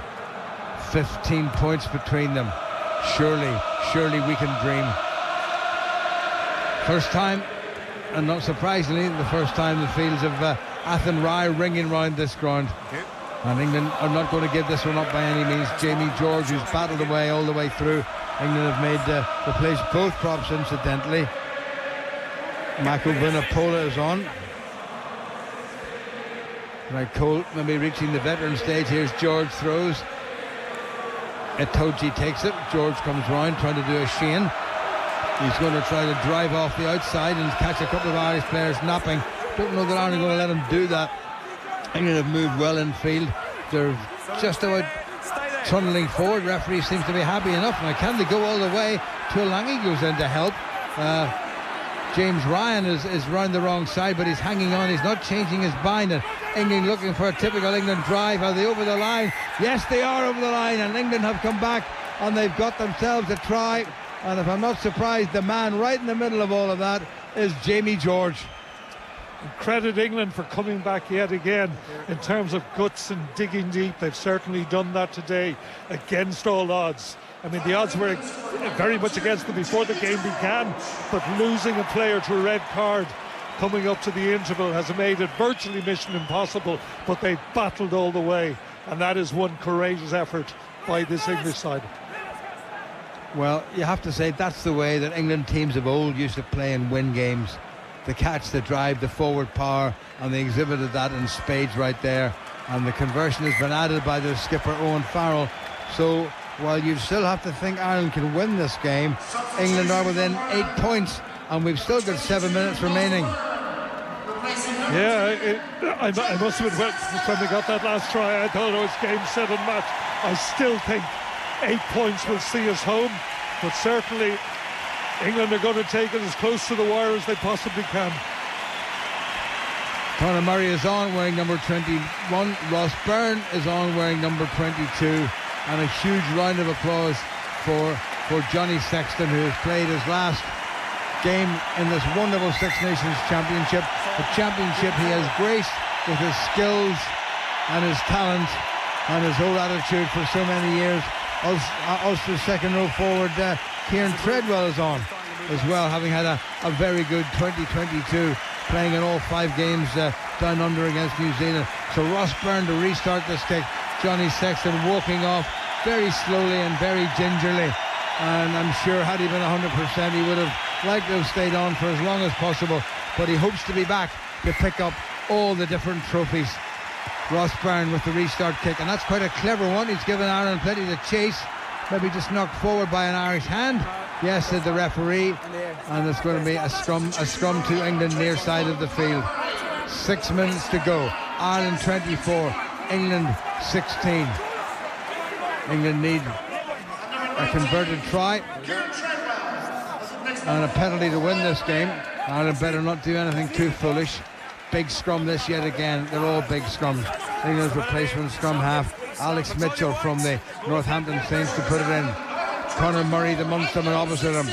15 points between them. Surely we can dream. First time, and not surprisingly, the first time the fields of Athenry ringing round this ground. And England are not going to give this one up by any means. Jamie George, who's battled away all the way through. England have made replaced both props, incidentally. Michael Vunipola is on. Right, Cole maybe reaching the veteran stage. Here's George, throws. Itoji takes it. George comes round trying to do a Sheehan. He's going to try to drive off the outside and catch a couple of Irish players napping. Don't know that Ireland are going to let him do that. England have moved well in field. They're just about tunneling forward. Referee seems to be happy enough. Now, can they go all the way? Tuolagi goes in to help. James Ryan is round the wrong side, but he's hanging on. He's not changing his bind. And England looking for a typical England drive. Are they over the line? Yes, they are over the line, and England have come back and they've got themselves a try. And if I'm not surprised, the man right in the middle of all of that is Jamie George. Credit England for coming back yet again in terms of guts and digging deep. They've certainly done that today against all odds. I mean, the odds were very much against them before the game began, but losing a player to a red card coming up to the interval has made it virtually mission impossible, but they've battled all the way, and that is one courageous effort by this English side. Well, you have to say that's the way that England teams of old used to play and win games. The catch, the drive, the forward power, and they exhibited that in spades right there. And the conversion has been added by their skipper Owen Farrell. So while you still have to think Ireland can win this game, England are within 8 points, and we've still got 7 minutes remaining. Yeah, I must admit, when we got that last try, I thought it was game, set and match. I still think 8 points will see us home, but certainly England are going to take it as close to the wire as they possibly can. Conor Murray is on wearing number 21. Ross Byrne is on wearing number 22. And a huge round of applause for Johnny Sexton, who has played his last game in this wonderful Six Nations Championship. A championship he has graced with his skills and his talent and his whole attitude for so many years. Ulster's second row forward, Kieran Treadwell, is on as well, having had a very good 2022, playing in all 5 games down under against New Zealand. So Ross Byrne to restart this kick. Johnny Sexton walking off very slowly and very gingerly, and I'm sure had he been 100% he would have liked to have stayed on for as long as possible. but he hopes to be back to pick up all the different trophies. Ross Byrne with the restart kick, and that's quite a clever one. He's given Ireland plenty to chase, maybe just knocked forward by an Irish hand. Yes, said the referee, and it's going to be a scrum to England near side of the field. 6 minutes to go. Ireland 24, England 16. England need a converted try and a penalty to win this game. Ireland better not do anything too foolish. Big scrum this yet again. They're all big scrums. England's replacement scrum half, Alex Mitchell from the Northampton Saints, to put it in. Conor Murray, the Munsterman, opposite him.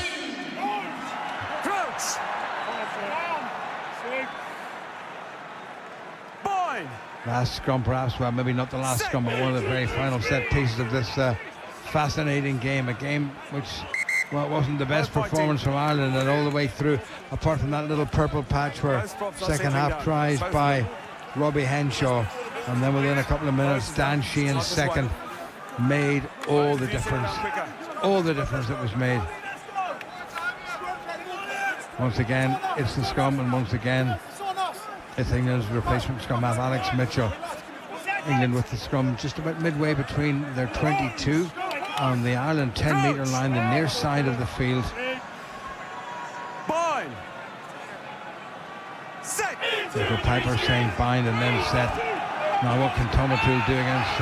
Last scrum, perhaps. Well, maybe not the last scrum, but one of the very final set pieces of this fascinating game. A game which, well, it wasn't the best performance from Ireland, and all the way through, apart from that little purple patch where second half tries by Robbie Henshaw, and then within a couple of minutes Dan Sheehan's second made all the difference. All the difference that was made. Once again, it's the scrum, and once again, it's England's replacement scrum half, Alex Mitchell. England with the scrum just about midway between their 22 on the Ireland 10-metre line, the near side of the field. Bind. Set. Michael Piper saying bind and then set. Now what can Tom O'Toole do against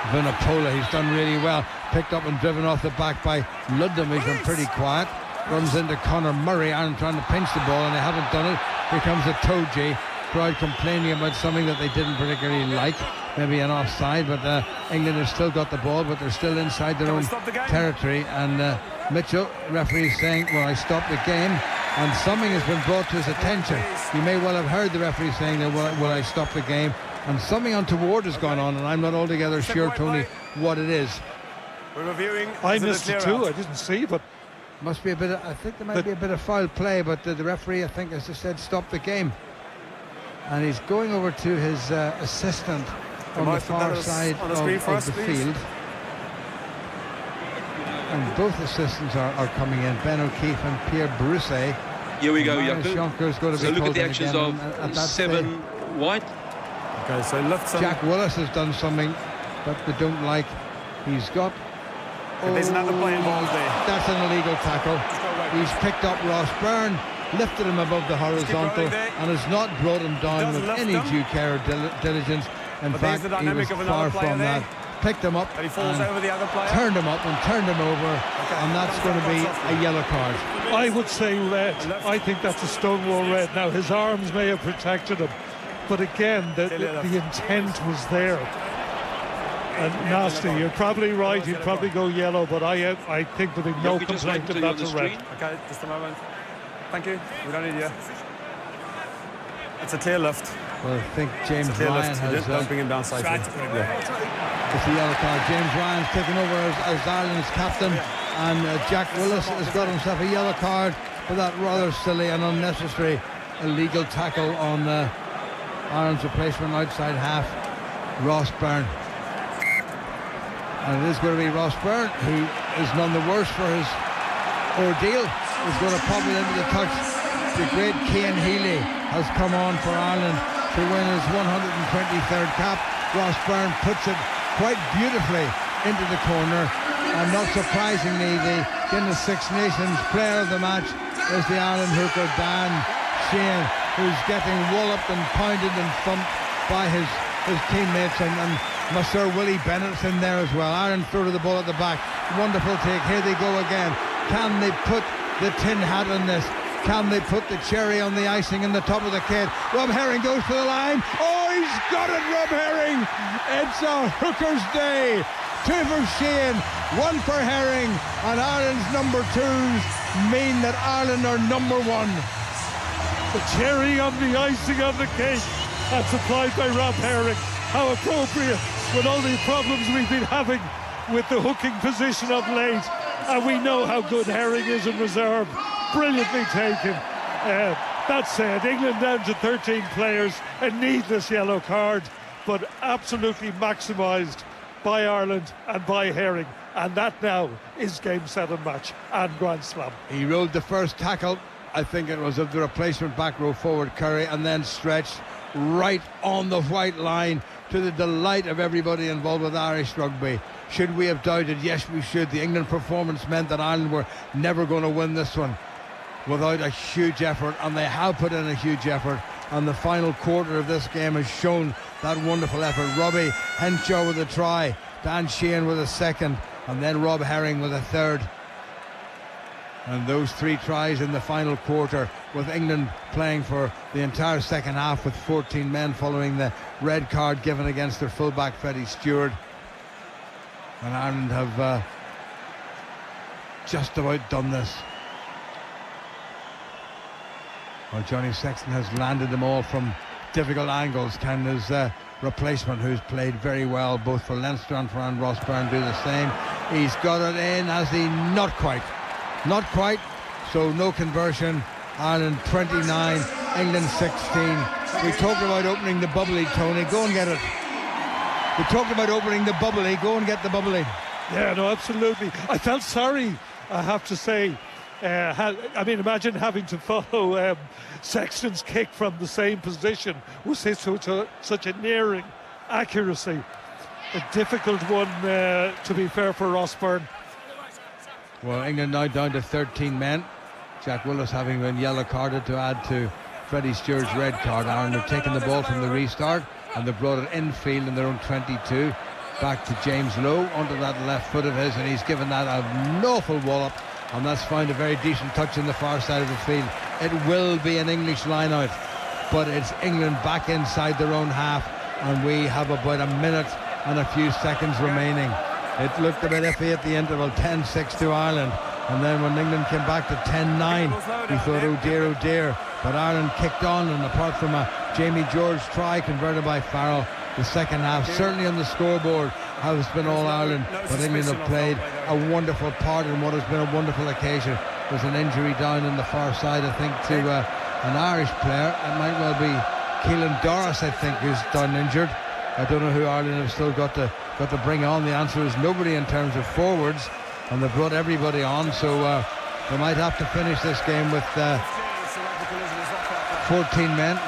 Vunipola? He's done really well. Picked up and driven off the back by Ludlam. He's been pretty quiet. Runs into Conor Murray. Ireland trying to pinch the ball, and they haven't done it. Here comes a Toji. Crowd complaining about something that they didn't particularly like, maybe an offside, but England has still got the ball, but they're still inside their own territory. And Mitchell, referee, saying, well, I stopped the game, and something has been brought to his attention. You may well have heard the referee saying that, will I stop the game, and something untoward has gone on, and I'm not altogether sure, Tony, what it is. We're reviewing. I missed it too. I didn't see, but must be a bit of, I think there might be a bit of foul play, but the referee, I think, as I said, stop the game. And he's going over to his assistant on the far side of the field. And both assistants are coming in, Ben O'Keefe and Pierre Brousset. Here we go, Jakob. So look at the actions of 7 White. Okay, so left some. Jack Willis has done something that they don't like. He's got... There's another play involved there. That's an illegal tackle. He's picked up Ross Byrne, lifted him above the horizontal, and has not brought him down with any due care or diligence. In fact, he was far from that. Picked him up, and he falls over the other player. Turned him up and turned him over, and that's going to be a yellow card. I would say red. I think that's a stonewall red. Now, his arms may have protected him, but again, the intent was there. And nasty. You're probably right. He'd probably go yellow, but I think there'll be no complaint that that's a red. Okay, just a moment. Thank you. We don't need you. It's a clear lift. Well, I think James Ryan has... Don't bring him down safely. It's a yellow card. James Ryan's taken over as Ireland's captain, and Jack Willis has got himself a yellow card for that rather silly and unnecessary illegal tackle on Ireland's replacement outside half, Ross Byrne. And it is going to be Ross Byrne, who is none the worse for his ordeal. Is going to pop it into the touch. The great Cian Healy has come on for Ireland to win his 123rd cap. Ross Byrne puts it quite beautifully into the corner, and not surprisingly, the Guinness Six Nations player of the match is the Ireland hooker Dan Sheehan, who's getting walloped and pounded and thumped by his teammates, and Sir Willie Bennett's in there as well. Ireland throw to the ball at the back. Wonderful take. Here they go again. Can they put the tin hat on this? Can they put the cherry on the icing in the top of the cake? Rob Herring goes to the line. Oh, he's got it, Rob Herring. It's a hooker's day. 2 for Sheehan, 1 for Herring, and Ireland's number 2s mean that Ireland are number 1. The cherry on the icing on the cake. That's applied by Rob Herring. How appropriate with all the problems we've been having with the hooking position of late. And we know how good Herring is in reserve. Brilliantly taken. That said, England down to 13 players, a needless yellow card, but absolutely maximised by Ireland and by Herring. And that now is game, set and match and Grand Slam. He rode the first tackle I think it was of the replacement back row forward Curry, and then stretched right on the white line, to the delight of everybody involved with Irish rugby. Should we have doubted? Yes, we should. The England performance meant that Ireland were never going to win this one without a huge effort, and they have put in a huge effort, and the final quarter of this game has shown that wonderful effort. Robbie Henshaw with a try, Dan Sheehan with a second, and then Rob Herring with a third. And those 3 tries in the final quarter, with England playing for the entire second half with 14 men following the red card given against their fullback Freddie Stewart. And Ireland have just about done this. Well, Johnny Sexton has landed them all from difficult angles. Can his replacement, who's played very well both for Leinster and for Anne Ross Byrne, do the same? He's got it in, has he? Not quite. Not quite. So no conversion. Ireland 29, England 16. We talked about opening the bubbly, Tony. Go and get it. We talked about opening the bubbly. Go and get the bubbly. Yeah, no, absolutely. I felt sorry, I have to say. I mean, imagine having to follow Sexton's kick from the same position with such a nearing accuracy. A difficult one, to be fair, for Ross Byrne. Well, England now down to 13 men. Jack Willis having been yellow carded to add to Freddie Stewart's red card. Ireland have taken the ball from the restart, and they've brought it infield in their own 22. Back to James Lowe onto that left foot of his, and he's given that an awful wallop, and that's found a very decent touch in the far side of the field. It will be an English line out, but it's England back inside their own half, and we have about a minute and a few seconds remaining. It looked a bit iffy at the interval, 10-6 to Ireland, and then when England came back to 10-9, we thought, oh dear, but Ireland kicked on, and apart from a Jamie George try converted by Farrell, the second half, certainly on the scoreboard, has been all Ireland, but England have played a wonderful part in what has been a wonderful occasion. There's an injury down in the far side, I think, to an Irish player. It might well be Keelan Doris, I think, who's down injured. I don't know who Ireland have still got to bring on. The answer is nobody in terms of forwards, and they've brought everybody on, so they might have to finish this game with 14 men.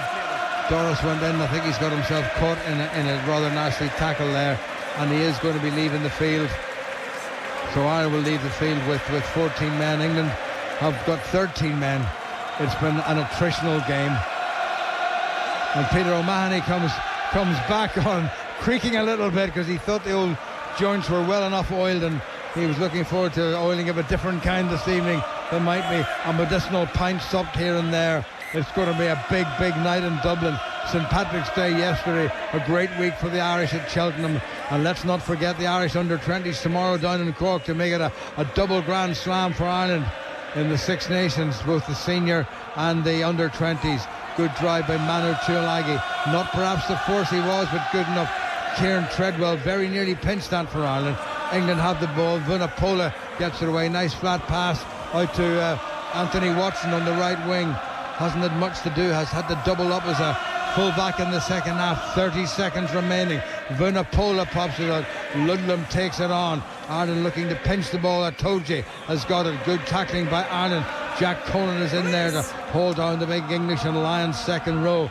Doris went in. I think he's got himself caught in a rather nasty tackle there, and he is going to be leaving the field. So Ireland will leave the field with 14 men. England have got 13 men. It's been an attritional game, and Peter O'Mahony comes back on, creaking a little bit because he thought the old joints were well enough oiled, and he was looking forward to oiling of a different kind this evening. There might be a medicinal pint supped here and there. It's going to be a big night in Dublin. St Patrick's Day yesterday, a great week for the Irish at Cheltenham, and let's not forget the Irish under-20s tomorrow down in Cork to make it a double grand slam for Ireland in the Six Nations, both the senior and the under-20s. Good drive by Manu Tuilagi, not perhaps the force he was, but good enough. Kieran Treadwell very nearly pinched that for Ireland. England have the ball. Vunipola gets it away. Nice flat pass out to Anthony Watson on the right wing. Hasn't had much to do, has had to double up as a full-back in the second half. 30 seconds remaining. Vunipola pops it out. Ludlam takes it on. Ireland looking to pinch the ball. Atoje has got it. Good tackling by Ireland. Jack Conan is in there to hold down the big English and Lions second row.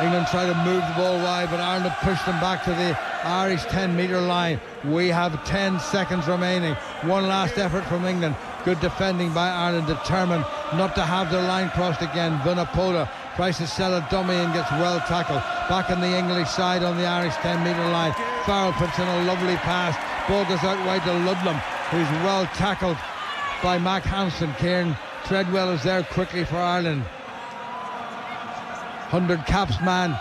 England try to move the ball wide, but Ireland have pushed them back to the Irish 10-metre line. We have 10 seconds remaining. One last effort from England. Good defending by Ireland, determined not to have their line crossed again. Vunipola tries to sell a dummy and gets well tackled. Back on the English side on the Irish 10-metre line. Farrell puts in a lovely pass. Ball goes out wide to Ludlam, who's well tackled by Mac Hansen. Kieran Treadwell is there quickly for Ireland. 100 caps man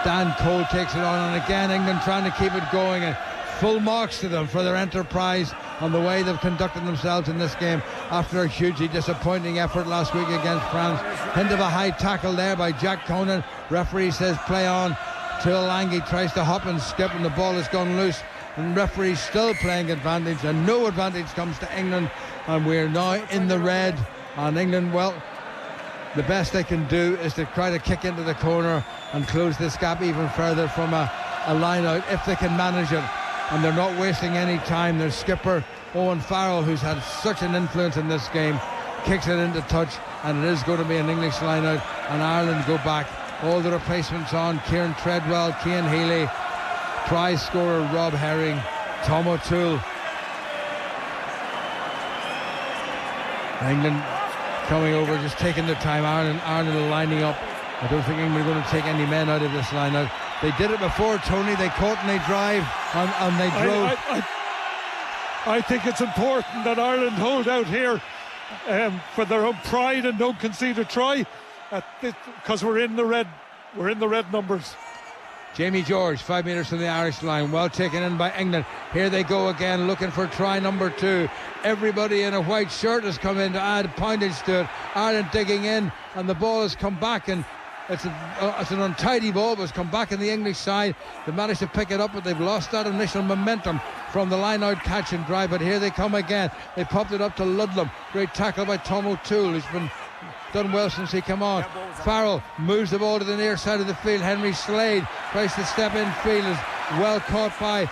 Dan Cole takes it on, and again England trying to keep it going, and full marks to them for their enterprise on the way they've conducted themselves in this game after a hugely disappointing effort last week against France. Hint of a high tackle there by Jack Conan. Referee says play on. Tuilagi tries to hop and skip, and the ball has gone loose, and referee still playing advantage, and no advantage comes to England, and we're now in the red. And England, well, the best they can do is to try to kick into the corner and close this gap even further from a line out if they can manage it. And they're not wasting any time. Their skipper Owen Farrell, who's had such an influence in this game, kicks it into touch, and it is going to be an English line out, and Ireland go back. All the replacements on: Kieran Treadwell, Cian Healy, try scorer Rob Herring, Tom O'Toole. England coming over, just taking their time. Ireland lining up. I don't think England are going to take any men out of this line out. They did it before, Tony. They caught and they drive, and they drove. I think it's important that Ireland hold out here for their own pride and don't concede a try, because we're in the red. We're in the red numbers. Jamie George, 5 metres from the Irish line, well taken in by England. Here they go again, looking for try number 2. Everybody in a white shirt has come in to add poundage to it. Ireland digging in, and the ball has come back, and it's an untidy ball, but it's come back in the English side. They managed to pick it up, but they've lost that initial momentum from the line-out catch and drive. But here they come again. They popped it up to Ludlam. Great tackle by Tom O'Toole, who's been done well since he came on. Farrell moves the ball to the near side of the field. Henry Slade tries to step in field, is well caught by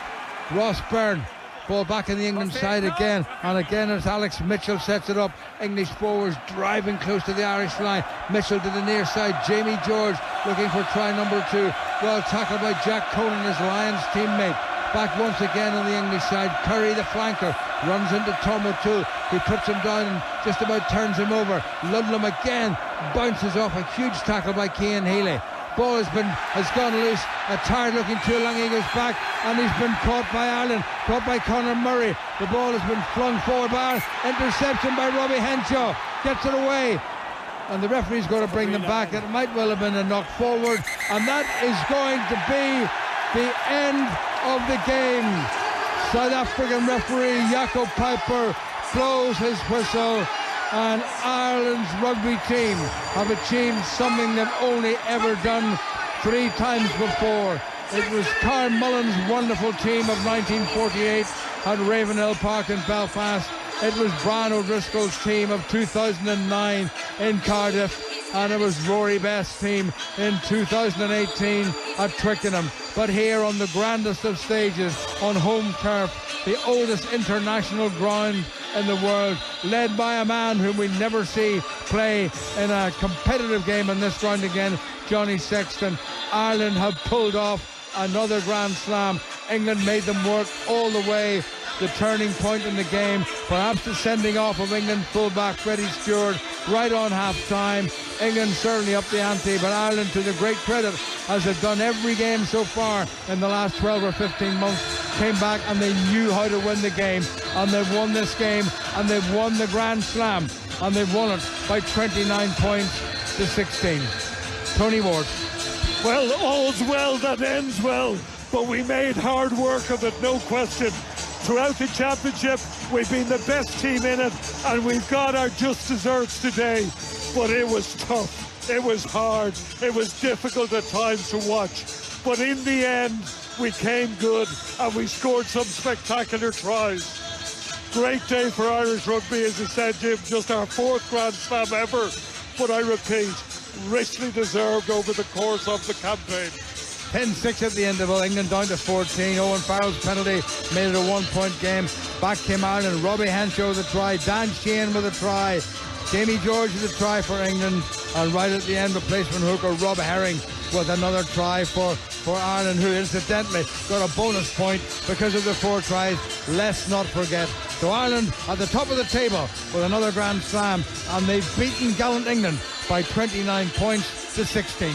Ross Byrne. Ball back in the England side again, and again as Alex Mitchell sets it up. English forwards driving close to the Irish line. Mitchell to the near side. Jamie George looking for try number 2. Well tackled by Jack Conan, his Lions teammate. Back once again on the English side. Curry, the flanker, runs into Tom O'Toole. He puts him down and just about turns him over. Ludlam again bounces off a huge tackle by Cian Healy. Ball has gone loose. A tired looking Tuolangi goes back, and he's been caught by Ireland, caught by Conor Murray. The ball has been flung forward by Ireland. Interception by Robbie Henshaw, gets it away, and the referee's going to bring them back. It might well have been a knock forward, and that is going to be the end of the game. South African referee Jaco Piper blows his whistle, and Ireland's rugby team have achieved something they've only ever done 3 times before. It was Kyle Mullen's wonderful team of 1948 at Ravenel Park in Belfast. It was Brian O'Driscoll's team of 2009 in Cardiff, and it was Rory Best's team in 2018 at Twickenham. But here on the grandest of stages, on home turf, the oldest international ground in the world, led by a man whom we never see play in a competitive game on this ground again, Johnny Sexton. Ireland have pulled off another Grand Slam. England made them work all the way. The turning point in the game, perhaps the sending off of England fullback Freddie Stewart right on half-time. England certainly up the ante, but Ireland, to the great credit, as they've done every game so far in the last 12 or 15 months, came back and they knew how to win the game, and they've won this game, and they've won the Grand Slam, and they've won it by 29 points to 16. Tony Ward. Well, all's well that ends well, but we made hard work of it, no question. Throughout the championship, we've been the best team in it, and we've got our just desserts today. But it was tough, it was hard, it was difficult at times to watch. But in the end, we came good, and we scored some spectacular tries. Great day for Irish rugby, as you said, Jim, just our 4th Grand Slam ever. But I repeat, richly deserved over the course of the campaign. 10-6 at the end of it. England down to 14. Owen Farrell's penalty made it a 1-point game. Back came Ireland. Robbie Henshaw with a try. Dan Sheehan with a try. Jamie George with a try for England. And right at the end, replacement hooker Rob Herring with another try for Ireland, who incidentally got a bonus point because of the 4 tries. Let's not forget. So Ireland at the top of the table with another Grand Slam, and they've beaten gallant England by 29 points to 16.